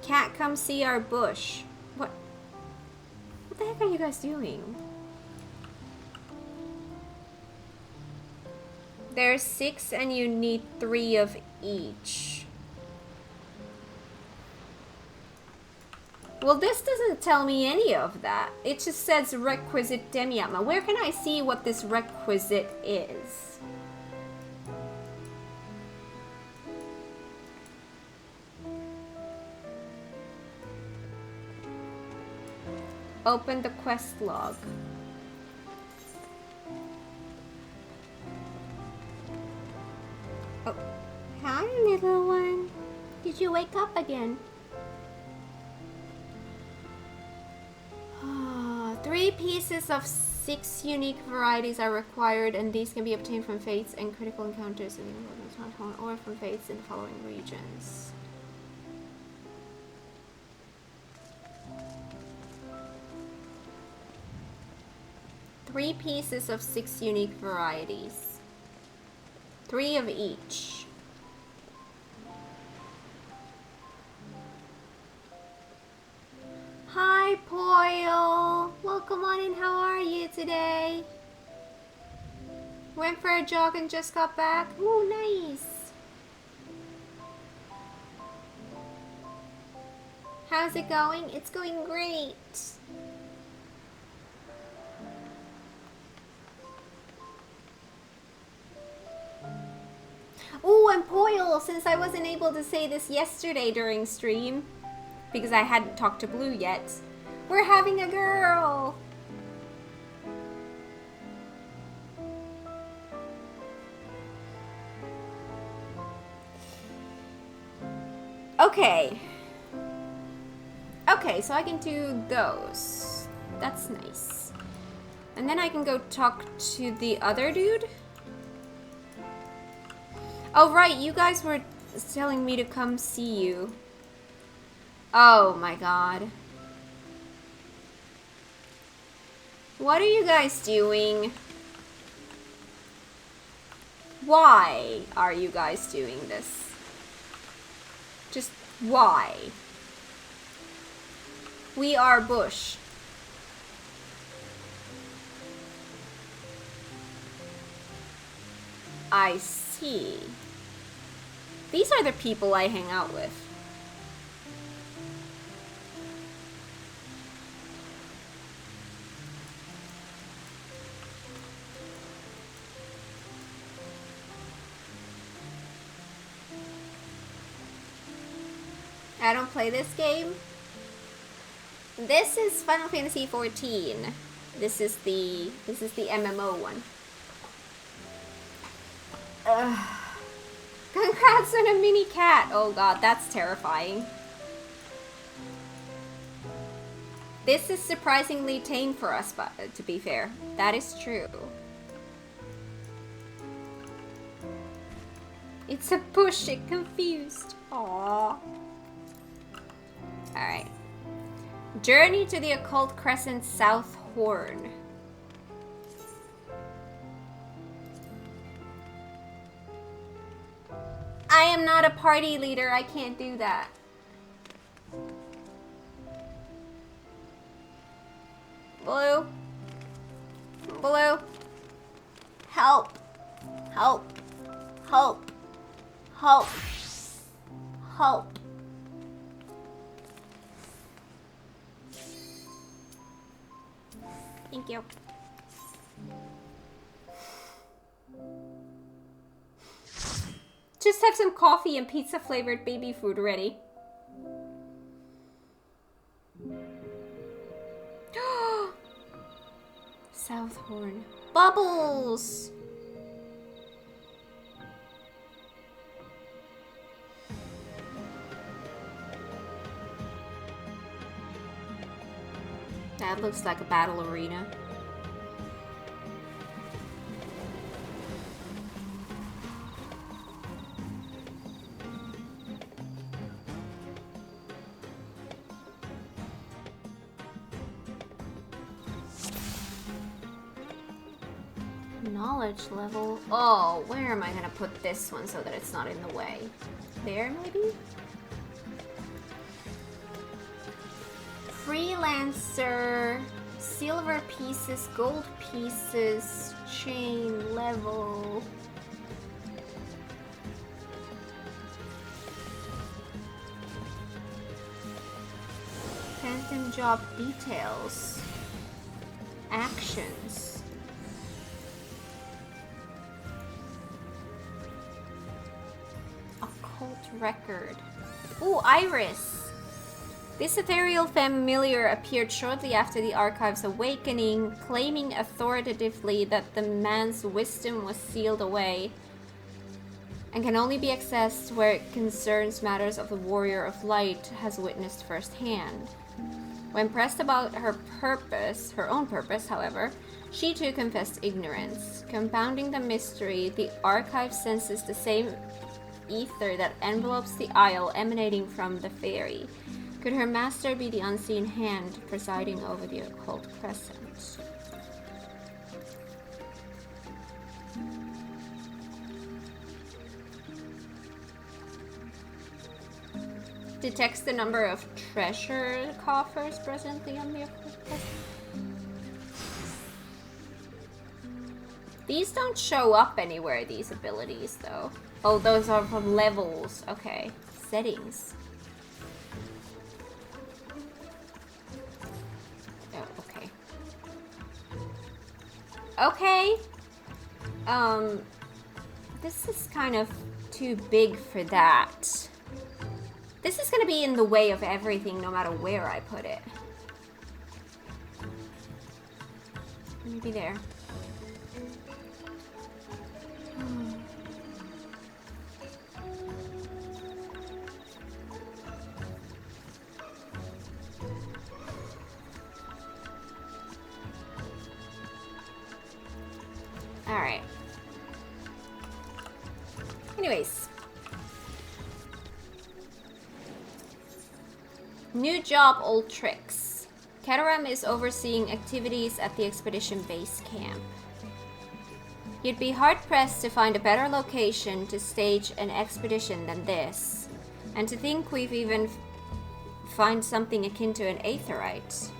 Can't come see our bush. What the heck are you guys doing? There's 6 and you need 3 of each. Well, this doesn't tell me any of that. It just says requisite demi-atma. Where can I see what this requisite is? Open the quest log. Oh, hi, little one. Did you wake up again? 3 pieces of 6 unique varieties are required, and these can be obtained from fates and critical encounters in the or from fates in the following regions. Three pieces of 6 unique varieties. 3 of each. Hi, Poyle. Welcome on in. How are you today? Went for a jog and just got back. Ooh, nice. How's it going? It's going great. Ooh, and Poyle, since I wasn't able to say this yesterday during stream, because I hadn't talked to Blue yet, we're having a girl! Okay. Okay, so I can do those. That's nice. And then I can go talk to the other dude. Oh, right, you guys were telling me to come see you. Oh my god. What are you guys doing? Why are you guys doing this? Just why? We are Bush. I see. These are the people I hang out with. I don't play this game. This is Final Fantasy XIV. This is the MMO one. Congrats on a mini cat. Oh god, that's terrifying. This is surprisingly tame for us, but to be fair, that is true. It's a push, it confused. Aww. Alright. Journey to the Occult Crescent South Horn. I am not a party leader, I can't do that. Blue. Blue. Help. Help. Help. Help. Help. Thank you. Just have some coffee and pizza flavored baby food ready. South Horn. Bubbles! That looks like a battle arena. Knowledge level. Oh, where am I gonna put this one so that it's not in the way? There, maybe? Freelancer, silver pieces, gold pieces, chain level. Phantom job details. Actions. Occult record. Ooh, Iris. This ethereal familiar appeared shortly after the Archive's awakening, claiming authoritatively that the man's wisdom was sealed away and can only be accessed where it concerns matters of the Warrior of Light has witnessed firsthand. When pressed about her own purpose, however, she too confessed ignorance. Compounding the mystery, the Archive senses the same ether that envelopes the Isle emanating from the fairy. Could her master be the unseen hand presiding over the Occult Crescent? Detects the number of treasure coffers presently on the Occult Crescent. These don't show up anywhere, these abilities, though. Oh, those are from levels. Okay. Settings. Okay. This is kind of too big for that. This is gonna be in the way of everything no matter where I put it. Maybe there. Alright. Anyways. New job, old tricks. Kataram is overseeing activities at the expedition base camp. You'd be hard-pressed to find a better location to stage an expedition than this. And to think we've even find something akin to an aetherite.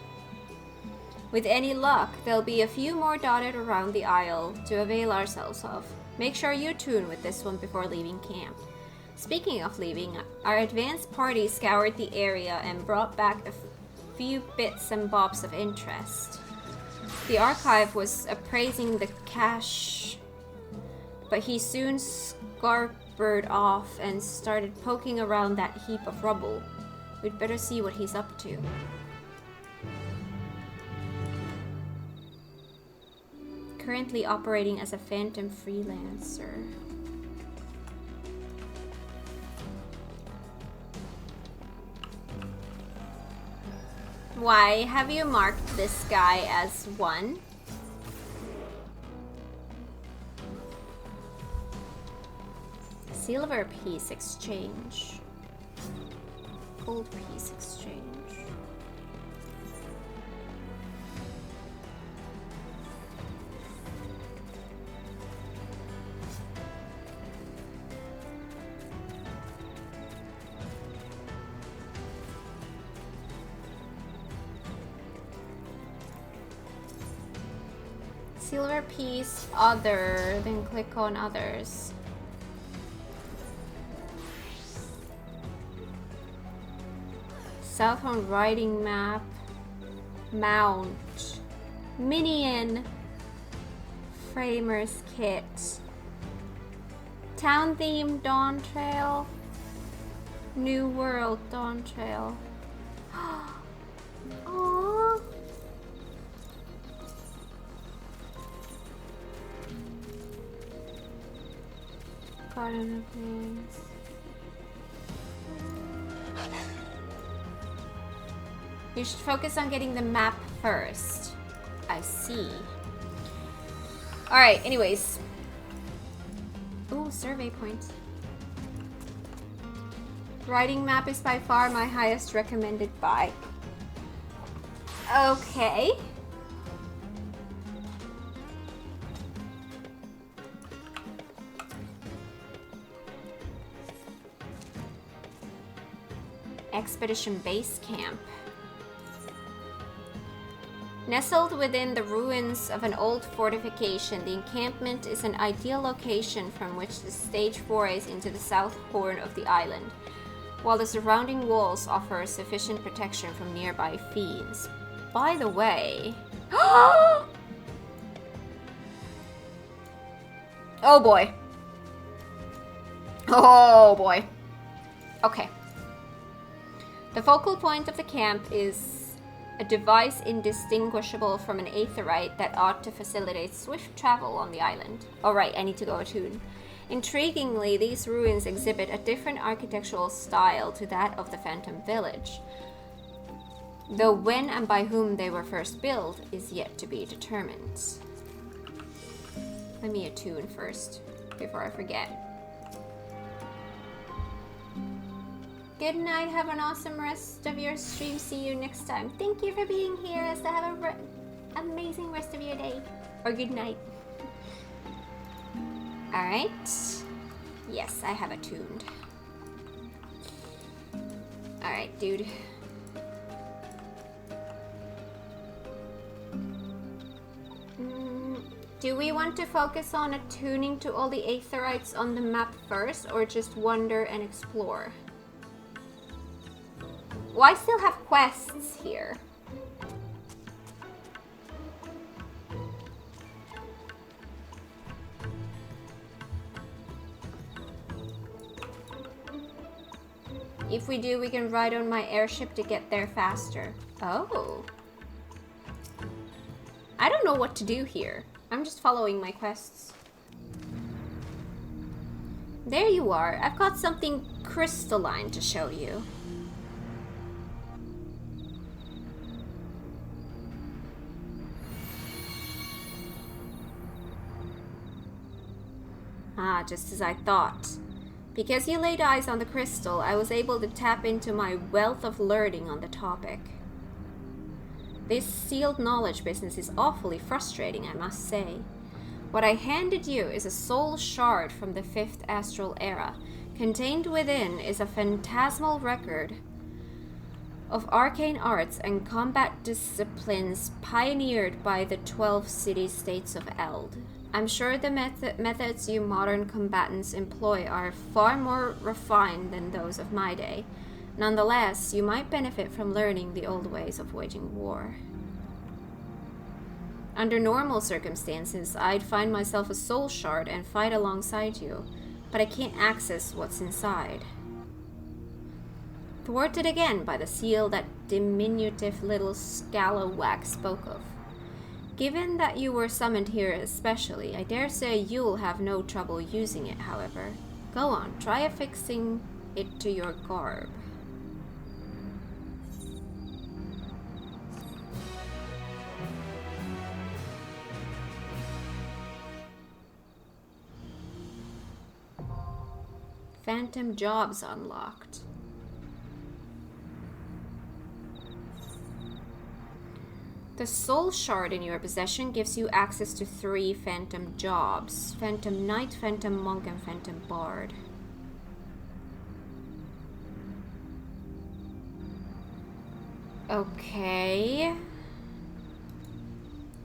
With any luck, there'll be a few more dotted around the isle to avail ourselves of. Make sure you tune with this one before leaving camp. Speaking of leaving, our advance party scoured the area and brought back a few bits and bobs of interest. The archive was appraising the cache, but he soon scarpered off and started poking around that heap of rubble. We'd better see what he's up to. Currently operating as a phantom freelancer. Why have you marked this guy as 1? Silver piece exchange. Gold piece exchange. Silver piece other, then click on others. Southbound riding map. Mount. Minion. Framers kit. Town theme Dawn Trail. New World Dawn Trail. Aww. Garden of Names. You should focus on getting the map first. I see. Alright, anyways. Ooh, survey points. Riding map is by far my highest recommended buy. Okay. Expedition Base Camp. Nestled within the ruins of an old fortification, the encampment is an ideal location from which to stage forays into the south horn of the island, while the surrounding walls offer sufficient protection from nearby fiends. By the way... Oh boy. Oh boy. Okay. The focal point of the camp is a device indistinguishable from an aetherite that ought to facilitate swift travel on the island. Alright, I need to go attune. Intriguingly, these ruins exhibit a different architectural style to that of the Phantom Village, though when and by whom they were first built is yet to be determined. Let me attune first, before I forget. Good night, have an awesome rest of your stream, see you next time. Thank you for being here, as to have an amazing rest of your day. Or good night. Alright. Yes, I have attuned. Alright, dude. Do we want to focus on attuning to all the aetherites on the map first, or just wander and explore? Well, I still have quests here. If we do, we can ride on my airship to get there faster. Oh. I don't know what to do here. I'm just following my quests. There you are. I've got something crystalline to show you. Ah, just as I thought. Because you laid eyes on the crystal, I was able to tap into my wealth of learning on the topic. This sealed knowledge business is awfully frustrating, I must say. What I handed you is a soul shard from the 5th astral era. Contained within is a phantasmal record of arcane arts and combat disciplines pioneered by the 12 city-states of Eld. I'm sure the methods you modern combatants employ are far more refined than those of my day. Nonetheless, you might benefit from learning the old ways of waging war. Under normal circumstances, I'd find myself a soul shard and fight alongside you, but I can't access what's inside. Thwarted again by the seal that diminutive little scalawag spoke of. Given that you were summoned here especially, I dare say you'll have no trouble using it, however. Go on, try affixing it to your garb. Phantom jobs unlocked. The soul shard in your possession gives you access to 3 phantom jobs: Phantom Knight, Phantom Monk, and Phantom Bard. Okay.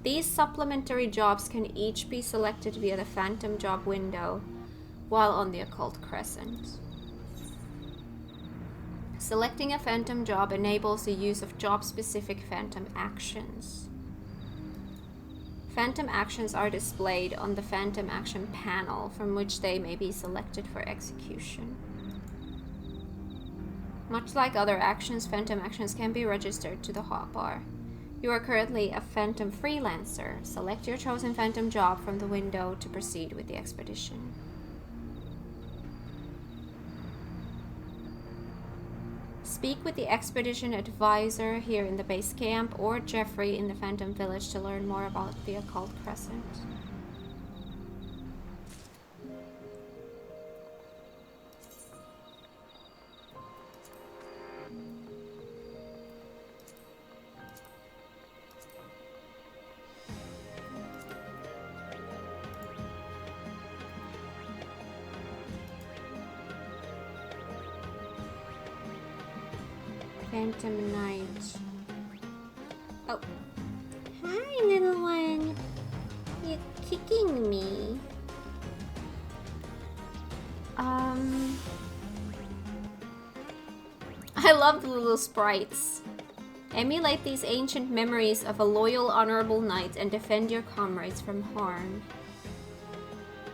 These supplementary jobs can each be selected via the Phantom Job window while on the Occult Crescent. Selecting a phantom job enables the use of job-specific phantom actions. Phantom actions are displayed on the phantom action panel, from which they may be selected for execution. Much like other actions, phantom actions can be registered to the hotbar. You are currently a phantom freelancer. Select your chosen phantom job from the window to proceed with the expedition. Speak with the expedition advisor here in the base camp or Jeffrey in the Phantom Village to learn more about the Occult Crescent. Phantom Knight. Oh. Hi, little one. You're kicking me. I love the little sprites. Emulate these ancient memories of a loyal, honorable knight and defend your comrades from harm.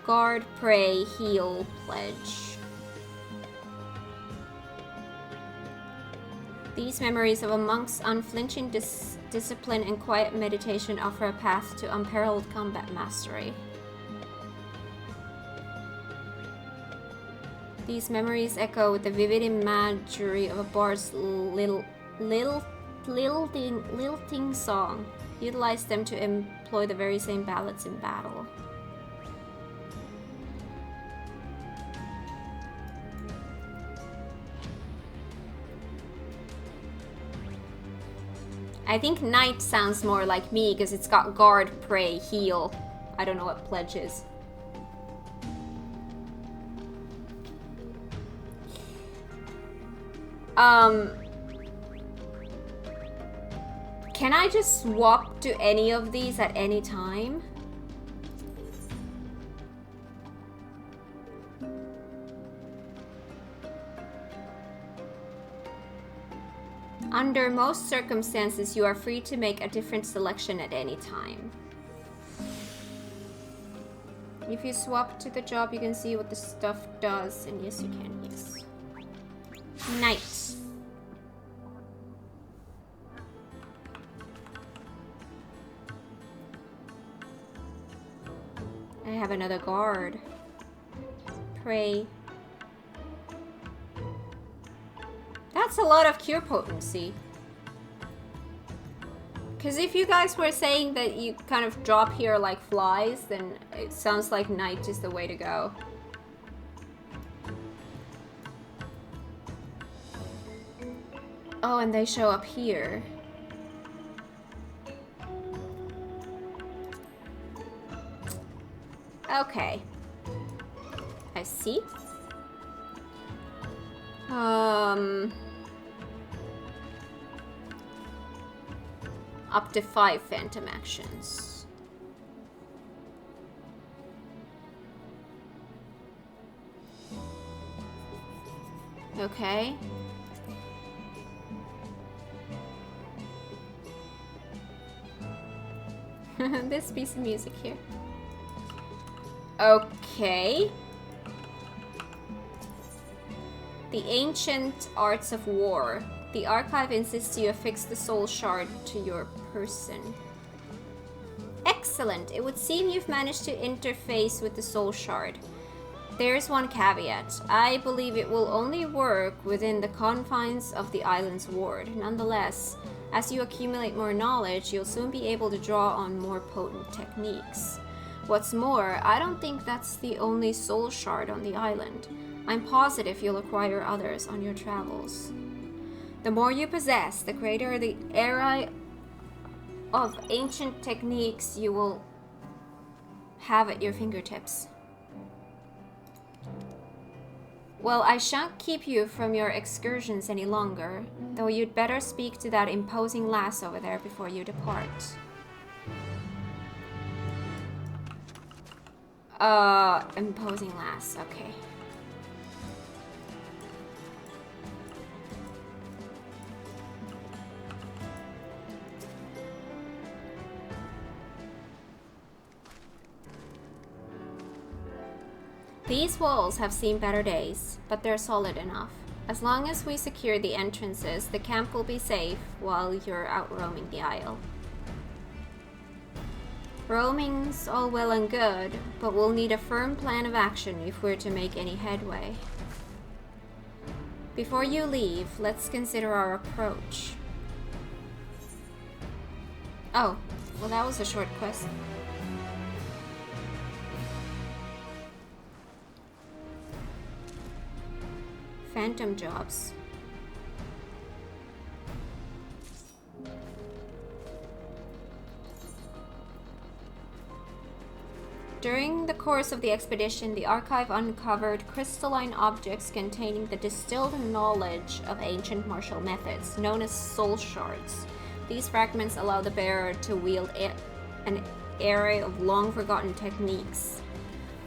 Guard, pray, heal, pledge. These memories of a monk's unflinching discipline and quiet meditation offer a path to unparalleled combat mastery. These memories echo with the vivid imagery of a bard's lilting song. Utilize them to employ the very same ballads in battle. I think Knight sounds more like me because it's got guard, pray, heal. I don't know what pledge is. Can I just swap to any of these at any time? Under most circumstances, you are free to make a different selection at any time. If you swap to the job, you can see what the stuff does, and yes, you can, yes. Knight. I have another guard. Pray. That's a lot of cure potency. Because if you guys were saying that you kind of drop here like flies, then it sounds like Knight is the way to go. Oh, and they show up here. Okay. I see. Up to 5 phantom actions. Okay. This piece of music here. Okay. The Ancient Arts of War. The archive insists you affix the soul shard to your person. Excellent! It would seem you've managed to interface with the soul shard. There's one caveat. I believe it will only work within the confines of the island's ward. Nonetheless, as you accumulate more knowledge, you'll soon be able to draw on more potent techniques. What's more, I don't think that's the only soul shard on the island. I'm positive you'll acquire others on your travels. The more you possess, the greater the array of ancient techniques you will have at your fingertips. Well, I shan't keep you from your excursions any longer, though you'd better speak to that imposing lass over there before you depart. Imposing lass, okay. These walls have seen better days, but they're solid enough. As long as we secure the entrances, the camp will be safe while you're out roaming the isle. Roaming's all well and good, but we'll need a firm plan of action if we're to make any headway. Before you leave, let's consider our approach. Oh, well that was a short quest. Phantom jobs. During the course of the expedition, the archive uncovered crystalline objects containing the distilled knowledge of ancient martial methods, known as soul shards. These fragments allow the bearer to wield an array of long-forgotten techniques.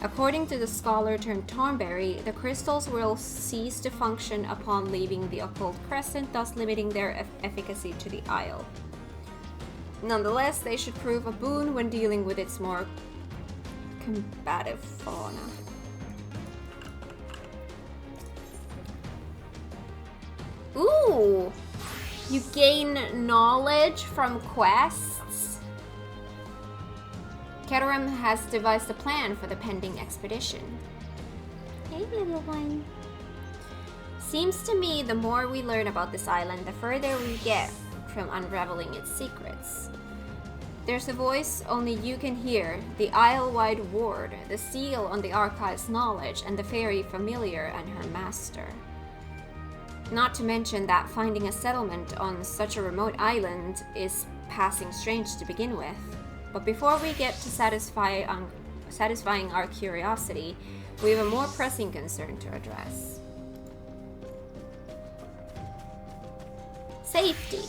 According to the scholar turned Thornberry, the crystals will cease to function upon leaving the Occult Crescent, thus limiting their efficacy to the Isle. Nonetheless, they should prove a boon when dealing with its more combative fauna. Ooh! You gain knowledge from quests? Keterim has devised a plan for the pending expedition. Hey, little one. Seems to me the more we learn about this island, the further we get from unraveling its secrets. There's a voice only you can hear, the Isle-wide ward, the seal on the archive's knowledge, and the fairy familiar and her master. Not to mention that finding a settlement on such a remote island is passing strange to begin with. But before we get to satisfying our curiosity, we have a more pressing concern to address. Safety.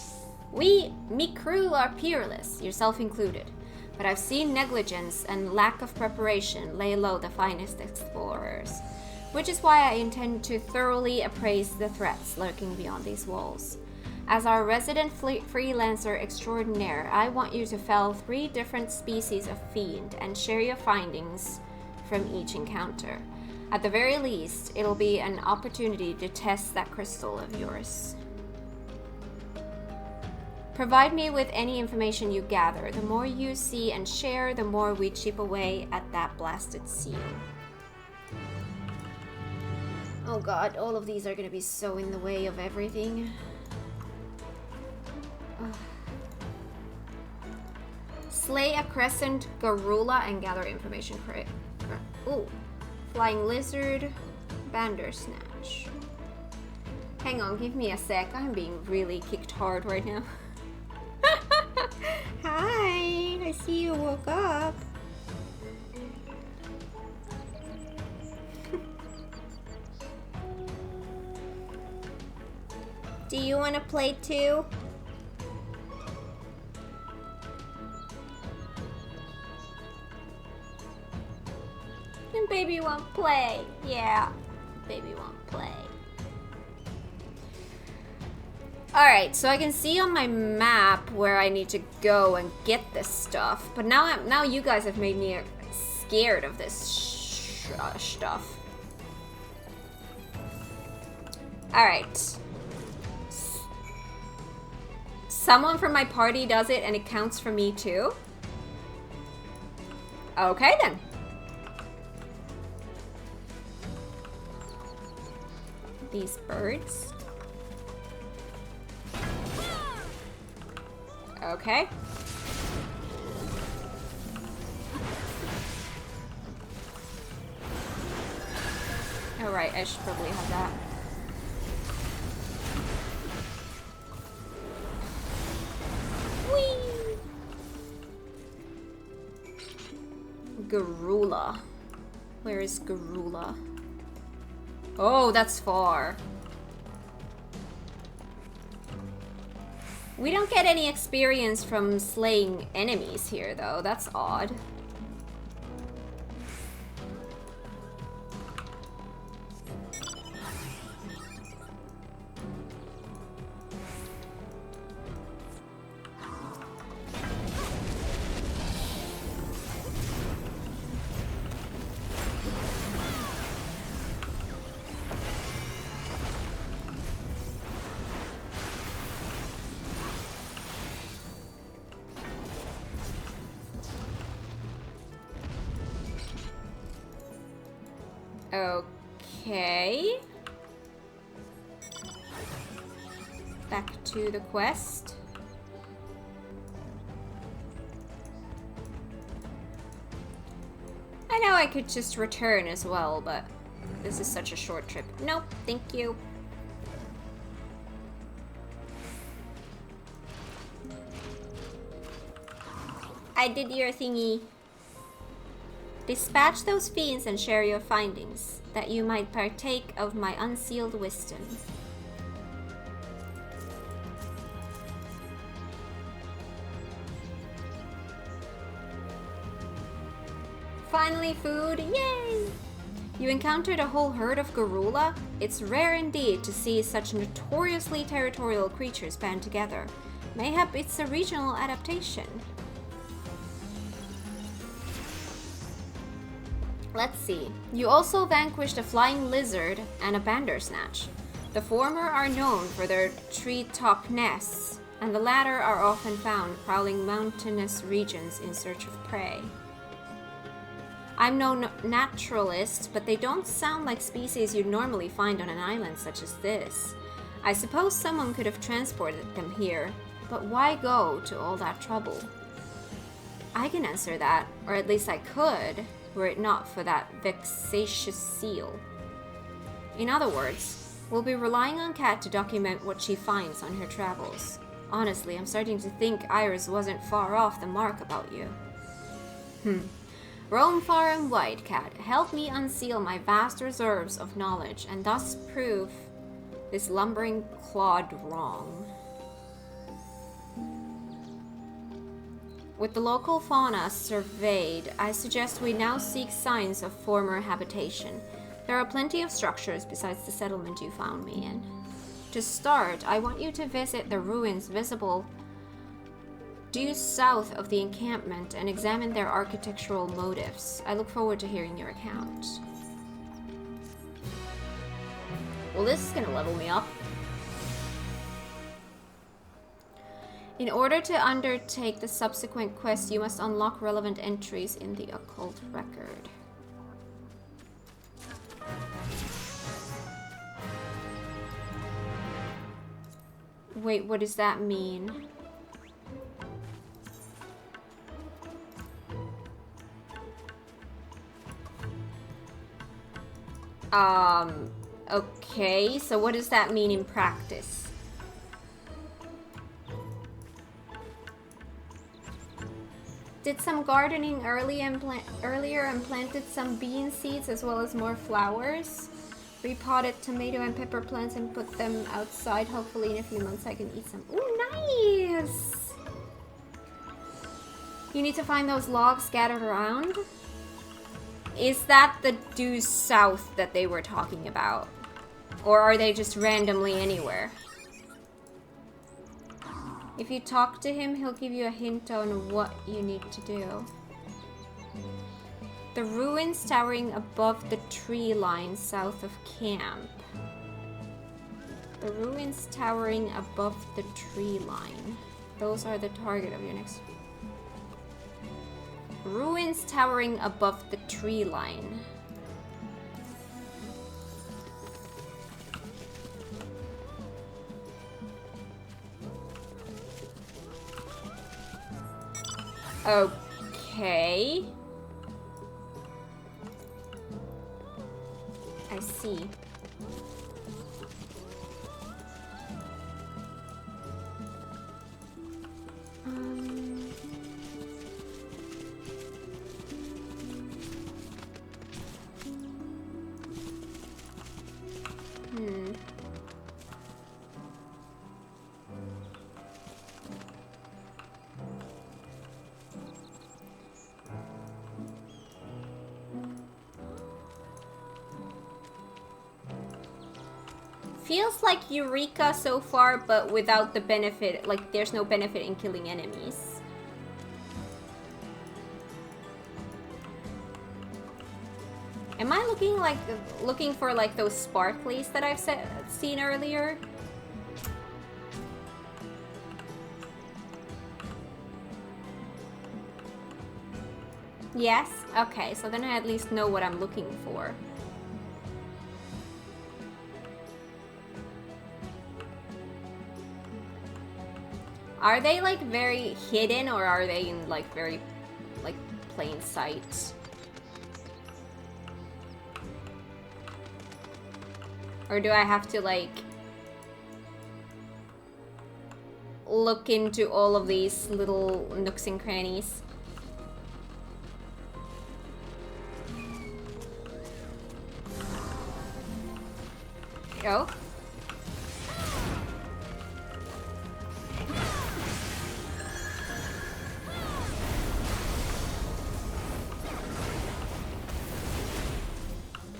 Me crew are peerless, yourself included. But I've seen negligence and lack of preparation lay low the finest explorers. Which is why I intend to thoroughly appraise the threats lurking beyond these walls. As our resident freelancer extraordinaire, I want you to fell 3 different species of fiend and share your findings from each encounter. At the very least, it'll be an opportunity to test that crystal of yours. Provide me with any information you gather. The more you see and share, the more we chip away at that blasted seal. Oh god, all of these are gonna be so in the way of everything. Slay a crescent garula and gather information for it. Ooh. Flying lizard, bandersnatch. Hang on, give me a sec. I'm being really kicked hard right now. Hi, I see you woke up. Do you want to play too? And baby won't play. Yeah, baby won't play. Alright, so I can see on my map where I need to go and get this stuff. But now you guys have made me scared of this stuff. Alright. Someone from my party does it and it counts for me too? Okay then. These birds. Okay. Alright, I should probably have that. Whee! Garula. Where is Garula? Oh, that's far. We don't get any experience from slaying enemies here, though. That's odd. Okay. Back to the quest. I know I could just return as well, but this is such a short trip. Nope, thank you. I did your thingy. Dispatch those fiends and share your findings, that you might partake of my unsealed wisdom. Finally food, yay! You encountered a whole herd of Garula? It's rare indeed to see such notoriously territorial creatures band together. Mayhap it's a regional adaptation. Let's see. You also vanquished a flying lizard and a bandersnatch. The former are known for their treetop nests, and the latter are often found prowling mountainous regions in search of prey. I'm no naturalist, but they don't sound like species you'd normally find on an island such as this. I suppose someone could have transported them here, but why go to all that trouble? I can answer that, or at least I could, were it not for that vexatious seal. In other words, we'll be relying on Kat to document what she finds on her travels. Honestly, I'm starting to think Iris wasn't far off the mark about you. Roam far and wide, Kat. Help me unseal my vast reserves of knowledge, and thus prove this lumbering clod wrong. With the local fauna surveyed, I suggest we now seek signs of former habitation. There are plenty of structures besides the settlement you found me in. To start, I want you to visit the ruins visible due south of the encampment and examine their architectural motifs. I look forward to hearing your account. Well, this is gonna level me up. In order to undertake the subsequent quest, you must unlock relevant entries in the occult record. Wait, what does that mean? Okay, so what does that mean in practice? Did some gardening earlier and planted some bean seeds as well as more flowers. Repotted tomato and pepper plants and put them outside. Hopefully in a few months I can eat some. Ooh, nice! You need to find those logs scattered around. Is that the due south that they were talking about? Or are they just randomly anywhere? If you talk to him, he'll give you a hint on what you need to do. The ruins towering above the tree line south of camp. The ruins towering above the tree line. Those are the target of your next... Ruins towering above the tree line. Okay. I see. Feels like Eureka so far, but without the benefit, like there's no benefit in killing enemies. Am I looking for like those sparklies that I've seen earlier? Yes? Okay, so then I at least know what I'm looking for. Are they like very hidden or are they in like very like plain sight? Or do I have to like look into all of these little nooks and crannies? Oh.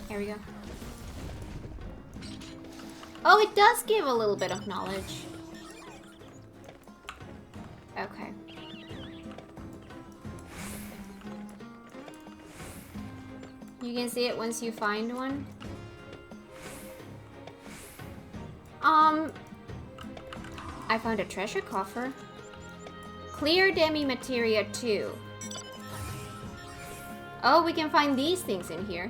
There we go. Oh, it does give a little bit of knowledge. Okay. You can see it once you find one. I found a treasure coffer. Clear demi materia 2. Oh, we can find these things in here.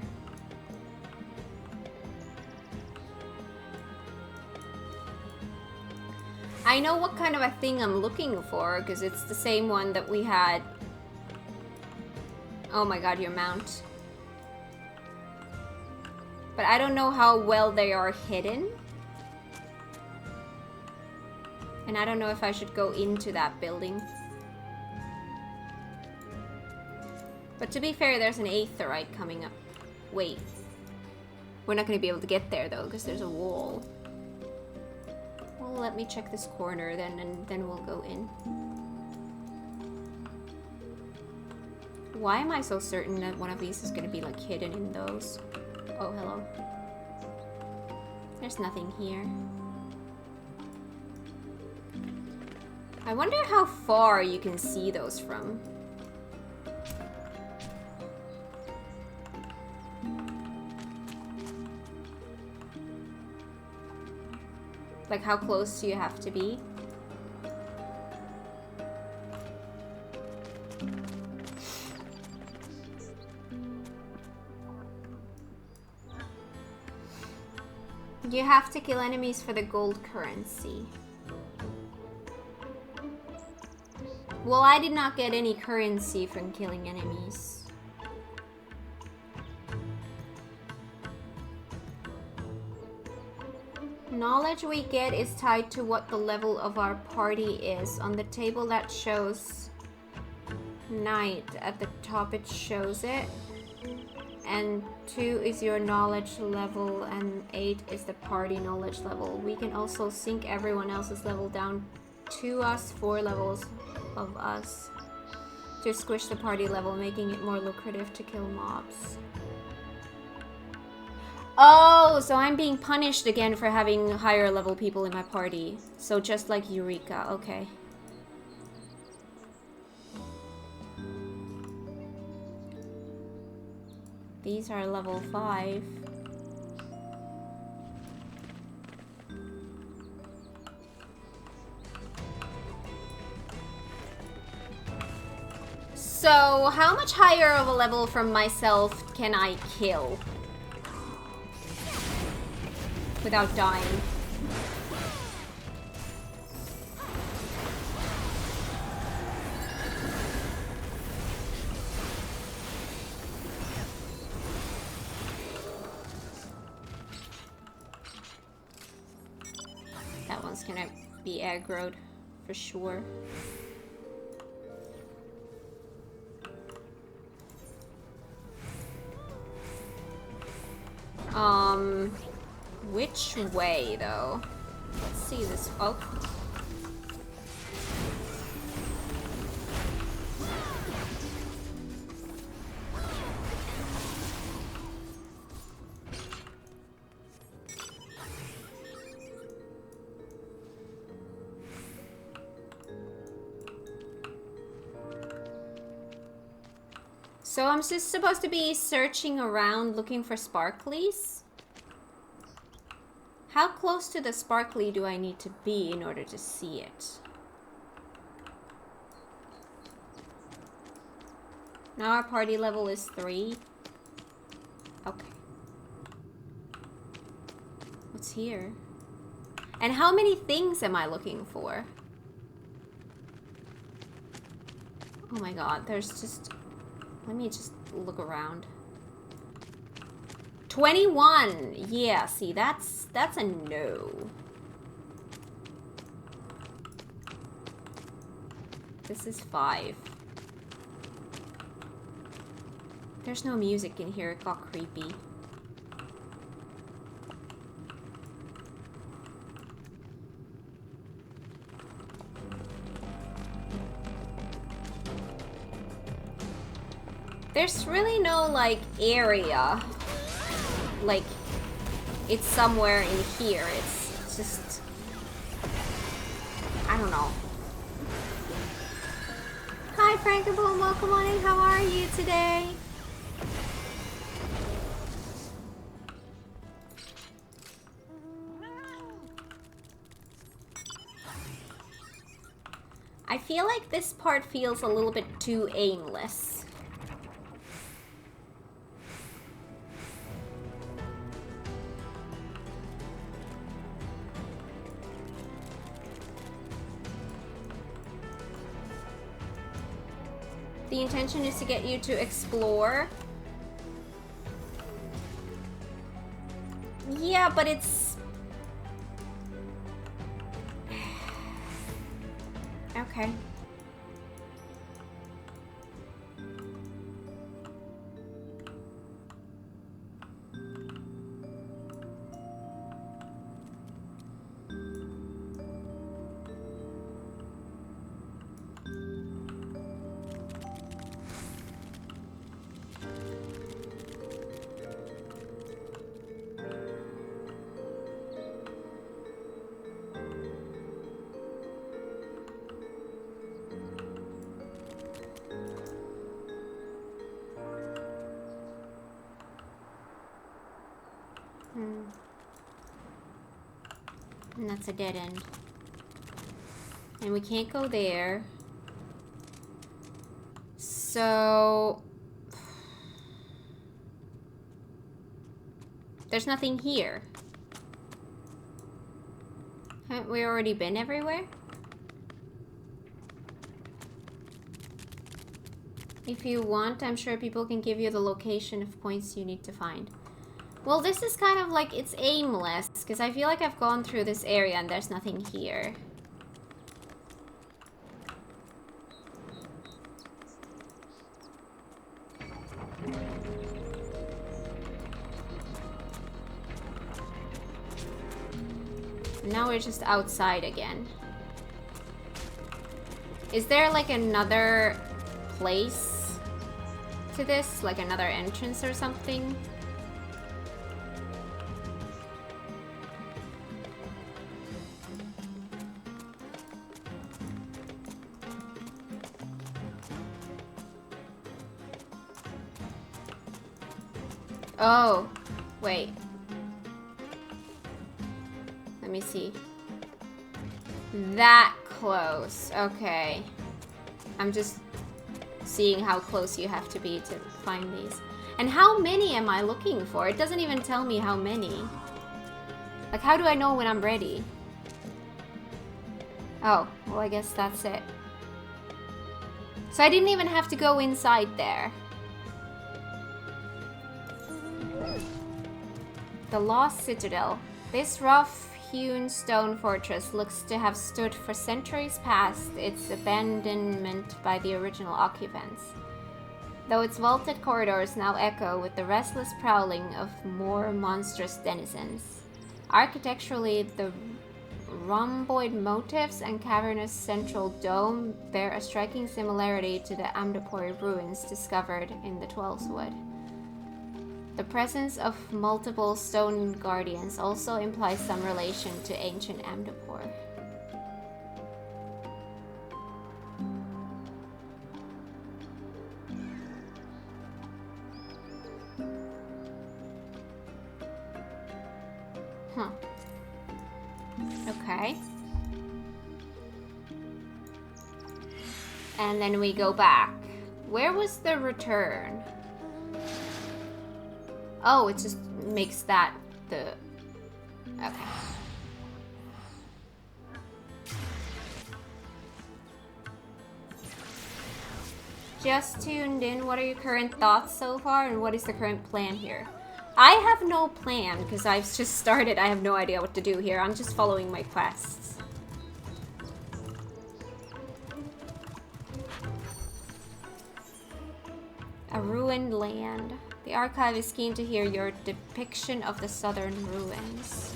I know what kind of a thing I'm looking for, because it's the same one that we had. Oh my god, your mount. But I don't know how well they are hidden. And I don't know if I should go into that building. But to be fair, there's an aetheryte coming up. Wait. We're not going to be able to get there though, because there's a wall. Well, let me check this corner then, and then we'll go in. Why am I so certain that one of these is going to be like hidden in those? Oh, hello. There's nothing here. I wonder how far you can see those from. Like, how close do you have to be? You have to kill enemies for the gold currency. Well, I did not get any currency from killing enemies. Knowledge we get is tied to what the level of our party is. On the table that shows knight, at the top it shows it. and 2 is your knowledge level, and 8 is the party knowledge level. We can also sync everyone else's level down to us, 4 levels of us, to squish the party level, making it more lucrative to kill mobs. Oh, so I'm being punished again for having higher level people in my party. So just like Eureka, okay. These are level 5. So, how much higher of a level from myself can I kill without dying? That one's gonna be aggroed for sure. Which way though? Let's see this. Oh. So I'm just supposed to be searching around looking for sparklies? How close to the sparkly do I need to be in order to see it? Now our party level is 3. Okay. What's here? And how many things am I looking for? Oh my god, there's just... Let me just look around. 21! Yeah, see, that's a no. This is 5. There's no music in here, it got creepy. There's really no, like, area. Like, it's somewhere in here. It's just... I don't know. Hi, Frankenboom. Welcome on in. How are you today? I feel like this part feels a little bit too aimless. The intention is to get you to explore. Yeah, but it's... Okay. And that's a dead end. And we can't go there. So... There's nothing here. Haven't we already been everywhere? If you want, I'm sure people can give you the location of points you need to find. Well, this is kind of like, it's aimless, because I feel like I've gone through this area and there's nothing here. And now we're just outside again. Is there like another place to this? Like another entrance or something? Oh, wait. Let me see. That close. Okay. I'm just seeing how close you have to be to find these. And how many am I looking for? It doesn't even tell me how many. Like, how do I know when I'm ready? Oh, well, I guess that's it. So I didn't even have to go inside there. The Lost Citadel. This rough-hewn stone fortress looks to have stood for centuries past its abandonment by the original occupants, though its vaulted corridors now echo with the restless prowling of more monstrous denizens. Architecturally, the rhomboid motifs and cavernous central dome bear a striking similarity to the Amdapori ruins discovered in the Twelves Wood. The presence of multiple stone guardians also implies some relation to ancient Amdapor. Huh. Okay. And then we go back. Where was the return? Oh, it just makes that the... Okay. Just tuned in. What are your current thoughts so far, and what is the current plan here? I have no plan, because I've just started. I have no idea what to do here. I'm just following my quests. A ruined land. The archive is keen to hear your depiction of the southern ruins.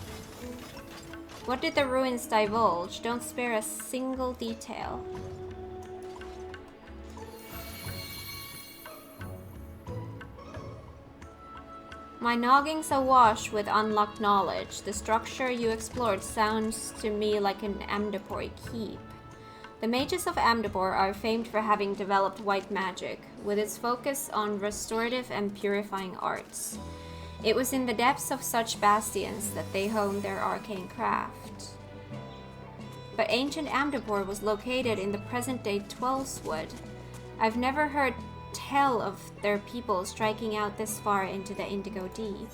What did the ruins divulge? Don't spare a single detail. My nogging's awash with unlocked knowledge. The structure you explored sounds to me like an Amdapori keep. The mages of Amdapor are famed for having developed white magic, with its focus on restorative and purifying arts. It was in the depths of such bastions that they honed their arcane craft. But ancient Amdapor was located in the present-day Twelveswood. I've never heard tell of their people striking out this far into the Indigo Deep.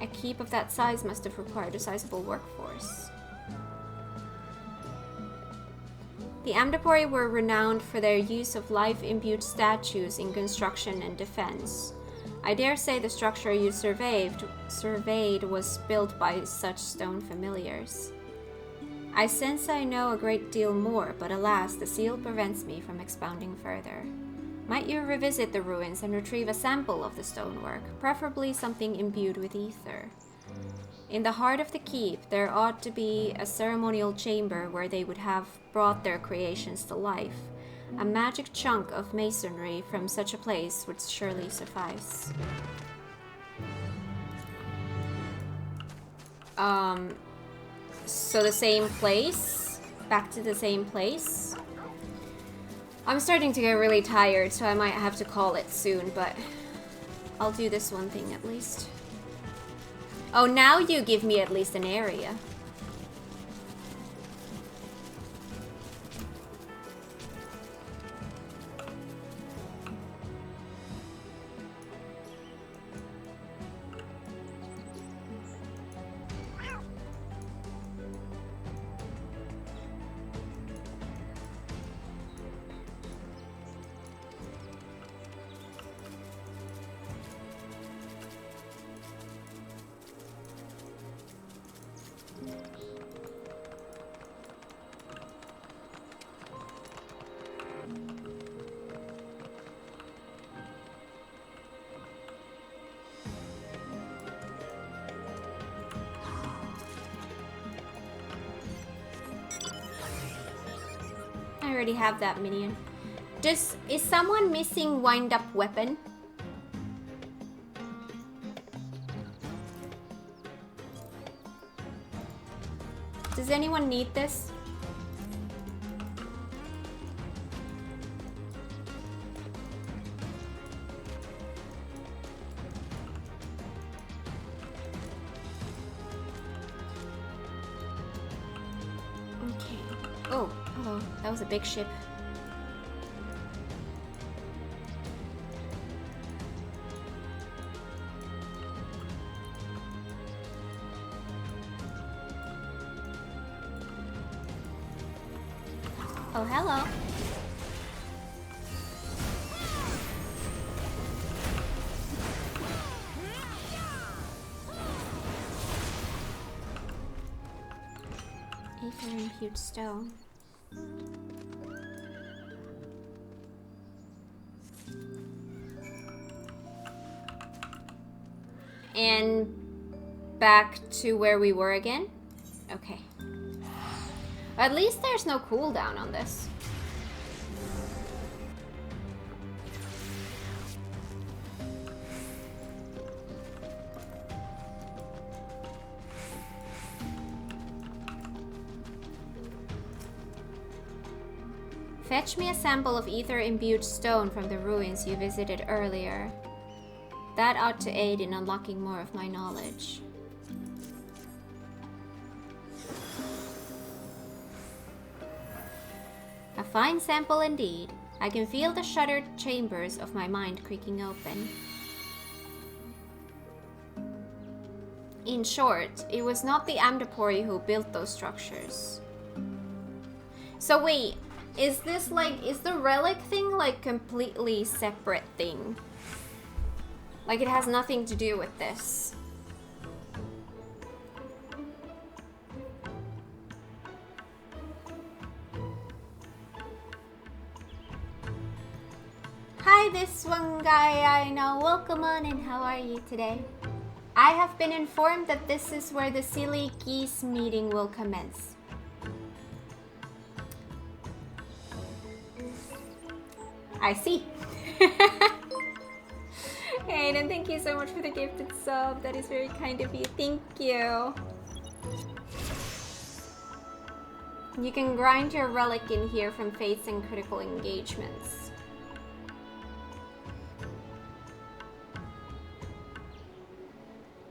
A keep of that size must have required a sizable workforce. The Amdapori were renowned for their use of life-imbued statues in construction and defense. I dare say the structure you surveyed was built by such stone familiars. I sense I know a great deal more, but alas, the seal prevents me from expounding further. Might you revisit the ruins and retrieve a sample of the stonework, preferably something imbued with ether? In the heart of the keep, there ought to be a ceremonial chamber where they would have brought their creations to life. A magic chunk of masonry from such a place would surely suffice. So the same place? Back to the same place? I'm starting to get really tired, so I might have to call it soon, but I'll do this one thing at least. Oh, now you give me at least an area. already have that minion. Is someone missing wind-up weapon? Does anyone need this? Okay. Oh, hello. That was a big ship. Oh, hello. Aether Impute Stone. And back to where we were again? Okay. At least there's no cooldown on this. Fetch me a sample of ether-imbued stone from the ruins you visited earlier. That ought to aid in unlocking more of my knowledge. A fine sample indeed. I can feel the shuttered chambers of my mind creaking open. In short, it was not the Amdapori who built those structures. So wait, is this like, is the relic thing like completely separate thing? Like it has nothing to do with this? Hi, this one guy I know. Welcome on and how are you today? I have been informed that this is where the Silly Geese meeting will commence. I see. Aiden, thank you so much for the gifted sub. That is very kind of you. Thank you. You can grind your relic in here from fates and critical engagements.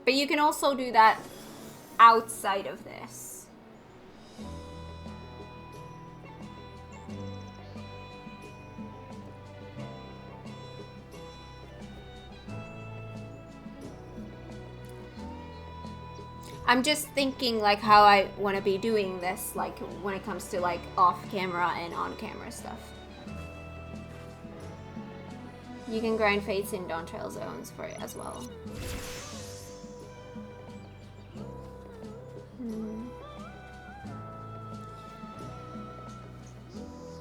But you can also do that outside of this. I'm just thinking like how I want to be doing this, like when it comes to like off camera and on camera stuff. You can grind fates in Dawn Trail zones for it as well.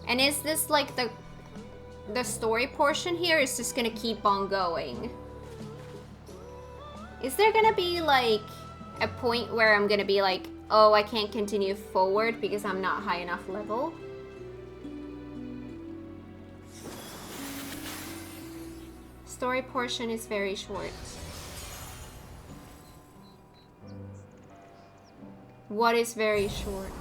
And is this like the story portion here is just gonna keep on going? Is there gonna be like a point where I'm gonna be like, oh, I can't continue forward because I'm not high enough level? Story portion is very short. What is very short?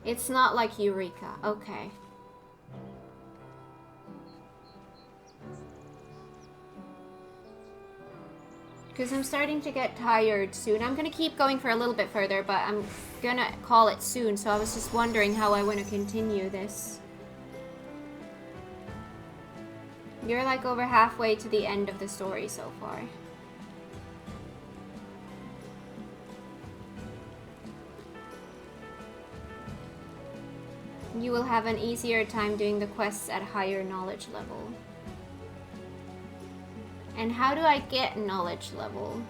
It's not like Eureka. Okay. Because I'm starting to get tired soon. I'm gonna keep going for a little bit further, but I'm gonna call it soon. So I was just wondering how I want to continue this. You're like over halfway to the end of the story so far. You will have an easier time doing the quests at higher knowledge level. And how do I get knowledge level?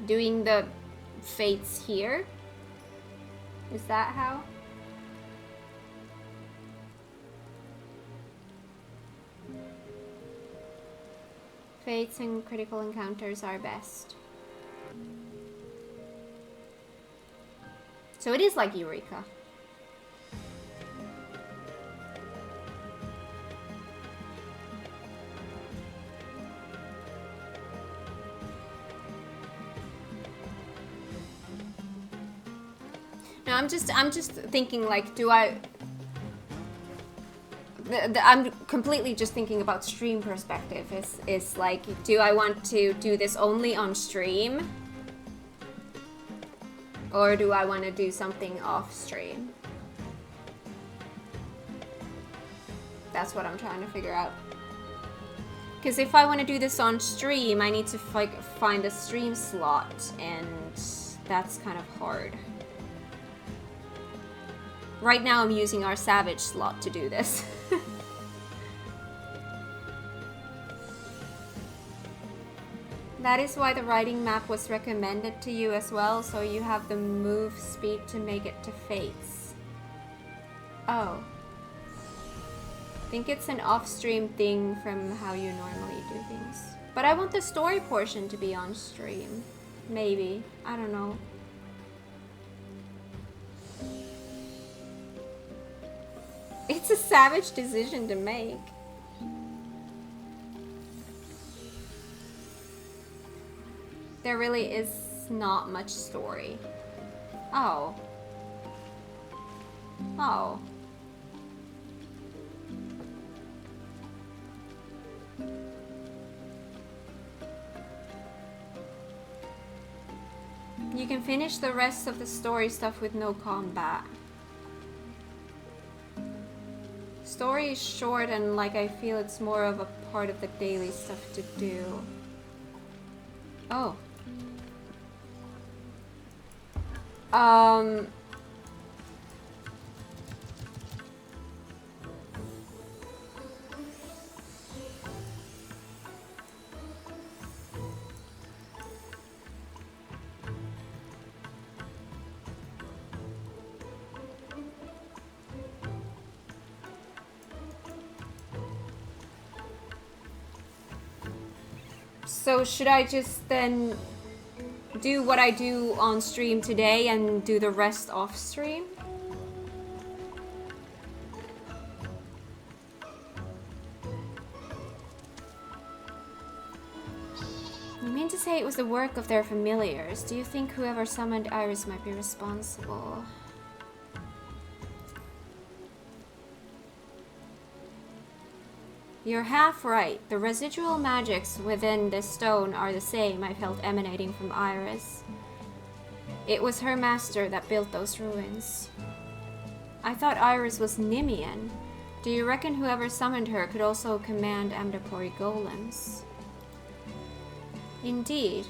Doing the fates here? Is that how? Fates and critical encounters are best. So it is like Eureka. No, I'm just thinking, like, do I... I'm completely just thinking about stream perspective. Is like, do I want to do this only on stream? Or do I want to do something off stream? That's what I'm trying to figure out. Because if I want to do this on stream, I need to find a stream slot, and that's kind of hard. Right now I'm using our Savage slot to do this. That is why the writing map was recommended to you as well, so you have the move speed to make it to Fates. Oh. I think it's an off-stream thing from how you normally do things. But I want the story portion to be on stream. Maybe. I don't know. It's a savage decision to make. There really is not much story. Oh. Oh. You can finish the rest of the story stuff with no combat. Story is short, and like I feel it's more of a part of the daily stuff to do. Oh. So should I just then do what I do on stream today and do the rest off stream? You mean to say it was the work of their familiars? Do you think whoever summoned Iris might be responsible? You're half right. The residual magics within this stone are the same I felt emanating from Iris. It was her master that built those ruins. I thought Iris was Nimian. Do you reckon whoever summoned her could also command Amdapori golems? Indeed.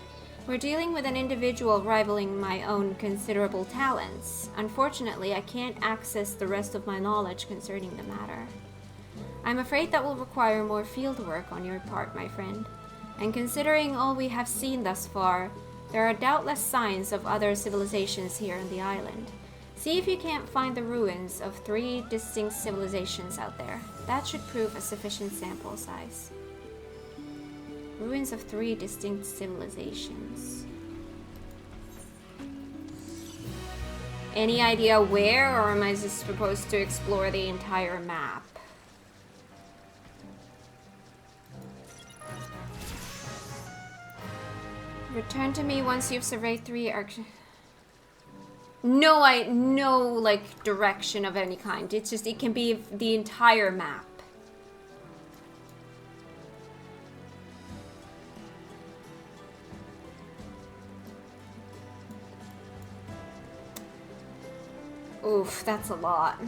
We're dealing with an individual rivaling my own considerable talents. Unfortunately, I can't access the rest of my knowledge concerning the matter. I'm afraid that will require more field work on your part, my friend. And considering all we have seen thus far, there are doubtless signs of other civilizations here on the island. See if you can't find the ruins of 3 distinct civilizations out there. That should prove a sufficient sample size. Ruins of 3 distinct civilizations. Any idea where, or am I just supposed to explore the entire map? Return to me once you've surveyed 3 No, like, direction of any kind. It's just, it can be the entire map. Oof, that's a lot.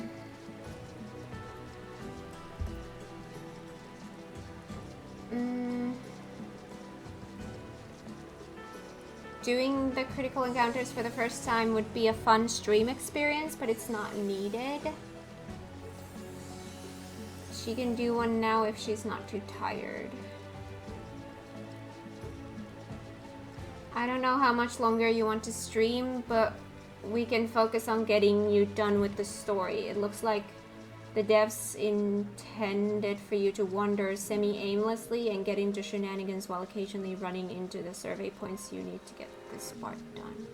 Doing the critical encounters for the first time would be a fun stream experience, but it's not needed. She can do one now if she's not too tired. I don't know how much longer you want to stream, but we can focus on getting you done with the story. It looks like The devs intended for you to wander semi-aimlessly and get into shenanigans while occasionally running into the survey points you need to get this part done.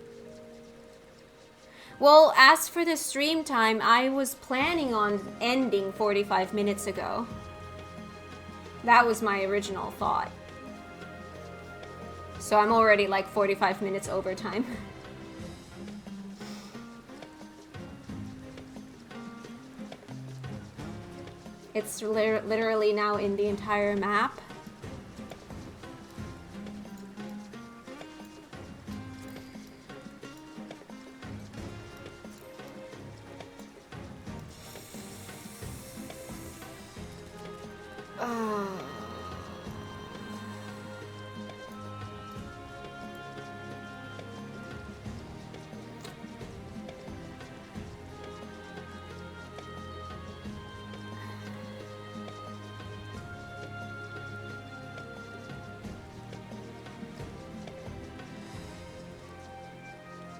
Well, as for the stream time, I was planning on ending 45 minutes ago. That was my original thought. So I'm already like 45 minutes over time. It's literally now in the entire map.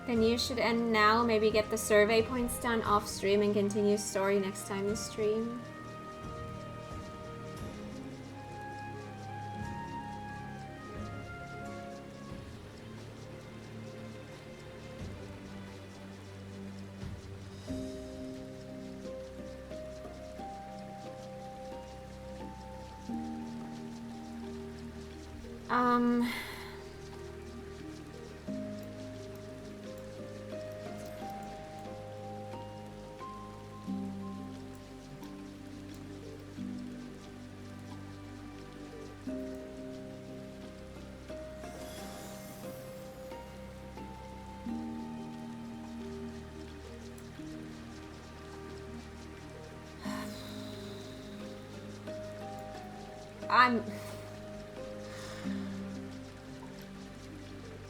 Then you should end now, maybe get the survey points done off stream and continue story next time you stream.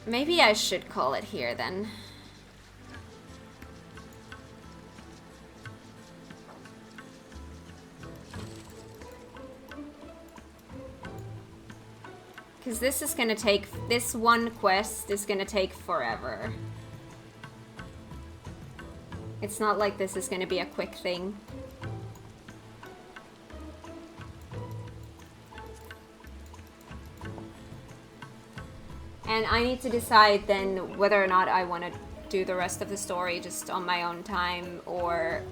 Maybe I should call it here then. Because this is gonna take, this one quest is gonna take forever. It's not like this is gonna be a quick thing. And I need to decide then whether or not I want to do the rest of the story just on my own time or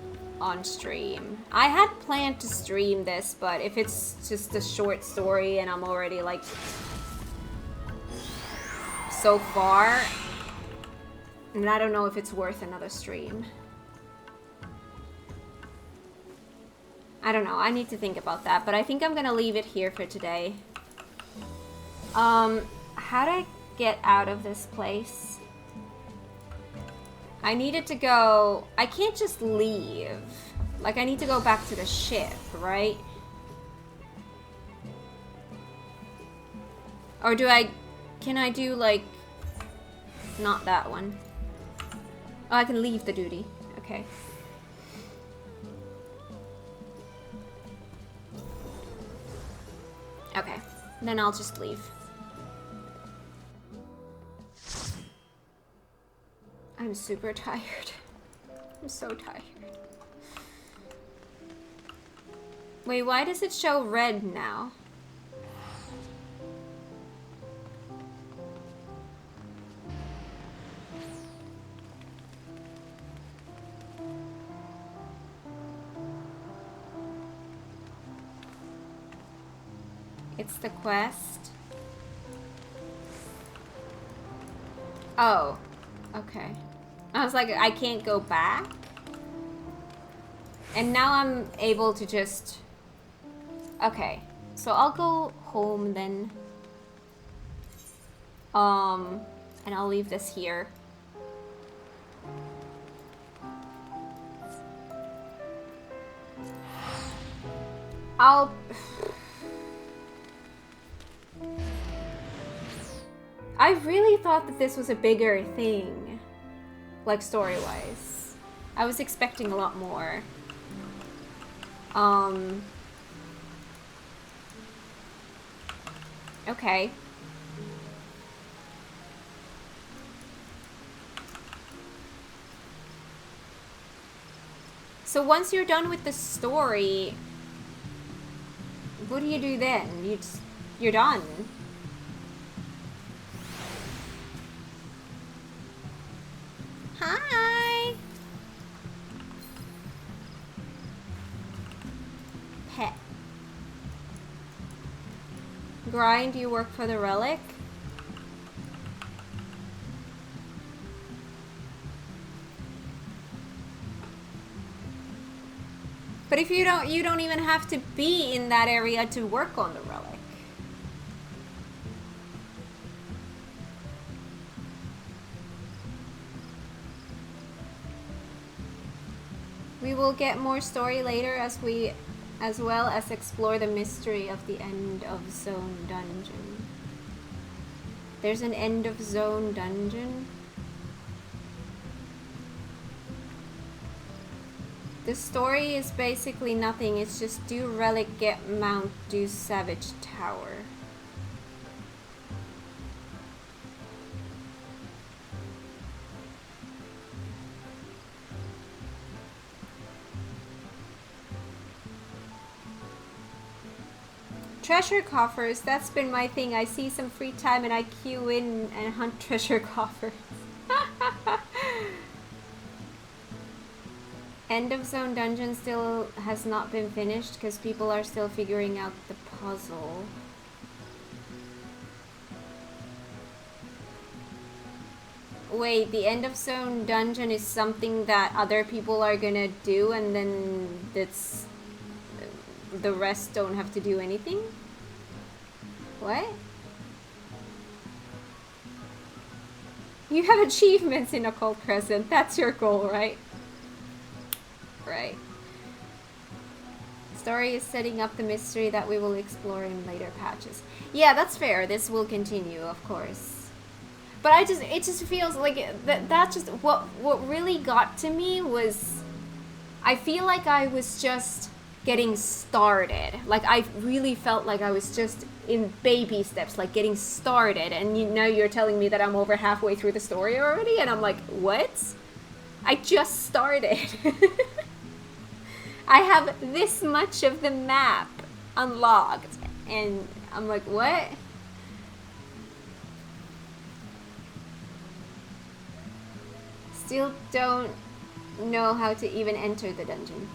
on stream. I had planned to stream this, but if it's just a short story and I'm already like so far, and I don't know if it's worth another stream. I don't know, I need to think about that, but I think I'm gonna leave it here for today. How do I get out of this place? I needed to go... I can't just leave. Like, I need to go back to the ship, right? Or do I... Can I do, like... Not that one. Oh, I can leave the duty. Okay. Okay. Then I'll just leave. I'm super tired. I'm so tired. Wait, why does it show red now? It's the quest. Oh, okay. I was like, I can't go back? And now I'm able to just... Okay, so I'll go home then. And I'll leave this here. I really thought that this was a bigger thing, like story-wise. I was expecting a lot more. Okay. So once you're done with the story, what do you do then? You're done. Hi. Pet. Grind, you work for the relic. But if you don't even have to be in that area to work on the relic. We will get more story later as well as explore the mystery of the end of zone dungeon. There's an end of zone dungeon. The story is basically nothing. It's just do relic, get mount, do savage tower. Treasure coffers, that's been my thing. I see some free time and I queue in and hunt treasure coffers. End of zone dungeon still has not been finished because people are still figuring out the puzzle. Wait, the end of zone dungeon is something that other people are gonna do and then it's the rest don't have to do anything? What? You have achievements in Occult Crescent. That's your goal, right? Right. Story is setting up the mystery that we will explore in later patches. Yeah, that's fair. This will continue, of course. But it just feels like that's just what really got to me was I feel like I was just getting started. Like I really felt like I was just in baby steps, like getting started, and you're telling me that I'm over halfway through the story already, and I'm like, what? I just started. I have this much of the map unlocked, and I'm like, what? Still don't know how to even enter the dungeon.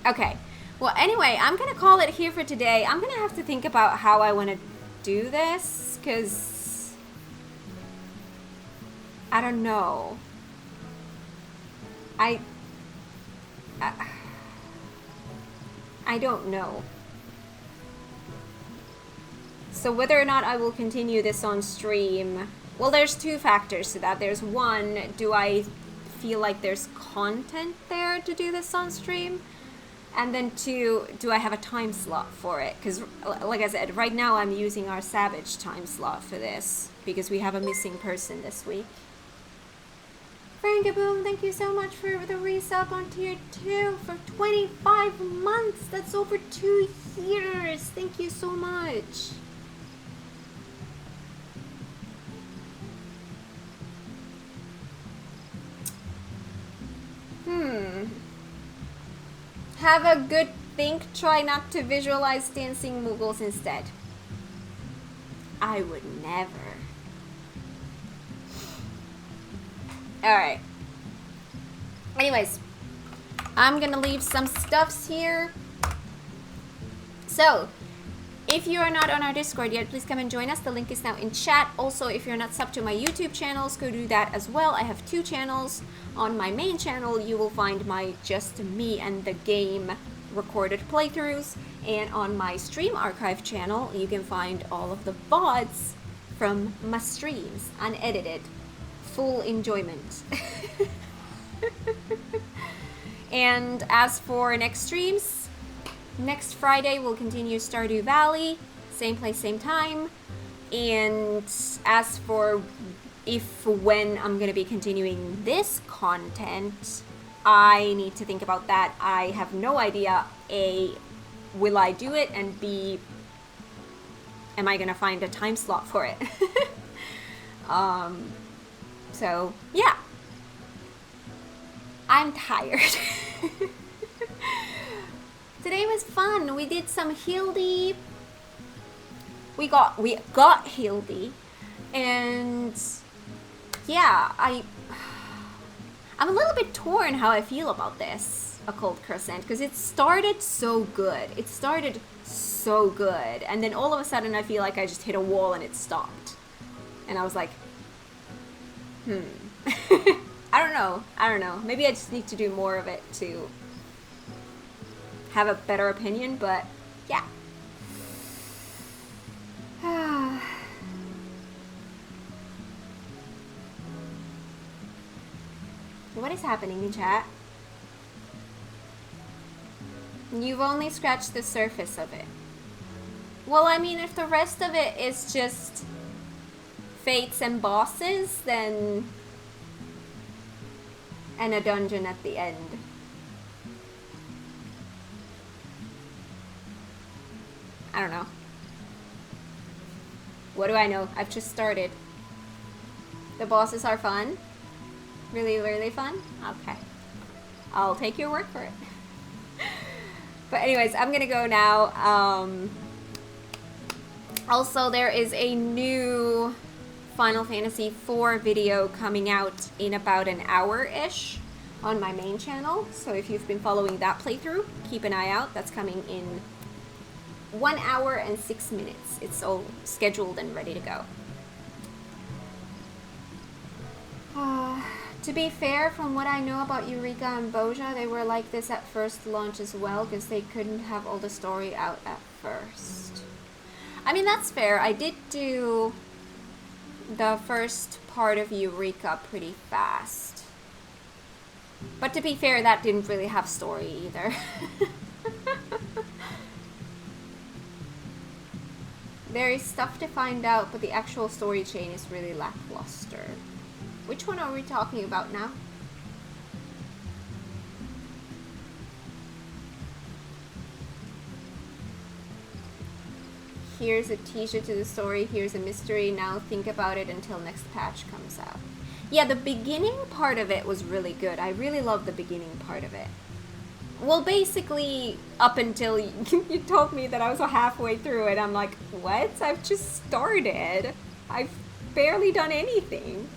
Okay, well anyway, I'm gonna call it here for today. I'm gonna have to think about how I want to do this, because I don't know. I don't know. So whether or not I will continue this on stream, well, there's two factors to that. There's one, do I feel like there's content there to do this on stream? And then two, do I have a time slot for it? Because like I said, right now I'm using our Savage time slot for this because we have a missing person this week. Frankaboom, thank you so much for the resub on tier 2 for 25 months. That's over 2 years. Thank you so much. Have a good think. Try not to visualize dancing Muggles instead. I would never. Alright. Anyways, I'm gonna leave some stuffs here. So, if you are not on our Discord yet, please come and join us. The link is now in chat. Also, if you're not subbed to my YouTube channels, go do that as well. I have 2 channels. On my main channel, you will find my Just Me and the Game recorded playthroughs. And on my Stream Archive channel, you can find all of the VODs from my streams, unedited. Full enjoyment. And as for next streams, next Friday we'll continue Stardew Valley, same place, same time. And as for when I'm gonna be continuing this content, I need to think about that. I have no idea. A, will I do it? And B, am I gonna find a time slot for it? So, yeah. I'm tired. Today was fun. We did some Hildy. We got Hildy. And yeah, I'm a little bit torn how I feel about this Occult Crescent, because it started so good. It started so good, and then all of a sudden I feel like I just hit a wall and it stopped. And I was like, I don't know. Maybe I just need to do more of it to have a better opinion, but yeah. What is happening in chat? You've only scratched the surface of it. Well, I mean, if the rest of it is just fates and bosses, then... and a dungeon at the end. I don't know. What do I know? I've just started. The bosses are fun? Really, really fun? Okay. I'll take your word for it. But anyways, I'm gonna go now. Also, there is a new Final Fantasy IV video coming out in about an hour-ish on my main channel. So if you've been following that playthrough, keep an eye out. That's coming in 1 hour and 6 minutes. It's all scheduled and ready to go. To be fair, from what I know about Eureka and Boja, they were like this at first launch as well, because they couldn't have all the story out at first. I mean, that's fair. I did do the first part of Eureka pretty fast. But to be fair, that didn't really have story either. There is stuff to find out, but the actual story chain is really lackluster. Which one are we talking about now? Here's a teaser to the story, here's a mystery, now think about it until next patch comes out. Yeah, the beginning part of it was really good. I really loved the beginning part of it. Well, basically, up until you told me that I was halfway through it, I'm like, what? I've just started. I've barely done anything.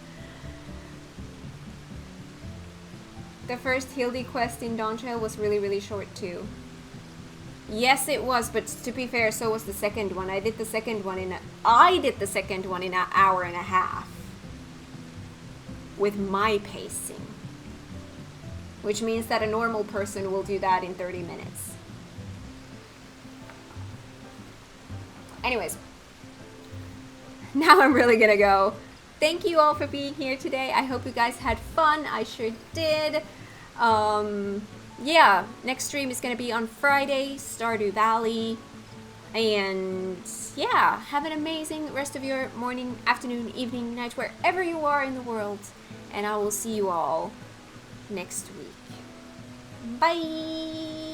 The first Hildy quest in Dawntrail was really, really short too. Yes, it was, but to be fair, so was the second one. I did the second one in an hour and a half. With my pacing. Which means that a normal person will do that in 30 minutes. Anyways. Now I'm really gonna go. Thank you all for being here today. I hope you guys had fun. I sure did. Yeah, next stream is going to be on Friday, Stardew Valley. And yeah, have an amazing rest of your morning, afternoon, evening, night, wherever you are in the world. And I will see you all next week. Bye!